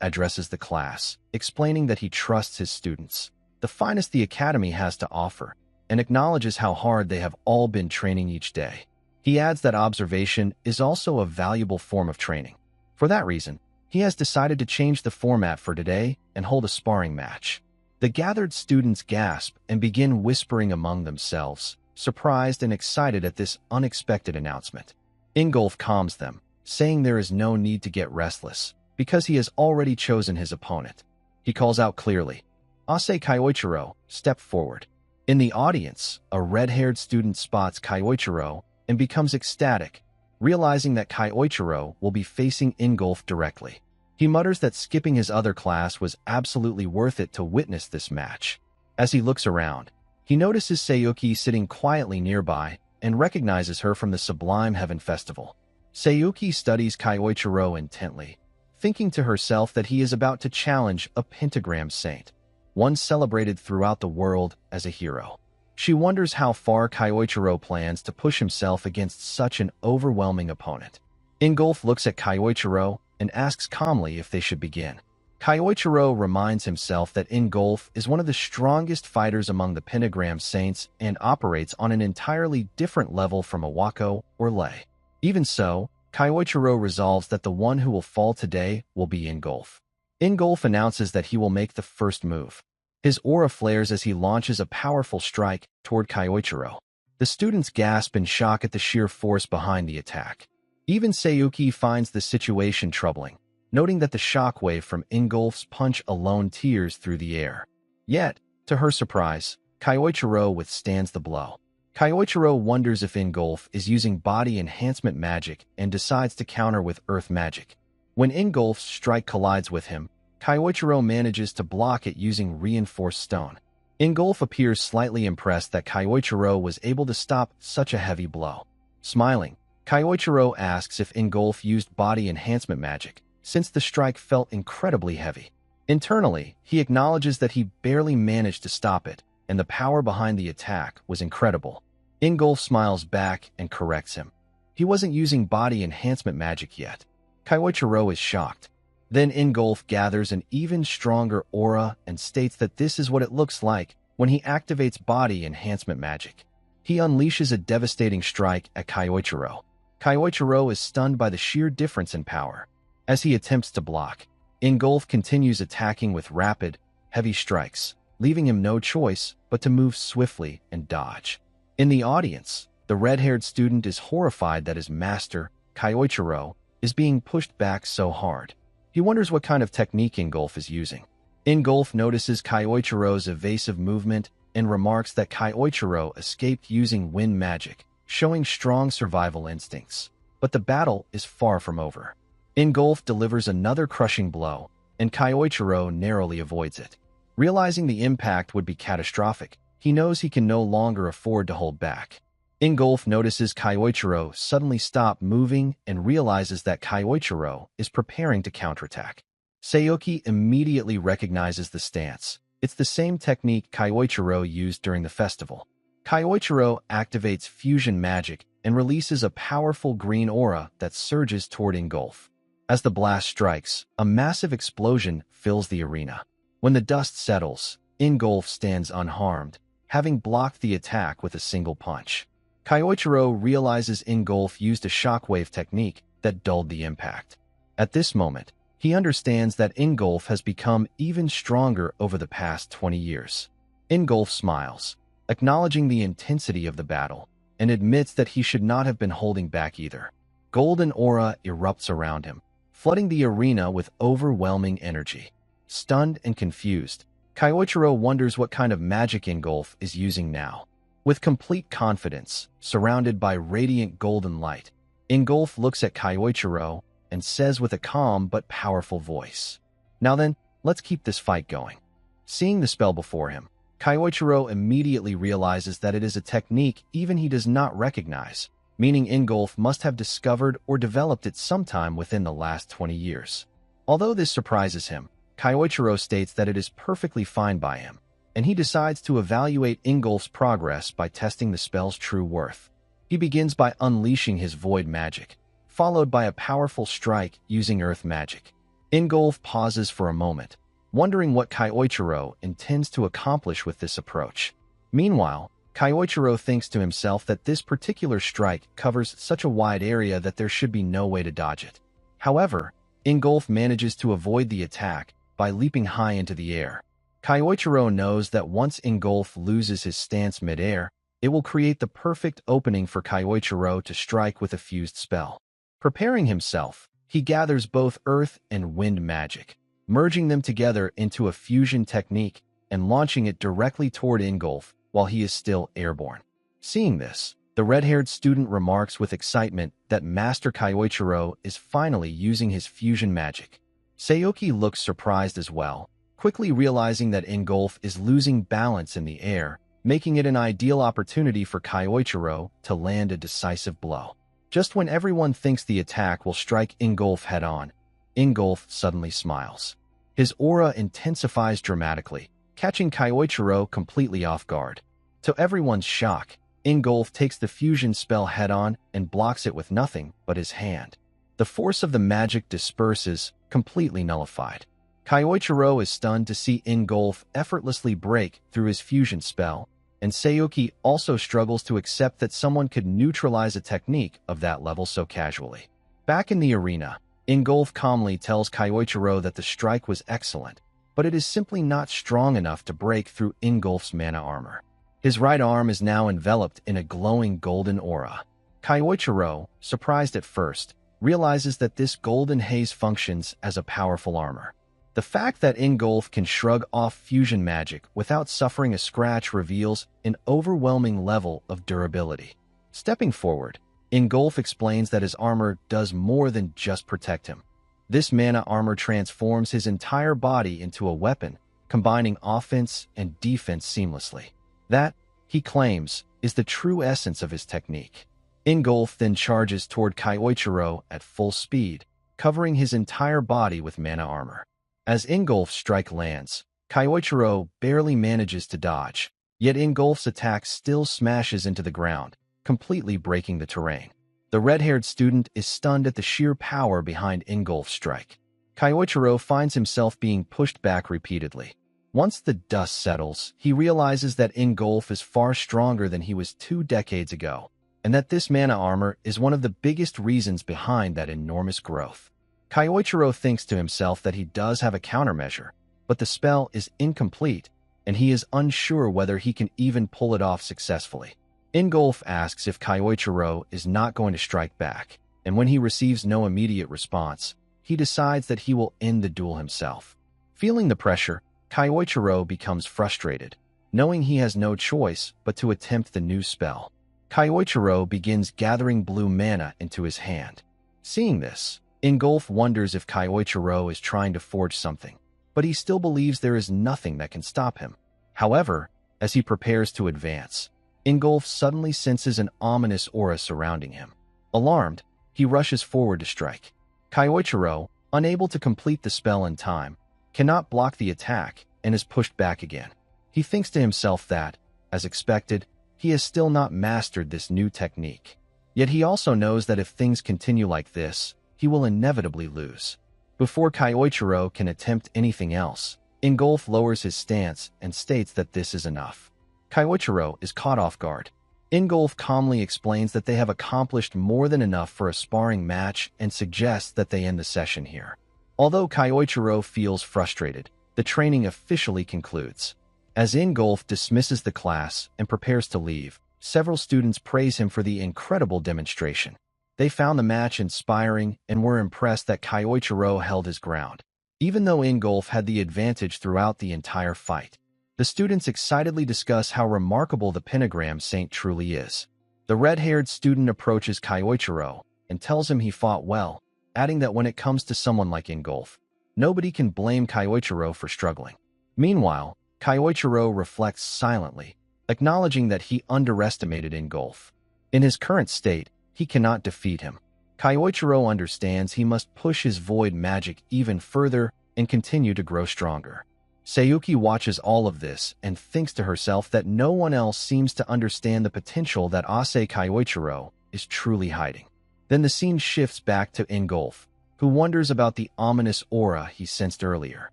addresses the class, explaining that he trusts his students, the finest the academy has to offer, and acknowledges how hard they have all been training each day. He adds that observation is also a valuable form of training. For that reason, he has decided to change the format for today and hold a sparring match. The gathered students gasp and begin whispering among themselves, surprised and excited at this unexpected announcement. Ingolf calms them, saying there is no need to get restless, because he has already chosen his opponent. He calls out clearly, "Ase Kyoichiro, step forward." In the audience, a red-haired student spots Kyoichiro and becomes ecstatic, realizing that Kyoichiro will be facing Ingolf directly. He mutters that skipping his other class was absolutely worth it to witness this match. As he looks around, he notices Sayuki sitting quietly nearby and recognizes her from the Sublime Heaven Festival. Sayuki studies Kyoichiro intently, thinking to herself that he is about to challenge a pentagram saint, one celebrated throughout the world as a hero. She wonders how far Kyoichiro plans to push himself against such an overwhelming opponent. Ingolf looks at Kyoichiro and asks calmly if they should begin. Kyoichiro reminds himself that Ingolf is one of the strongest fighters among the pentagram saints and operates on an entirely different level from Iwako or Lei. Even so, Kyoichiro resolves that the one who will fall today will be Ingolf. Ingolf announces that he will make the first move. His aura flares as he launches a powerful strike toward Kyoichiro. The students gasp in shock at the sheer force behind the attack. Even Sayuki finds the situation troubling, noting that the shockwave from Ingolf's punch alone tears through the air. Yet, to her surprise, Kyoichiro withstands the blow. Kyoichiro wonders if Ingolf is using body enhancement magic and decides to counter with earth magic. When Ingolf's strike collides with him, Kyoichiro manages to block it using reinforced stone. Ingolf appears slightly impressed that Kyoichiro was able to stop such a heavy blow. Smiling, Kyoichiro asks if Ingolf used body enhancement magic, since the strike felt incredibly heavy. Internally, he acknowledges that he barely managed to stop it, and the power behind the attack was incredible. Ingolf smiles back and corrects him. He wasn't using body enhancement magic yet. Kaiichiro is shocked. Then Ingolf gathers an even stronger aura and states that this is what it looks like when he activates body enhancement magic. He unleashes a devastating strike at Kaiichiro. Kaiichiro is stunned by the sheer difference in power. As he attempts to block, Ingolf continues attacking with rapid, heavy strikes, leaving him no choice but to move swiftly and dodge. In the audience, the red-haired student is horrified that his master, Kaiichiro, is being pushed back so hard. He wonders what kind of technique Ingolf is using. Ingolf notices Kaiichiro's evasive movement and remarks that Kaiichiro escaped using wind magic, showing strong survival instincts. But the battle is far from over. Ingolf delivers another crushing blow, and Kaiichiro narrowly avoids it. Realizing the impact would be catastrophic, he knows he can no longer afford to hold back. Ingolf notices Kaiichiro suddenly stop moving and realizes that Kaiichiro is preparing to counterattack. Sayoki immediately recognizes the stance. It's the same technique Kaiichiro used during the festival. Kaiichiro activates fusion magic and releases a powerful green aura that surges toward Ingolf. As the blast strikes, a massive explosion fills the arena. When the dust settles, Ingolf stands unharmed, having blocked the attack with a single punch. Kaiichiro realizes Ingolf used a shockwave technique that dulled the impact. At this moment, he understands that Ingolf has become even stronger over the past 20 years. Ingolf smiles, acknowledging the intensity of the battle, and admits that he should not have been holding back either. Golden aura erupts around him, flooding the arena with overwhelming energy. Stunned and confused, Kaiichiro wonders what kind of magic Ingolf is using now. With complete confidence, surrounded by radiant golden light, Ingolf looks at Kaiichiro and says with a calm but powerful voice, "Now then, let's keep this fight going." Seeing the spell before him, Kaiichiro immediately realizes that it is a technique even he does not recognize, meaning Ingolf must have discovered or developed it sometime within the last 20 years. Although this surprises him, Kaiichiro states that it is perfectly fine by him, and he decides to evaluate Ingolf's progress by testing the spell's true worth. He begins by unleashing his void magic, followed by a powerful strike using earth magic. Ingolf pauses for a moment, wondering what Kaiichiro intends to accomplish with this approach. Meanwhile, Kaiichiro thinks to himself that this particular strike covers such a wide area that there should be no way to dodge it. However, Ingolf manages to avoid the attack by leaping high into the air. Kaiichiro knows that once Ingolf loses his stance mid-air, it will create the perfect opening for Kaiichiro to strike with a fused spell. Preparing himself, he gathers both earth and wind magic, merging them together into a fusion technique and launching it directly toward Ingolf while he is still airborne. Seeing this, the red-haired student remarks with excitement that Master Kaiichiro is finally using his fusion magic. Sayoki looks surprised as well, quickly realizing that Ingolf is losing balance in the air, making it an ideal opportunity for Kaiichiro to land a decisive blow. Just when everyone thinks the attack will strike Ingolf head-on, Ingolf suddenly smiles. His aura intensifies dramatically, catching Kaiichiro completely off guard. To everyone's shock, Ingolf takes the fusion spell head-on and blocks it with nothing but his hand. The force of the magic disperses, completely nullified. Kaiichiro is stunned to see Ingolf effortlessly break through his fusion spell, and Sayoki also struggles to accept that someone could neutralize a technique of that level so casually. Back in the arena, Ingolf calmly tells Kaiichiro that the strike was excellent, but it is simply not strong enough to break through Ingolf's mana armor. His right arm is now enveloped in a glowing golden aura. Kaiichiro, surprised at first, realizes that this golden haze functions as a powerful armor. The fact that Ingolf can shrug off fusion magic without suffering a scratch reveals an overwhelming level of durability. Stepping forward, Ingolf explains that his armor does more than just protect him. This mana armor transforms his entire body into a weapon, combining offense and defense seamlessly. That, he claims, is the true essence of his technique. Ingolf then charges toward Kaiichiro at full speed, covering his entire body with mana armor. As Ingolf's strike lands, Kyoichiro barely manages to dodge, yet Ingolf's attack still smashes into the ground, completely breaking the terrain. The red-haired student is stunned at the sheer power behind Ingolf's strike. Kyoichiro finds himself being pushed back repeatedly. Once the dust settles, he realizes that Ingolf is far stronger than he was 2 decades ago, and that this mana armor is one of the biggest reasons behind that enormous growth. Kyoichiro thinks to himself that he does have a countermeasure, but the spell is incomplete, and he is unsure whether he can even pull it off successfully. Ingolf asks if Kyoichiro is not going to strike back, and when he receives no immediate response, he decides that he will end the duel himself. Feeling the pressure, Kyoichiro becomes frustrated, knowing he has no choice but to attempt the new spell. Kyoichiro begins gathering blue mana into his hand. Seeing this, Ingolf wonders if Kyoichiro is trying to forge something, but he still believes there is nothing that can stop him. However, as he prepares to advance, Ingolf suddenly senses an ominous aura surrounding him. Alarmed, he rushes forward to strike. Kyoichiro, unable to complete the spell in time, cannot block the attack and is pushed back again. He thinks to himself that, as expected, he has still not mastered this new technique. Yet he also knows that if things continue like this, he will inevitably lose. Before Kyoichiro can attempt anything else, Ingolf lowers his stance and states that this is enough. Kyoichiro is caught off guard. Ingolf calmly explains that they have accomplished more than enough for a sparring match and suggests that they end the session here. Although Kyoichiro feels frustrated, the training officially concludes. As Ingolf dismisses the class and prepares to leave, several students praise him for the incredible demonstration. They found the match inspiring and were impressed that Kyoichiro held his ground, even though Ingolf had the advantage throughout the entire fight. The students excitedly discuss how remarkable the pentagram saint truly is. The red-haired student approaches Kyoichiro and tells him he fought well, adding that when it comes to someone like Ingolf, nobody can blame Kyoichiro for struggling. Meanwhile, Kyoichiro reflects silently, acknowledging that he underestimated Ingolf. In his current state, he cannot defeat him. Kyoichiro understands he must push his void magic even further and continue to grow stronger. Sayuki watches all of this and thinks to herself that no one else seems to understand the potential that Ase Kyoichiro is truly hiding. Then the scene shifts back to Ingolf, who wonders about the ominous aura he sensed earlier.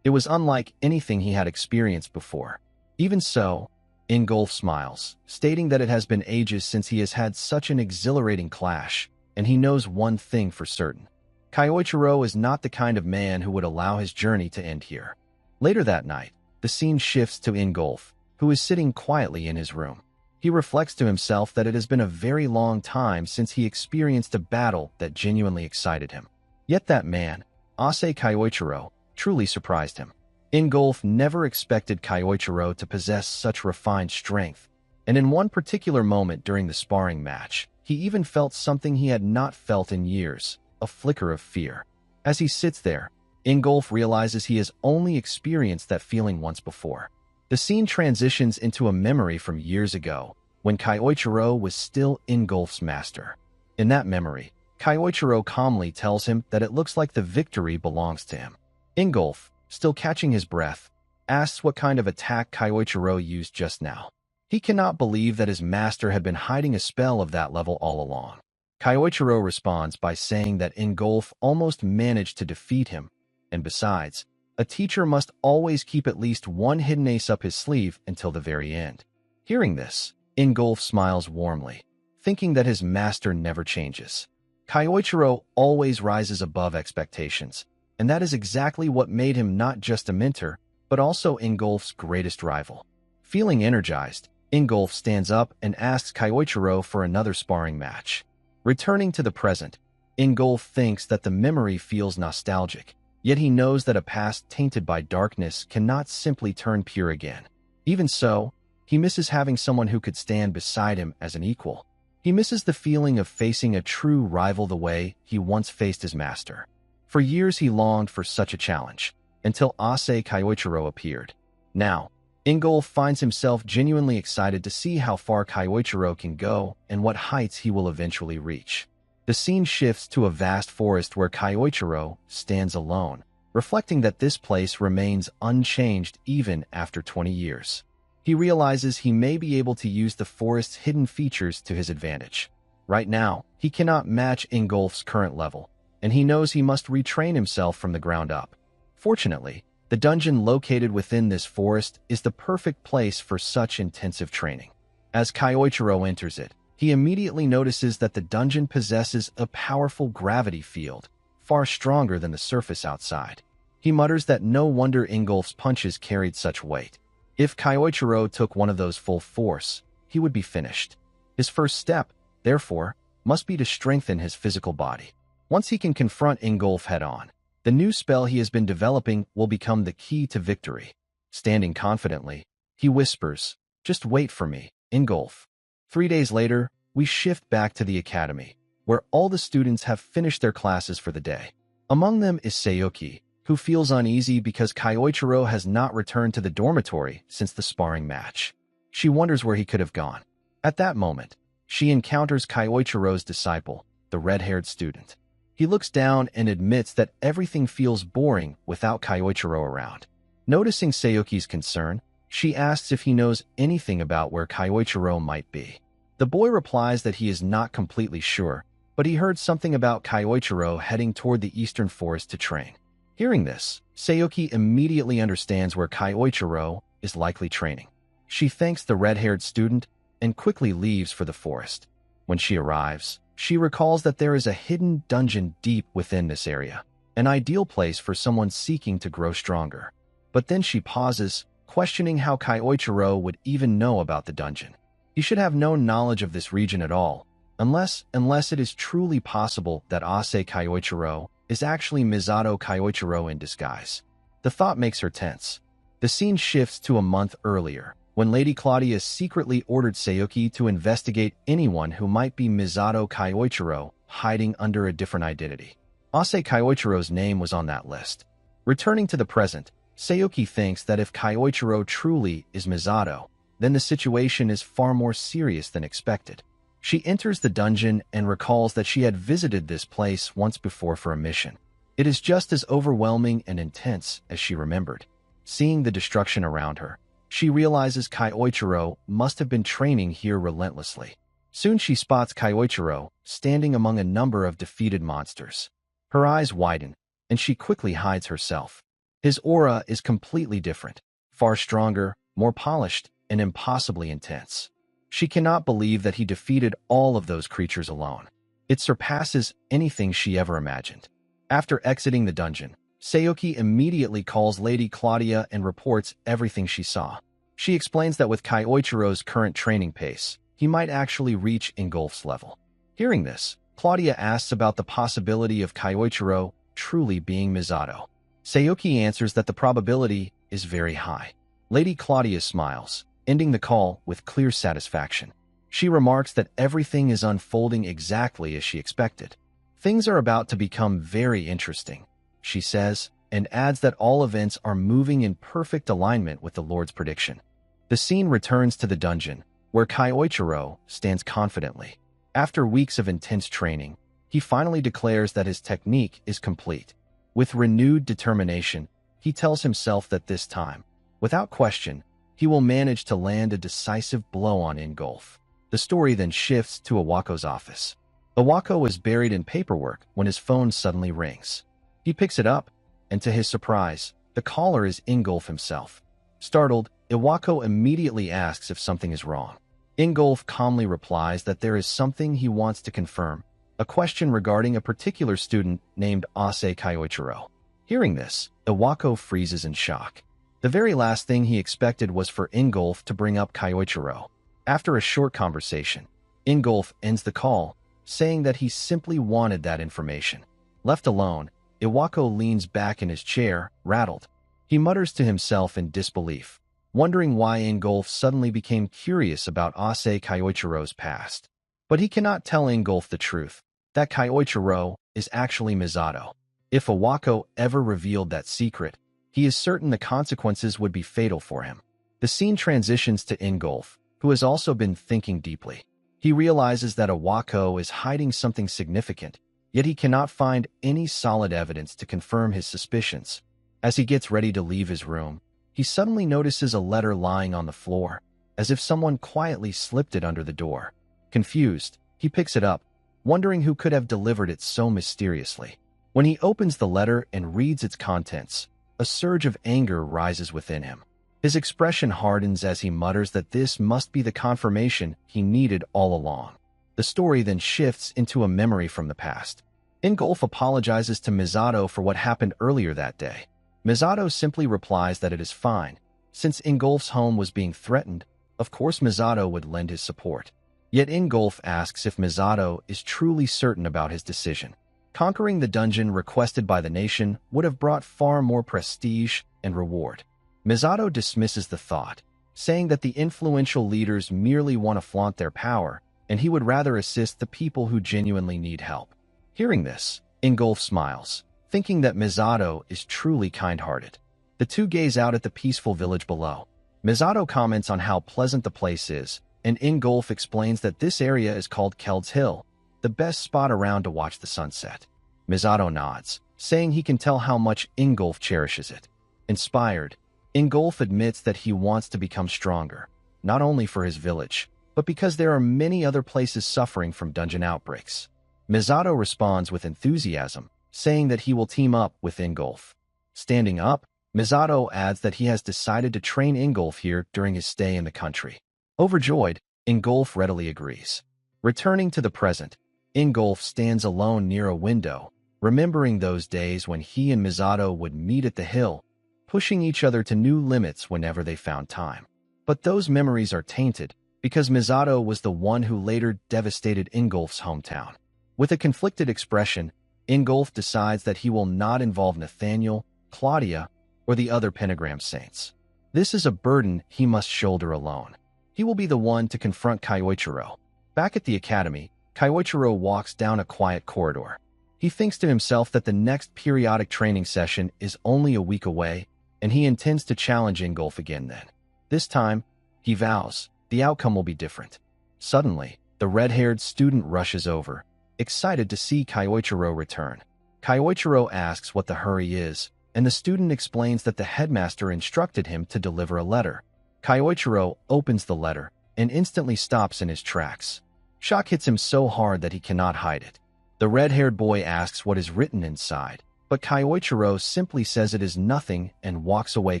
It was unlike anything he had experienced before. Even so, Ingolf smiles, stating that it has been ages since he has had such an exhilarating clash, and he knows one thing for certain. Kyoichiro is not the kind of man who would allow his journey to end here. Later that night, the scene shifts to Ingolf, who is sitting quietly in his room. He reflects to himself that it has been a very long time since he experienced a battle that genuinely excited him. Yet that man, Ase Kyoichiro, truly surprised him. Ingolf never expected Kyoichiro to possess such refined strength, and in one particular moment during the sparring match, he even felt something he had not felt in years, a flicker of fear. As he sits there, Ingolf realizes he has only experienced that feeling once before. The scene transitions into a memory from years ago, when Kyoichiro was still Ingolf's master. In that memory, Kyoichiro calmly tells him that it looks like the victory belongs to him. Ingolf, still catching his breath, asks what kind of attack Kyoichiro used just now. He cannot believe that his master had been hiding a spell of that level all along. Kyoichiro responds by saying that Ingolf almost managed to defeat him, and besides, a teacher must always keep at least one hidden ace up his sleeve until the very end. Hearing this, Ingolf smiles warmly, thinking that his master never changes. Kyoichiro always rises above expectations, and that is exactly what made him not just a mentor, but also Ingolf's greatest rival. Feeling energized, Ingolf stands up and asks Kyoichiro for another sparring match. Returning to the present, Ingolf thinks that the memory feels nostalgic, yet he knows that a past tainted by darkness cannot simply turn pure again. Even so, he misses having someone who could stand beside him as an equal. He misses the feeling of facing a true rival the way he once faced his master. For years he longed for such a challenge, until Ase Kyoichiro appeared. Now, Ingolf finds himself genuinely excited to see how far Kyoichiro can go and what heights he will eventually reach. The scene shifts to a vast forest where Kyoichiro stands alone, reflecting that this place remains unchanged even after 20 years. He realizes he may be able to use the forest's hidden features to his advantage. Right now, he cannot match Ingolf's current level, and he knows he must retrain himself from the ground up. Fortunately, the dungeon located within this forest is the perfect place for such intensive training. As Kyoichiro enters it, he immediately notices that the dungeon possesses a powerful gravity field, far stronger than the surface outside. He mutters that no wonder Ingolf's punches carried such weight. If Kyoichiro took one of those full force, he would be finished. His first step, therefore, must be to strengthen his physical body. Once he can confront Ingolf head-on, the new spell he has been developing will become the key to victory. Standing confidently, he whispers, "Just wait for me, Ingolf." 3 days later, we shift back to the academy, where all the students have finished their classes for the day. Among them is Sayuki, who feels uneasy because Kyoichiro has not returned to the dormitory since the sparring match. She wonders where he could have gone. At that moment, she encounters Kyoichiro's disciple, the red-haired student. He looks down and admits that everything feels boring without Kyoichiro around. Noticing Sayuki's concern, she asks if he knows anything about where Kyoichiro might be. The boy replies that he is not completely sure, but he heard something about Kyoichiro heading toward the eastern forest to train. Hearing this, Sayuki immediately understands where Kyoichiro is likely training. She thanks the red-haired student and quickly leaves for the forest. When she arrives, she recalls that there is a hidden dungeon deep within this area, an ideal place for someone seeking to grow stronger. But then she pauses, questioning how Kyoichiro would even know about the dungeon. He should have no knowledge of this region at all, unless it is truly possible that Ase Kyoichiro is actually Misato Kyoichiro in disguise. The thought makes her tense. The scene shifts to a month earlier, when Lady Claudia secretly ordered Sayuki to investigate anyone who might be Misato Kyoichiro hiding under a different identity. Ase Kyoichiro's name was on that list. Returning to the present, Sayuki thinks that if Kyoichiro truly is Misato, then the situation is far more serious than expected. She enters the dungeon and recalls that she had visited this place once before for a mission. It is just as overwhelming and intense as she remembered. Seeing the destruction around her, she realizes Kyoichiro must have been training here relentlessly. Soon she spots Kyoichiro standing among a number of defeated monsters. Her eyes widen, and she quickly hides herself. His aura is completely different, far stronger, more polished, and impossibly intense. She cannot believe that he defeated all of those creatures alone. It surpasses anything she ever imagined. After exiting the dungeon, Sayuki immediately calls Lady Claudia and reports everything she saw. She explains that with Kyoichiro's current training pace, he might actually reach Ingolf's level. Hearing this, Claudia asks about the possibility of Kyoichiro truly being Misato. Sayuki answers that the probability is very high. Lady Claudia smiles, ending the call with clear satisfaction. She remarks that everything is unfolding exactly as she expected. Things are about to become very interesting, she says, and adds that all events are moving in perfect alignment with the Lord's prediction. The scene returns to the dungeon, where Kyoichiro stands confidently. After weeks of intense training, he finally declares that his technique is complete. With renewed determination, he tells himself that this time, without question, he will manage to land a decisive blow on Ingolf. The story then shifts to Iwako's office. Iwako is buried in paperwork when his phone suddenly rings. He picks it up, and to his surprise, the caller is Ingolf himself. Startled, Iwako immediately asks if something is wrong. Ingolf calmly replies that there is something he wants to confirm, a question regarding a particular student named Ase Kyoichiro. Hearing this, Iwako freezes in shock. The very last thing he expected was for Ingolf to bring up Kyoichiro. After a short conversation, Ingolf ends the call, saying that he simply wanted that information. Left alone, Iwako leans back in his chair, rattled. He mutters to himself in disbelief, wondering why Ingolf suddenly became curious about Ase Kyoichiro's past. But he cannot tell Ingolf the truth, that Kyoichiro is actually Misato. If Iwako ever revealed that secret, he is certain the consequences would be fatal for him. The scene transitions to Ingolf, who has also been thinking deeply. He realizes that Iwako is hiding something significant. yet he cannot find any solid evidence to confirm his suspicions. As he gets ready to leave his room, he suddenly notices a letter lying on the floor, as if someone quietly slipped it under the door. Confused, he picks it up, wondering who could have delivered it so mysteriously. When he opens the letter and reads its contents, a surge of anger rises within him. His expression hardens as he mutters that this must be the confirmation he needed all along. The story then shifts into a memory from the past. Ingolf apologizes to Misato for what happened earlier that day. Misato simply replies that it is fine. Since Ingolf's home was being threatened, of course Misato would lend his support. Yet Ingolf asks if Misato is truly certain about his decision. Conquering the dungeon requested by the nation would have brought far more prestige and reward. Misato dismisses the thought, saying that the influential leaders merely want to flaunt their power, and he would rather assist the people who genuinely need help. Hearing this, Ingolf smiles, thinking that Misato is truly kind-hearted. The two gaze out at the peaceful village below. Misato comments on how pleasant the place is, and Ingolf explains that this area is called Keld's Hill, the best spot around to watch the sunset. Misato nods, saying he can tell how much Ingolf cherishes it. Inspired, Ingolf admits that he wants to become stronger, not only for his village, but because there are many other places suffering from dungeon outbreaks. Misato responds with enthusiasm, saying that he will team up with Ingolf. Standing up, Misato adds that he has decided to train Ingolf here during his stay in the country. Overjoyed, Ingolf readily agrees. Returning to the present, Ingolf stands alone near a window, remembering those days when he and Misato would meet at the hill, pushing each other to new limits whenever they found time. But those memories are tainted, because Misato was the one who later devastated Ingolf's hometown. With a conflicted expression, Ingolf decides that he will not involve Nathaniel, Claudia, or the other pentagram saints. This is a burden he must shoulder alone. He will be the one to confront Kyoichiro. Back at the academy, Kyoichiro walks down a quiet corridor. He thinks to himself that the next periodic training session is only a week away, and he intends to challenge Ingolf again then. This time, he vows, the outcome will be different. Suddenly, the red-haired student rushes over, excited to see Kyoichiro return. Kyoichiro asks what the hurry is, and the student explains that the headmaster instructed him to deliver a letter. Kyoichiro opens the letter and instantly stops in his tracks. Shock hits him so hard that he cannot hide it. The red-haired boy asks what is written inside, but Kyoichiro simply says it is nothing and walks away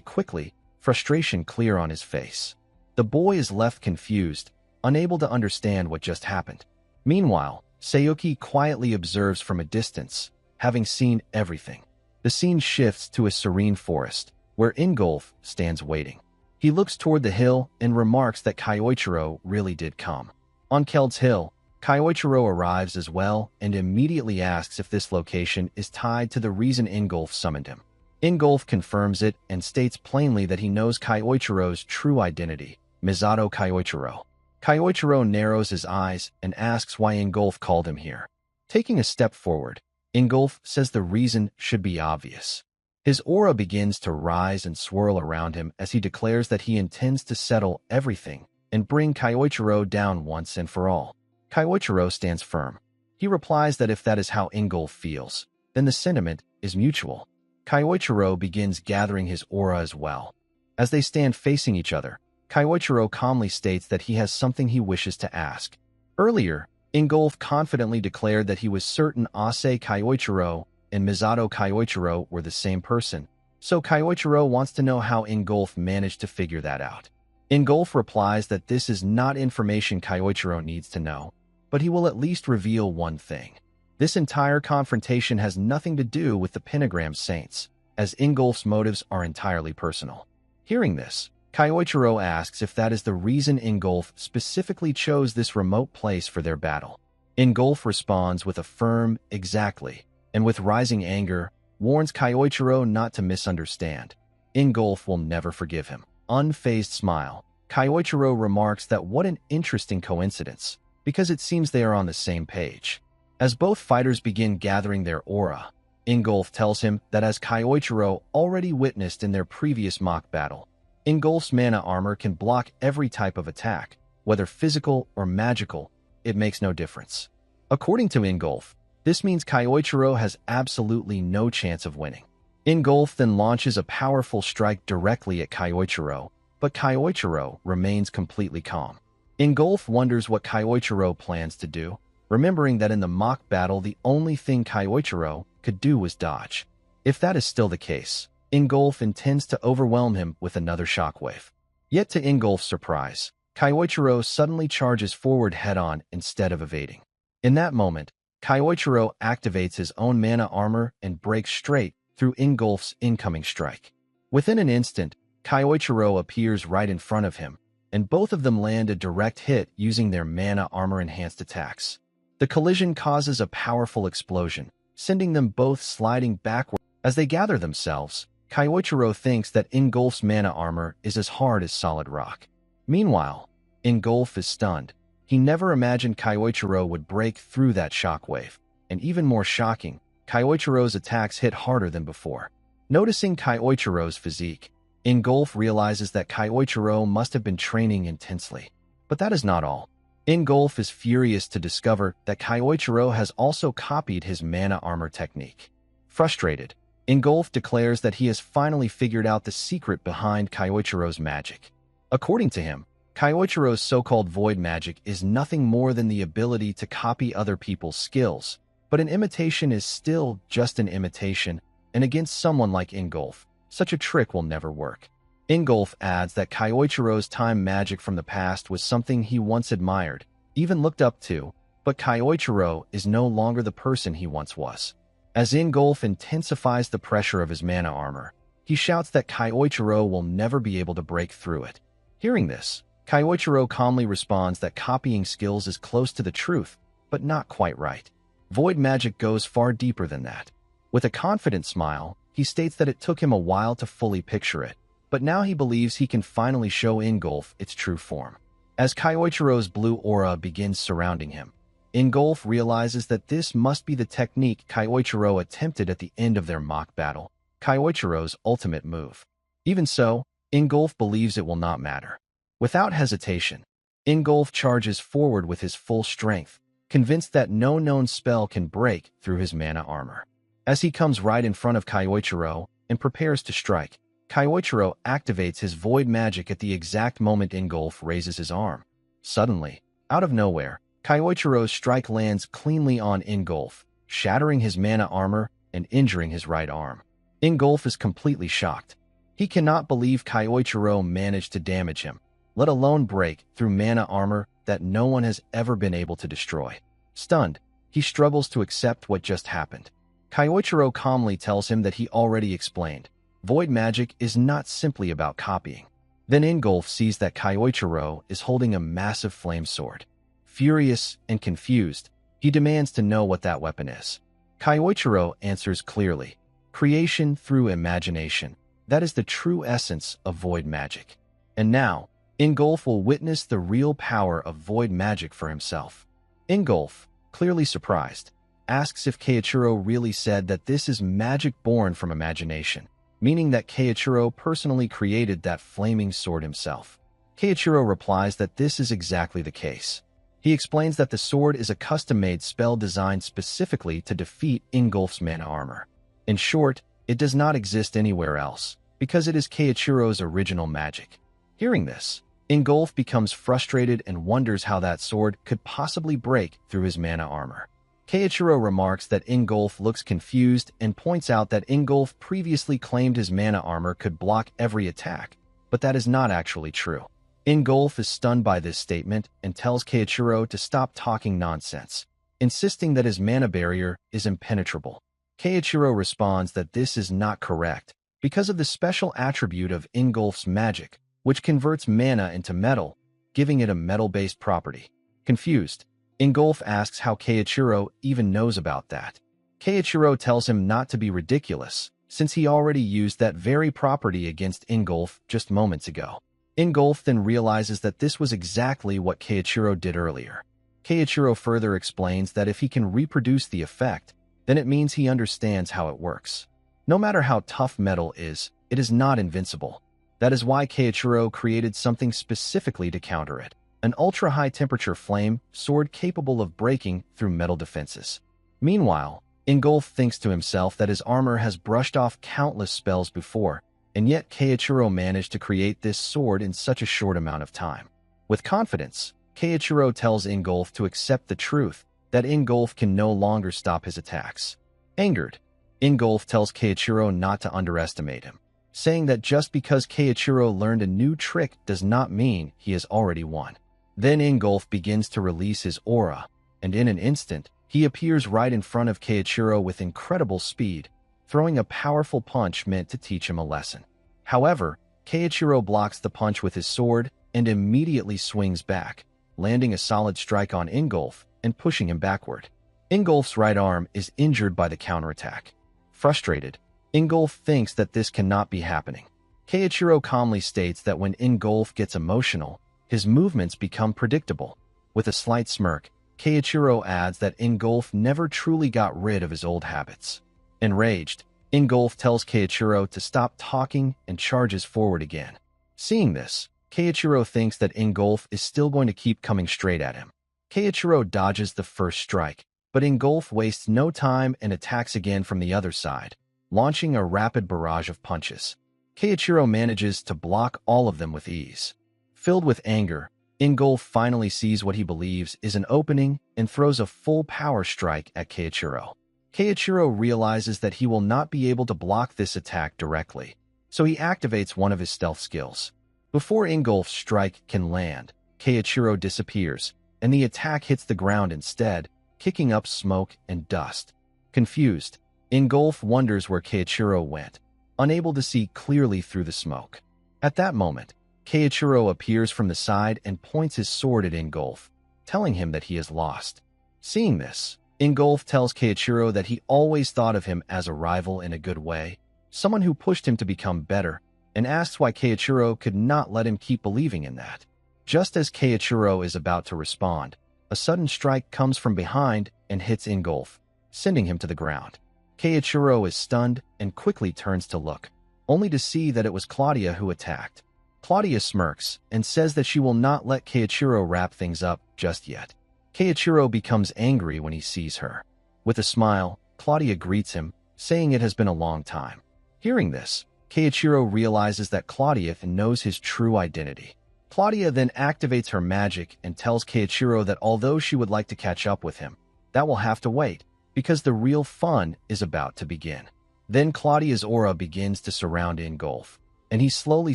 quickly, frustration clear on his face. The boy is left confused, unable to understand what just happened. Meanwhile, Sayuki quietly observes from a distance, having seen everything. The scene shifts to a serene forest, where Ingolf stands waiting. He looks toward the hill and remarks that Kyoichiro really did come. On Keld's Hill, Kyoichiro arrives as well and immediately asks if this location is tied to the reason Ingolf summoned him. Ingolf confirms it and states plainly that he knows Kyoichiro's true identity, Misato Kyoichiro. Kyoichiro narrows his eyes and asks why Ingolf called him here. Taking a step forward, Ingolf says the reason should be obvious. His aura begins to rise and swirl around him as he declares that he intends to settle everything and bring Kyoichiro down once and for all. Kyoichiro stands firm. He replies that if that is how Ingolf feels, then the sentiment is mutual. Kyoichiro begins gathering his aura as well. As they stand facing each other, Kyoichiro calmly states that he has something he wishes to ask. Earlier, Ingolf confidently declared that he was certain Ase Kyoichiro and Misato Kyoichiro were the same person, so Kyoichiro wants to know how Ingolf managed to figure that out. Ingolf replies that this is not information Kyoichiro needs to know, but he will at least reveal one thing. This entire confrontation has nothing to do with the pentagram saints, as Ingolf's motives are entirely personal. Hearing this, Kyoichiro asks if that is the reason Ingolf specifically chose this remote place for their battle. Ingolf responds with a firm, exactly, and with rising anger, warns Kyoichiro not to misunderstand. Ingolf will never forgive him. Unfazed smile, Kyoichiro remarks that what an interesting coincidence, because it seems they are on the same page. As both fighters begin gathering their aura, Ingolf tells him that as Kyoichiro already witnessed in their previous mock battle, Ingolf's mana armor can block every type of attack, whether physical or magical, it makes no difference. According to Ingolf, This means Kyoichiro has absolutely no chance of winning. Ingolf then launches a powerful strike directly at Kyoichiro, but Kyoichiro remains completely calm. Ingolf wonders what Kyoichiro plans to do, remembering that in the mock battle the only thing Kyoichiro could do was dodge. If that is still the case, Ingolf intends to overwhelm him with another shockwave. Yet to Ingolf's surprise, Kyoichiro suddenly charges forward head-on instead of evading. In that moment, Kyoichiro activates his own mana armor and breaks straight through Ingolf's incoming strike. Within an instant, Kyoichiro appears right in front of him, and both of them land a direct hit using their mana armor-enhanced attacks. The collision causes a powerful explosion, sending them both sliding backward. As they gather themselves, Kyoichiro thinks that Ingolf's mana armor is as hard as solid rock. Meanwhile, Ingolf is stunned. He never imagined Kyoichiro would break through that shockwave, and even more shocking, Kyoichiro's attacks hit harder than before. Noticing Kyoichiro's physique, Ingolf realizes that Kyoichiro must have been training intensely. But that is not all. Ingolf is furious to discover that Kyoichiro has also copied his mana armor technique. Frustrated, Ingolf declares that he has finally figured out the secret behind Kyoichiro's magic. According to him, Kyoichiro's so-called void magic is nothing more than the ability to copy other people's skills, but an imitation is still just an imitation, and against someone like Ingolf, such a trick will never work. Ingolf adds that Kyoichiro's time magic from the past was something he once admired, even looked up to, but Kyoichiro is no longer the person he once was. As Ingolf intensifies the pressure of his mana armor, he shouts that Kyoichiro will never be able to break through it. Hearing this, Kyoichiro calmly responds that copying skills is close to the truth, but not quite right. Void magic goes far deeper than that. With a confident smile, he states that it took him a while to fully picture it, but now he believes he can finally show Ingolf its true form. As Kyoichiro's blue aura begins surrounding him, Ingolf realizes that this must be the technique Kyoichiro attempted at the end of their mock battle, Kyoichiro's ultimate move. Even so, Ingolf believes it will not matter. Without hesitation, Ingolf charges forward with his full strength, convinced that no known spell can break through his mana armor. As he comes right in front of Kyoichiro and prepares to strike, Kyoichiro activates his void magic at the exact moment Ingolf raises his arm. Suddenly, out of nowhere, Kyoichiro's strike lands cleanly on Ingolf, shattering his mana armor and injuring his right arm. Ingolf is completely shocked. He cannot believe Kyoichiro managed to damage him, let alone break through mana armor that no one has ever been able to destroy. Stunned, he struggles to accept what just happened. Kyoichiro calmly tells him that he already explained. Void magic is not simply about copying. Then Ingolf sees that Kyoichiro is holding a massive flame sword. Furious and confused, he demands to know what that weapon is. Kyoichiro answers clearly. Creation through imagination. That is the true essence of void magic. And now, Ingolf will witness the real power of void magic for himself. Ingolf, clearly surprised, asks if Kyoichiro really said that this is magic born from imagination, meaning that Kyoichiro personally created that flaming sword himself. Kyoichiro replies that this is exactly the case. He explains that the sword is a custom-made spell designed specifically to defeat Ingolf's mana armor. In short, it does not exist anywhere else, because it is Kyoichiro's original magic. Hearing this, Ingolf becomes frustrated and wonders how that sword could possibly break through his mana armor. Kyoichiro remarks that Ingolf looks confused and points out that Ingolf previously claimed his mana armor could block every attack, but that is not actually true. Ingolf is stunned by this statement and tells Kyoichiro to stop talking nonsense, insisting that his mana barrier is impenetrable. Kyoichiro responds that this is not correct because of the special attribute of Ingolf's magic, which converts mana into metal, giving it a metal-based property. Confused, Ingolf asks how Kyoichiro even knows about that. Kyoichiro tells him not to be ridiculous, since he already used that very property against Ingolf just moments ago. Ingolf then realizes that this was exactly what Kyoichiro did earlier. Kyoichiro further explains that if he can reproduce the effect, then it means he understands how it works. No matter how tough metal is, it is not invincible. That is why Kyoichiro created something specifically to counter it. An ultra-high temperature flame sword capable of breaking through metal defenses. Meanwhile, Ingolf thinks to himself that his armor has brushed off countless spells before, and yet Keiichiro managed to create this sword in such a short amount of time. With confidence, Keiichiro tells Ingolf to accept the truth that Ingolf can no longer stop his attacks. Angered, Ingolf tells Keiichiro not to underestimate him, saying that just because Keiichiro learned a new trick does not mean he has already won. Then Ingolf begins to release his aura, and in an instant, he appears right in front of Keiichiro with incredible speed, throwing a powerful punch meant to teach him a lesson. However, Keiichiro blocks the punch with his sword and immediately swings back, landing a solid strike on Ingolf and pushing him backward. Ingolf's right arm is injured by the counterattack. Frustrated, Ingolf thinks that this cannot be happening. Keiichiro calmly states that when Ingolf gets emotional, his movements become predictable. With a slight smirk, Keiichiro adds that Ingolf never truly got rid of his old habits. Enraged, Ingolf tells Keiichiro to stop talking and charges forward again. Seeing this, Keiichiro thinks that Ingolf is still going to keep coming straight at him. Keiichiro dodges the first strike, but Ingolf wastes no time and attacks again from the other side, launching a rapid barrage of punches. Keiichiro manages to block all of them with ease. Filled with anger, Ingolf finally sees what he believes is an opening and throws a full power strike at Keiichiro. Keiichiro realizes that he will not be able to block this attack directly, so he activates one of his stealth skills. Before Ingolf's strike can land, Keiichiro disappears, and the attack hits the ground instead, kicking up smoke and dust. Confused, Ingolf wonders where Keiichiro went, unable to see clearly through the smoke. At that moment, Keiichiro appears from the side and points his sword at Ingolf, telling him that he is lost. Seeing this, Ingolf tells Keiichiro that he always thought of him as a rival in a good way, someone who pushed him to become better, and asks why Keiichiro could not let him keep believing in that. Just as Keiichiro is about to respond, a sudden strike comes from behind and hits Ingolf, sending him to the ground. Keiichiro is stunned and quickly turns to look, only to see that it was Claudia who attacked. Claudia smirks and says that she will not let Keiichiro wrap things up just yet. Keiichiro becomes angry when he sees her. With a smile, Claudia greets him, saying it has been a long time. Hearing this, Keiichiro realizes that Claudia knows his true identity. Claudia then activates her magic and tells Keiichiro that although she would like to catch up with him, that will have to wait, because the real fun is about to begin. Then Claudia's aura begins to surround Ingolf, and he slowly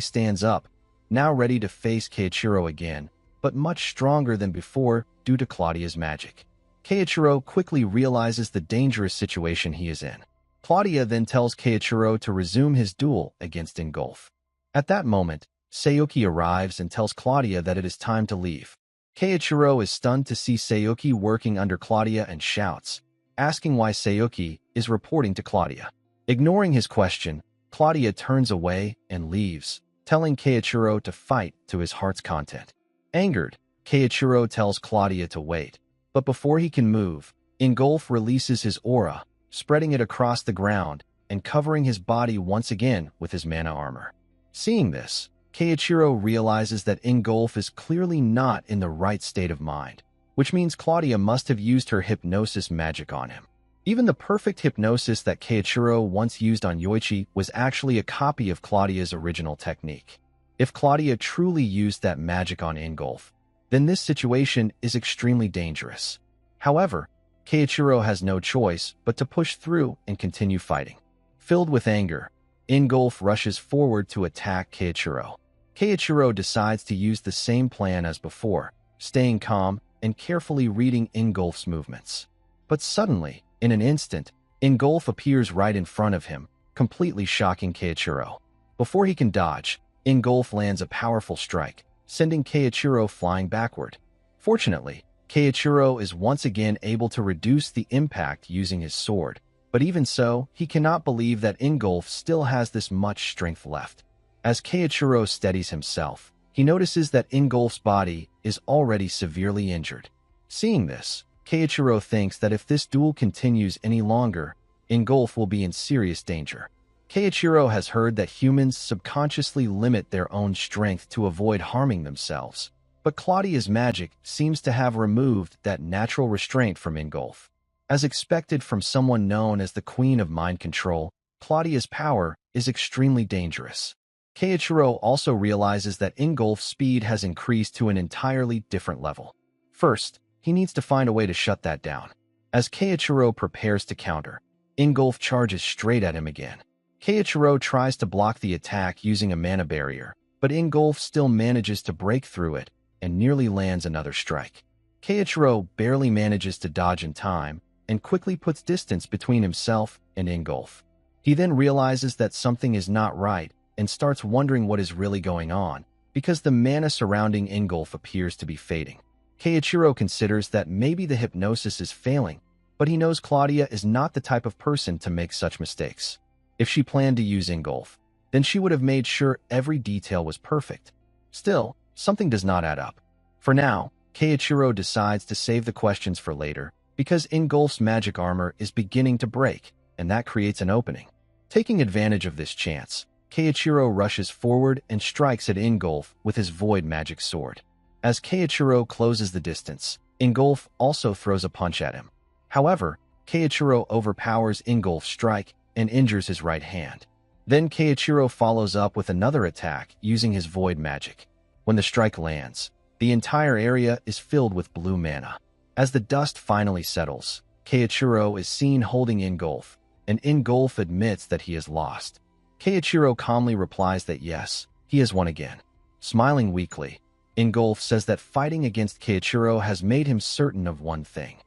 stands up, now ready to face Keiichiro again, but much stronger than before due to Claudia's magic. Keiichiro quickly realizes the dangerous situation he is in. Claudia then tells Keiichiro to resume his duel against Ingolf. At that moment, Sayuki arrives and tells Claudia that it is time to leave. Keiichiro is stunned to see Sayuki working under Claudia and shouts, asking why Sayuki is reporting to Claudia. Ignoring his question, Claudia turns away and leaves, telling Keiichiro to fight to his heart's content. Angered, Keiichiro tells Claudia to wait, but before he can move, Ingolf releases his aura, spreading it across the ground and covering his body once again with his mana armor. Seeing this, Keiichiro realizes that Ingolf is clearly not in the right state of mind, which means Claudia must have used her hypnosis magic on him. Even the perfect hypnosis that Keiichiro once used on Yoichi was actually a copy of Claudia's original technique. If Claudia truly used that magic on Ingolf, then this situation is extremely dangerous. However, Keiichiro has no choice but to push through and continue fighting. Filled with anger, Ingolf rushes forward to attack Keiichiro. Keiichiro decides to use the same plan as before, staying calm and carefully reading Ingolf's movements. But suddenly, in an instant, Ingolf appears right in front of him, completely shocking Keiichiro. Before he can dodge, Ingolf lands a powerful strike, sending Keiichiro flying backward. Fortunately, Keiichiro is once again able to reduce the impact using his sword, but even so, he cannot believe that Ingolf still has this much strength left. As Keiichiro steadies himself, he notices that Ingolf's body is already severely injured. Seeing this, Keiichiro thinks that if this duel continues any longer, Ingolf will be in serious danger. Keiichiro has heard that humans subconsciously limit their own strength to avoid harming themselves, but Claudia's magic seems to have removed that natural restraint from Ingolf. As expected from someone known as the Queen of Mind Control, Claudia's power is extremely dangerous. Keiichiro also realizes that Ingolf's speed has increased to an entirely different level. First, he needs to find a way to shut that down. As Keiichiro prepares to counter, Ingolf charges straight at him again. Keiichiro tries to block the attack using a mana barrier, but Ingolf still manages to break through it and nearly lands another strike. Keiichiro barely manages to dodge in time and quickly puts distance between himself and Ingolf. He then realizes that something is not right and starts wondering what is really going on, because the mana surrounding Ingolf appears to be fading. Keiichiro considers that maybe the hypnosis is failing, but he knows Claudia is not the type of person to make such mistakes. If she planned to use Ingolf, then she would have made sure every detail was perfect. Still, something does not add up. For now, Keiichiro decides to save the questions for later, because Ingolf's magic armor is beginning to break, and that creates an opening. Taking advantage of this chance, Keiichiro rushes forward and strikes at Ingolf with his void magic sword. As Keiichiro closes the distance, Ingolf also throws a punch at him. However, Keiichiro overpowers Ingolf's strike and injures his right hand. Then Keiichiro follows up with another attack using his void magic. When the strike lands, the entire area is filled with blue mana. As the dust finally settles, Keiichiro is seen holding Ingolf, and Ingolf admits that he has lost. Keiichiro calmly replies that yes, he has won again. Smiling weakly, Ingolf says that fighting against Keiichiro has made him certain of one thing.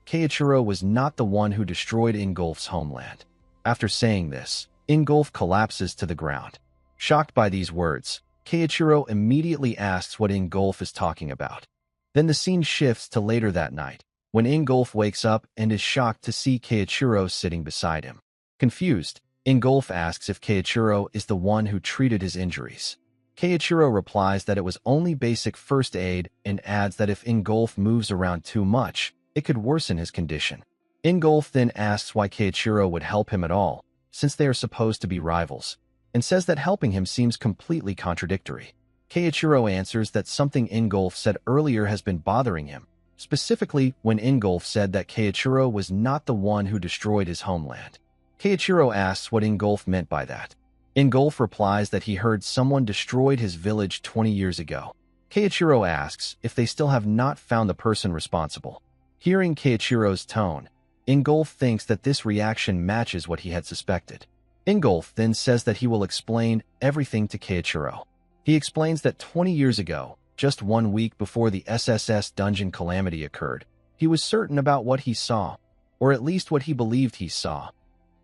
Keiichiro was not the one who destroyed Ingolf's homeland. After saying this, Ingolf collapses to the ground. Shocked by these words, Keiichiro immediately asks what Ingolf is talking about. Then the scene shifts to later that night, when Ingolf wakes up and is shocked to see Keiichiro sitting beside him. Confused, Ingolf asks if Keiichiro is the one who treated his injuries. Keiichiro replies that it was only basic first aid and adds that if Ingolf moves around too much, it could worsen his condition. Ingolf then asks why Keiichiro would help him at all, since they are supposed to be rivals, and says that helping him seems completely contradictory. Keiichiro answers that something Ingolf said earlier has been bothering him, specifically when Ingolf said that Keiichiro was not the one who destroyed his homeland. Keiichiro asks what Ingolf meant by that. Ingolf replies that he heard someone destroyed his village 20 years ago. Keiichiro asks if they still have not found the person responsible. Hearing Keiichiro's tone, Ingolf thinks that this reaction matches what he had suspected. Ingolf then says that he will explain everything to Keiichiro. He explains that 20 years ago, just 1 week before the SSS dungeon calamity occurred, he was certain about what he saw, or at least what he believed he saw.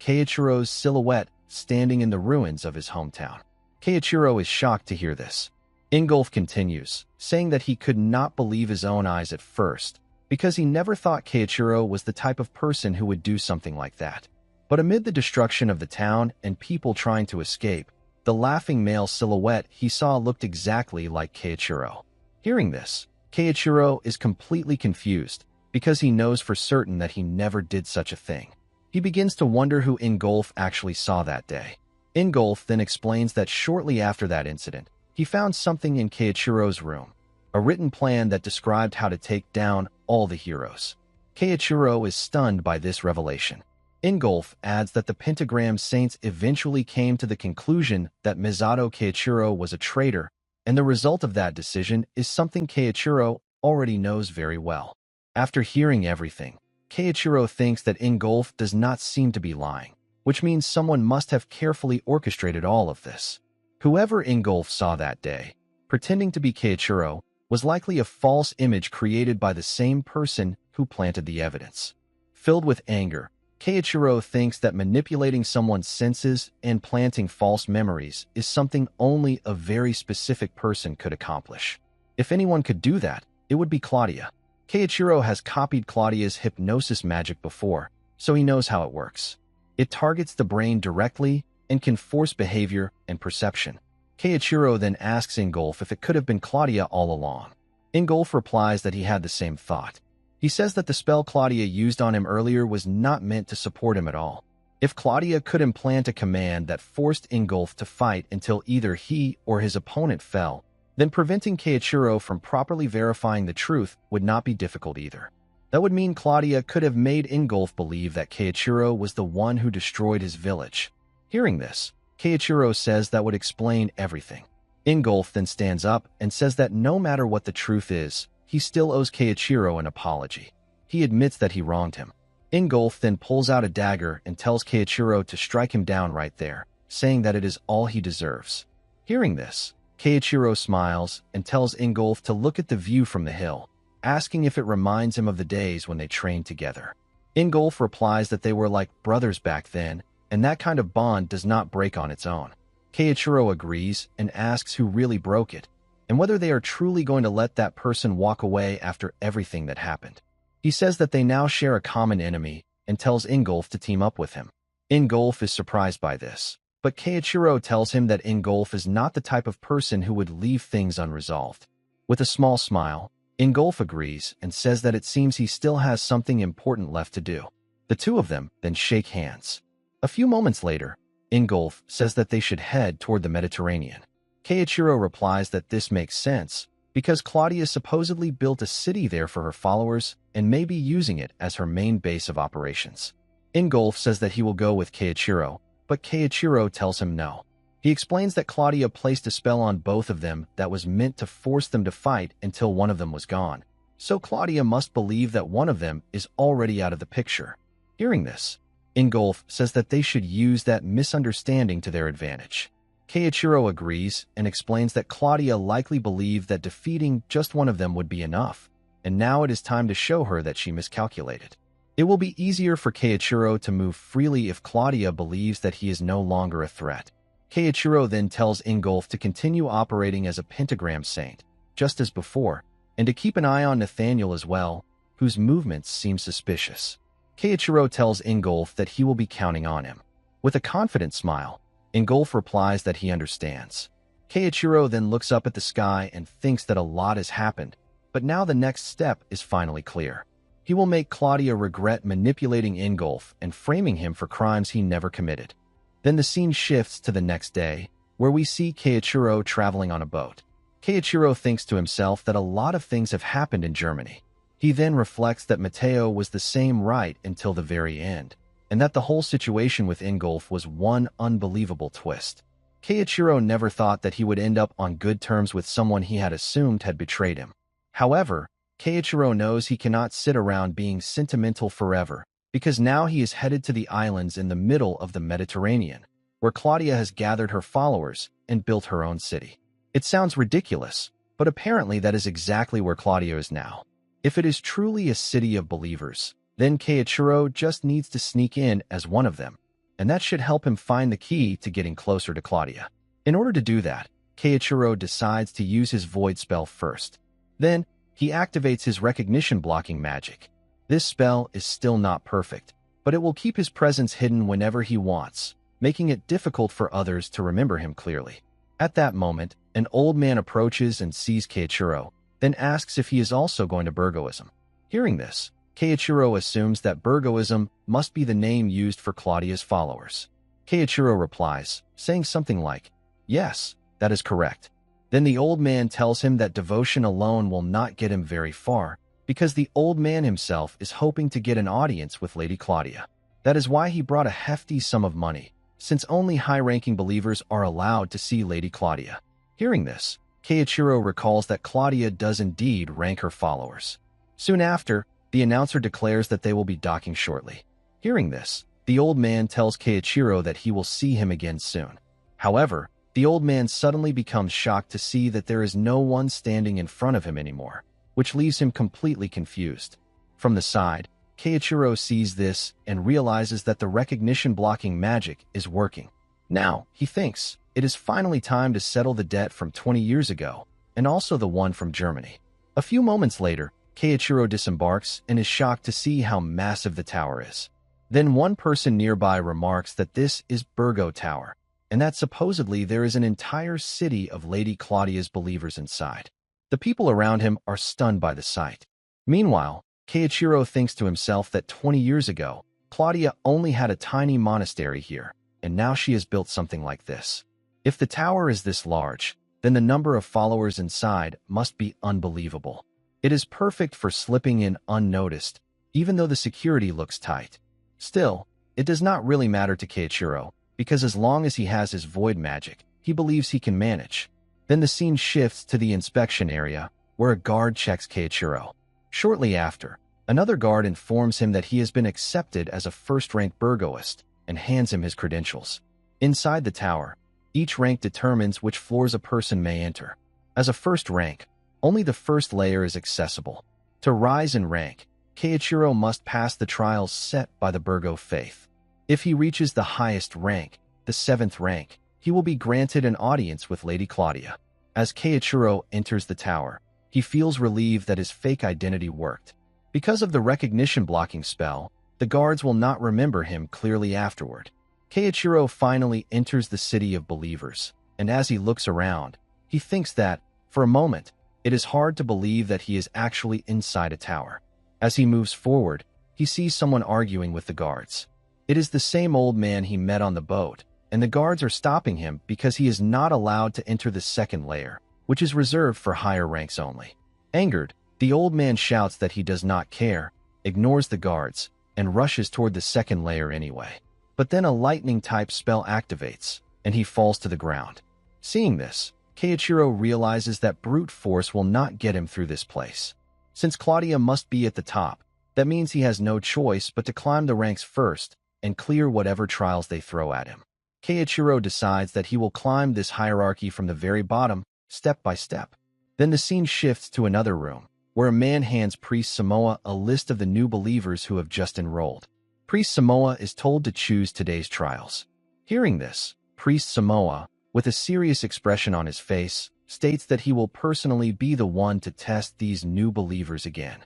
Keiichiro's silhouette standing in the ruins of his hometown. Keiichiro is shocked to hear this. Ingolf continues, saying that he could not believe his own eyes at first, because he never thought Keiichiro was the type of person who would do something like that. But amid the destruction of the town and people trying to escape, the laughing male silhouette he saw looked exactly like Keiichiro. Hearing this, Keiichiro is completely confused, because he knows for certain that he never did such a thing. He begins to wonder who Ingolf actually saw that day. Ingolf then explains that shortly after that incident, he found something in Keiichiro's room, a written plan that described how to take down all the heroes. Keiichiro is stunned by this revelation. Ingolf adds that the Pentagram Saints eventually came to the conclusion that Misato Keiichiro was a traitor, and the result of that decision is something Keiichiro already knows very well. After hearing everything, Keiichiro thinks that Ingolf does not seem to be lying, which means someone must have carefully orchestrated all of this. Whoever Ingolf saw that day, pretending to be Keiichiro, was likely a false image created by the same person who planted the evidence. Filled with anger, Keiichiro thinks that manipulating someone's senses and planting false memories is something only a very specific person could accomplish. If anyone could do that, it would be Claudia. Keiichiro has copied Claudia's hypnosis magic before, so he knows how it works. It targets the brain directly and can force behavior and perception. Keiichiro then asks Ingolf if it could have been Claudia all along. Ingolf replies that he had the same thought. He says that the spell Claudia used on him earlier was not meant to support him at all. If Claudia could implant a command that forced Ingolf to fight until either he or his opponent fell, then preventing Keiichiro from properly verifying the truth would not be difficult either. That would mean Claudia could have made Ingolf believe that Keiichiro was the one who destroyed his village. Hearing this, Keiichiro says that would explain everything. Ingolf then stands up and says that no matter what the truth is, he still owes Keiichiro an apology. He admits that he wronged him. Ingolf then pulls out a dagger and tells Keiichiro to strike him down right there, saying that it is all he deserves. Hearing this, Keiichiro smiles and tells Ingolf to look at the view from the hill, asking if it reminds him of the days when they trained together. Ingolf replies that they were like brothers back then, and that kind of bond does not break on its own. Keiichiro agrees and asks who really broke it, and whether they are truly going to let that person walk away after everything that happened. He says that they now share a common enemy and tells Ingolf to team up with him. Ingolf is surprised by this, but Keiichiro tells him that Ingolf is not the type of person who would leave things unresolved. With a small smile, Ingolf agrees and says that it seems he still has something important left to do. The two of them then shake hands. A few moments later, Ingolf says that they should head toward the Mediterranean. Keiichiro replies that this makes sense, because Claudia supposedly built a city there for her followers and may be using it as her main base of operations. Ingolf says that he will go with Keiichiro, but Keiichiro tells him no. He explains that Claudia placed a spell on both of them that was meant to force them to fight until one of them was gone, so Claudia must believe that one of them is already out of the picture. Hearing this, Ingolf says that they should use that misunderstanding to their advantage. Keiichiro agrees and explains that Claudia likely believed that defeating just one of them would be enough, and now it is time to show her that she miscalculated. It will be easier for Keiichiro to move freely if Claudia believes that he is no longer a threat. Keiichiro then tells Ingolf to continue operating as a pentagram saint, just as before, and to keep an eye on Nathaniel as well, whose movements seem suspicious. Keiichiro tells Ingolf that he will be counting on him. With a confident smile, Ingolf replies that he understands. Keiichiro then looks up at the sky and thinks that a lot has happened, but now the next step is finally clear. He will make Claudia regret manipulating Ingolf and framing him for crimes he never committed. Then the scene shifts to the next day, where we see Keiichiro traveling on a boat. Keiichiro thinks to himself that a lot of things have happened in Germany. He then reflects that Matteo was the same right until the very end, and that the whole situation with Ingolf was one unbelievable twist. Keiichiro never thought that he would end up on good terms with someone he had assumed had betrayed him. However, Keiichiro knows he cannot sit around being sentimental forever, because now he is headed to the islands in the middle of the Mediterranean, where Claudia has gathered her followers and built her own city. It sounds ridiculous, but apparently that is exactly where Claudia is now. If it is truly a city of believers, then Keiichiro just needs to sneak in as one of them, and that should help him find the key to getting closer to Claudia. In order to do that, Keiichiro decides to use his void spell first. Then, he activates his recognition blocking magic. This spell is still not perfect, but it will keep his presence hidden whenever he wants, making it difficult for others to remember him clearly. At that moment, an old man approaches and sees Keiichiro, then asks if he is also going to Burgoism. Hearing this, Keiichiro assumes that Burgoism must be the name used for Claudia's followers. Keiichiro replies, saying something like, "Yes, that is correct." Then the old man tells him that devotion alone will not get him very far, because the old man himself is hoping to get an audience with Lady Claudia. That is why he brought a hefty sum of money, since only high-ranking believers are allowed to see Lady Claudia. Hearing this, Keiichiro recalls that Claudia does indeed rank her followers. Soon after, the announcer declares that they will be docking shortly. Hearing this, the old man tells Keiichiro that he will see him again soon. However, the old man suddenly becomes shocked to see that there is no one standing in front of him anymore, which leaves him completely confused. From the side, Keiichiro sees this and realizes that the recognition blocking magic is working. Now, he thinks, it is finally time to settle the debt from 20 years ago, and also the one from Germany. A few moments later, Keiichiro disembarks and is shocked to see how massive the tower is. Then one person nearby remarks that this is Burgo Tower, and that supposedly there is an entire city of Lady Claudia's believers inside. The people around him are stunned by the sight. Meanwhile, Keiichiro thinks to himself that 20 years ago, Claudia only had a tiny monastery here, and now she has built something like this. If the tower is this large, then the number of followers inside must be unbelievable. It is perfect for slipping in unnoticed even though the security looks tight. Still, it does not really matter to Keiichiro, because as long as he has his void magic, he believes he can manage. Then the scene shifts to the inspection area, where a guard checks Keiichiro. Shortly after, another guard informs him that he has been accepted as a first-rank burgoist and hands him his credentials. Inside the tower, each rank determines which floors a person may enter. As a first rank, only the first layer is accessible. To rise in rank, Keiichiro must pass the trials set by the Burgo faith. If he reaches the highest rank, the 7th rank, he will be granted an audience with Lady Claudia. As Keiichiro enters the tower, he feels relieved that his fake identity worked. Because of the recognition blocking spell, the guards will not remember him clearly afterward. Keiichiro finally enters the city of believers, and as he looks around, he thinks that, for a moment, it is hard to believe that he is actually inside a tower. As he moves forward, he sees someone arguing with the guards. It is the same old man he met on the boat, and the guards are stopping him because he is not allowed to enter the 2nd layer, which is reserved for higher ranks only. Angered, the old man shouts that he does not care, ignores the guards, and rushes toward the 2nd layer anyway. But then a lightning-type spell activates, and he falls to the ground. Seeing this, Keiichiro realizes that brute force will not get him through this place. Since Claudia must be at the top, that means he has no choice but to climb the ranks first and clear whatever trials they throw at him. Keiichiro decides that he will climb this hierarchy from the very bottom, step by step. Then the scene shifts to another room, where a man hands Priest Samoa a list of the new believers who have just enrolled. Priest Samoa is told to choose today's trials. Hearing this, Priest Samoa, with a serious expression on his face, states that he will personally be the one to test these new believers again.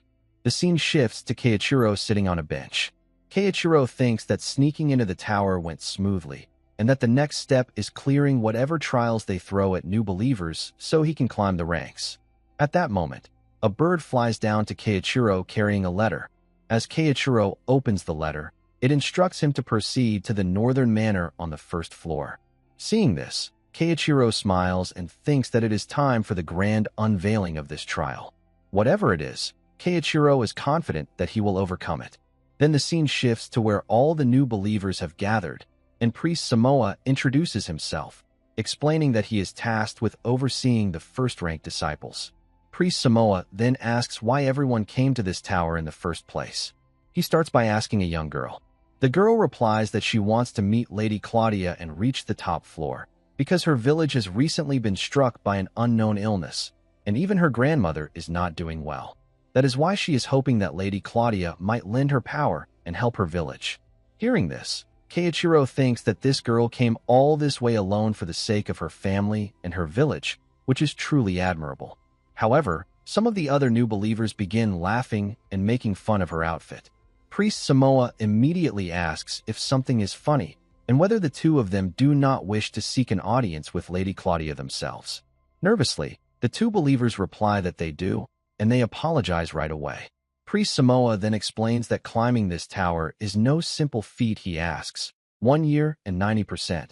The scene shifts to Keiichiro sitting on a bench. Keiichiro thinks that sneaking into the tower went smoothly, and that the next step is clearing whatever trials they throw at new believers so he can climb the ranks. At that moment, a bird flies down to Keiichiro carrying a letter. As Keiichiro opens the letter, it instructs him to proceed to the northern manor on the 1st floor. Seeing this, Keiichiro smiles and thinks that it is time for the grand unveiling of this trial. Whatever it is, Keiichiro is confident that he will overcome it. Then the scene shifts to where all the new believers have gathered, and Priest Samoa introduces himself, explaining that he is tasked with overseeing the first-rank disciples. Priest Samoa then asks why everyone came to this tower in the first place. He starts by asking a young girl. The girl replies that she wants to meet Lady Claudia and reach the top floor, because her village has recently been struck by an unknown illness, and even her grandmother is not doing well. That is why she is hoping that Lady Claudia might lend her power and help her village. Hearing this, Keiichiro thinks that this girl came all this way alone for the sake of her family and her village, which is truly admirable. However, some of the other new believers begin laughing and making fun of her outfit. Priest Samoa immediately asks if something is funny, and whether the two of them do not wish to seek an audience with Lady Claudia themselves. Nervously, the two believers reply that they do, and they apologize right away. Priest Samoa then explains that climbing this tower is no simple feat. He asks, 1 year and 90%.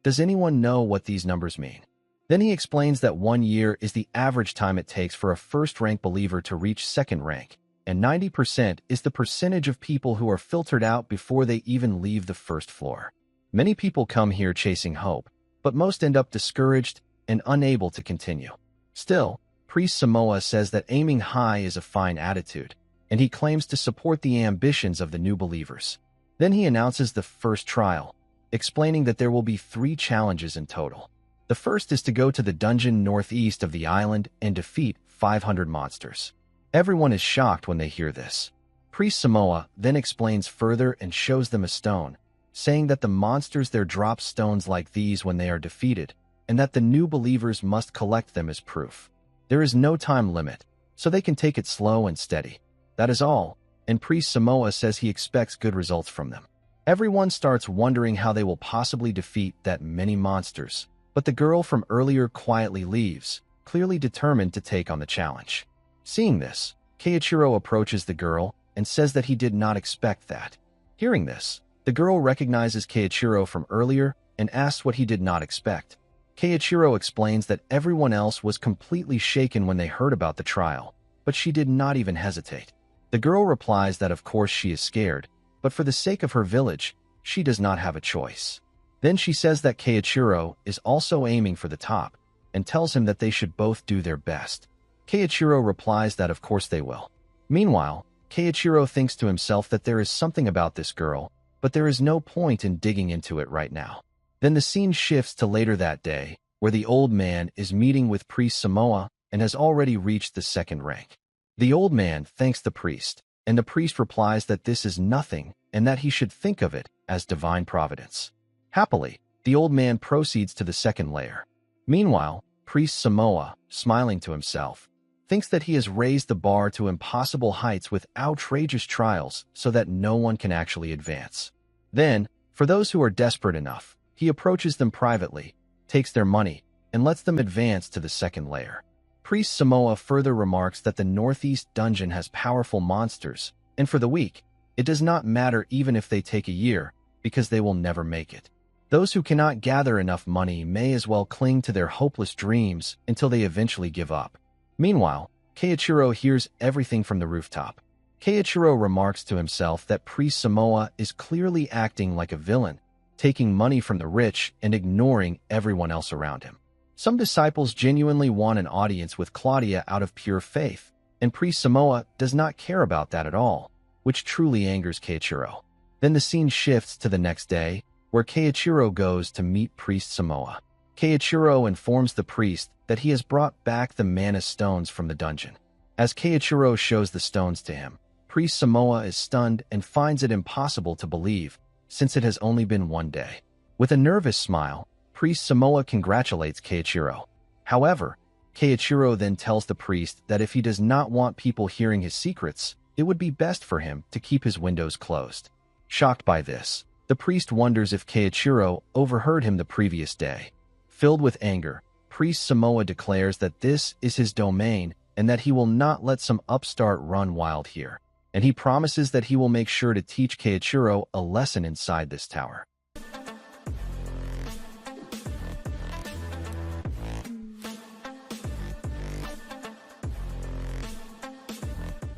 Does anyone know what these numbers mean? Then he explains that 1 year is the average time it takes for a first-rank believer to reach 2nd rank, and 90% is the percentage of people who are filtered out before they even leave the 1st floor. Many people come here chasing hope, but most end up discouraged and unable to continue. Still, Priest Samoa says that aiming high is a fine attitude, and he claims to support the ambitions of the new believers. Then he announces the first trial, explaining that there will be 3 challenges in total. The first is to go to the dungeon northeast of the island and defeat 500 monsters. Everyone is shocked when they hear this. Priest Samoa then explains further and shows them a stone, saying that the monsters there drop stones like these when they are defeated, and that the new believers must collect them as proof. There is no time limit, so they can take it slow and steady. That is all, and Priest Samoa says he expects good results from them. Everyone starts wondering how they will possibly defeat that many monsters, but the girl from earlier quietly leaves, clearly determined to take on the challenge. Seeing this, Keiichiro approaches the girl and says that he did not expect that. Hearing this, the girl recognizes Keiichiro from earlier and asks what he did not expect. Keiichiro explains that everyone else was completely shaken when they heard about the trial, but she did not even hesitate. The girl replies that of course she is scared, but for the sake of her village, she does not have a choice. Then she says that Keiichiro is also aiming for the top, and tells him that they should both do their best. Keiichiro replies that of course they will. Meanwhile, Keiichiro thinks to himself that there is something about this girl, but there is no point in digging into it right now. Then the scene shifts to later that day, where the old man is meeting with priest Samoa and has already reached the second rank. The old man thanks the priest, and the priest replies that this is nothing and that he should think of it as divine providence. Happily, the old man proceeds to the second layer. Meanwhile, priest Samoa, smiling to himself, thinks that he has raised the bar to impossible heights with outrageous trials so that no one can actually advance. Then, for those who are desperate enough, he approaches them privately, takes their money, and lets them advance to the second layer. Priest Samoa further remarks that the northeast dungeon has powerful monsters, and for the weak, it does not matter even if they take a year, because they will never make it. Those who cannot gather enough money may as well cling to their hopeless dreams until they eventually give up. Meanwhile, Keiichiro hears everything from the rooftop. Keiichiro remarks to himself that priest Samoa is clearly acting like a villain, taking money from the rich and ignoring everyone else around him. Some disciples genuinely want an audience with Claudia out of pure faith, and priest Samoa does not care about that at all, which truly angers Keiichiro. Then the scene shifts to the next day, where Keiichiro goes to meet priest Samoa. Keiichiro informs the priest that he has brought back the mana stones from the dungeon. As Keiichiro shows the stones to him, priest Samoa is stunned and finds it impossible to believe, since it has only been one day. With a nervous smile, priest Samoa congratulates Keiichiro. However, Keiichiro then tells the priest that if he does not want people hearing his secrets, it would be best for him to keep his windows closed. Shocked by this, the priest wonders if Keiichiro overheard him the previous day. Filled with anger, priest Samoa declares that this is his domain and that he will not let some upstart run wild here, and he promises that he will make sure to teach Keiichiro a lesson inside this tower.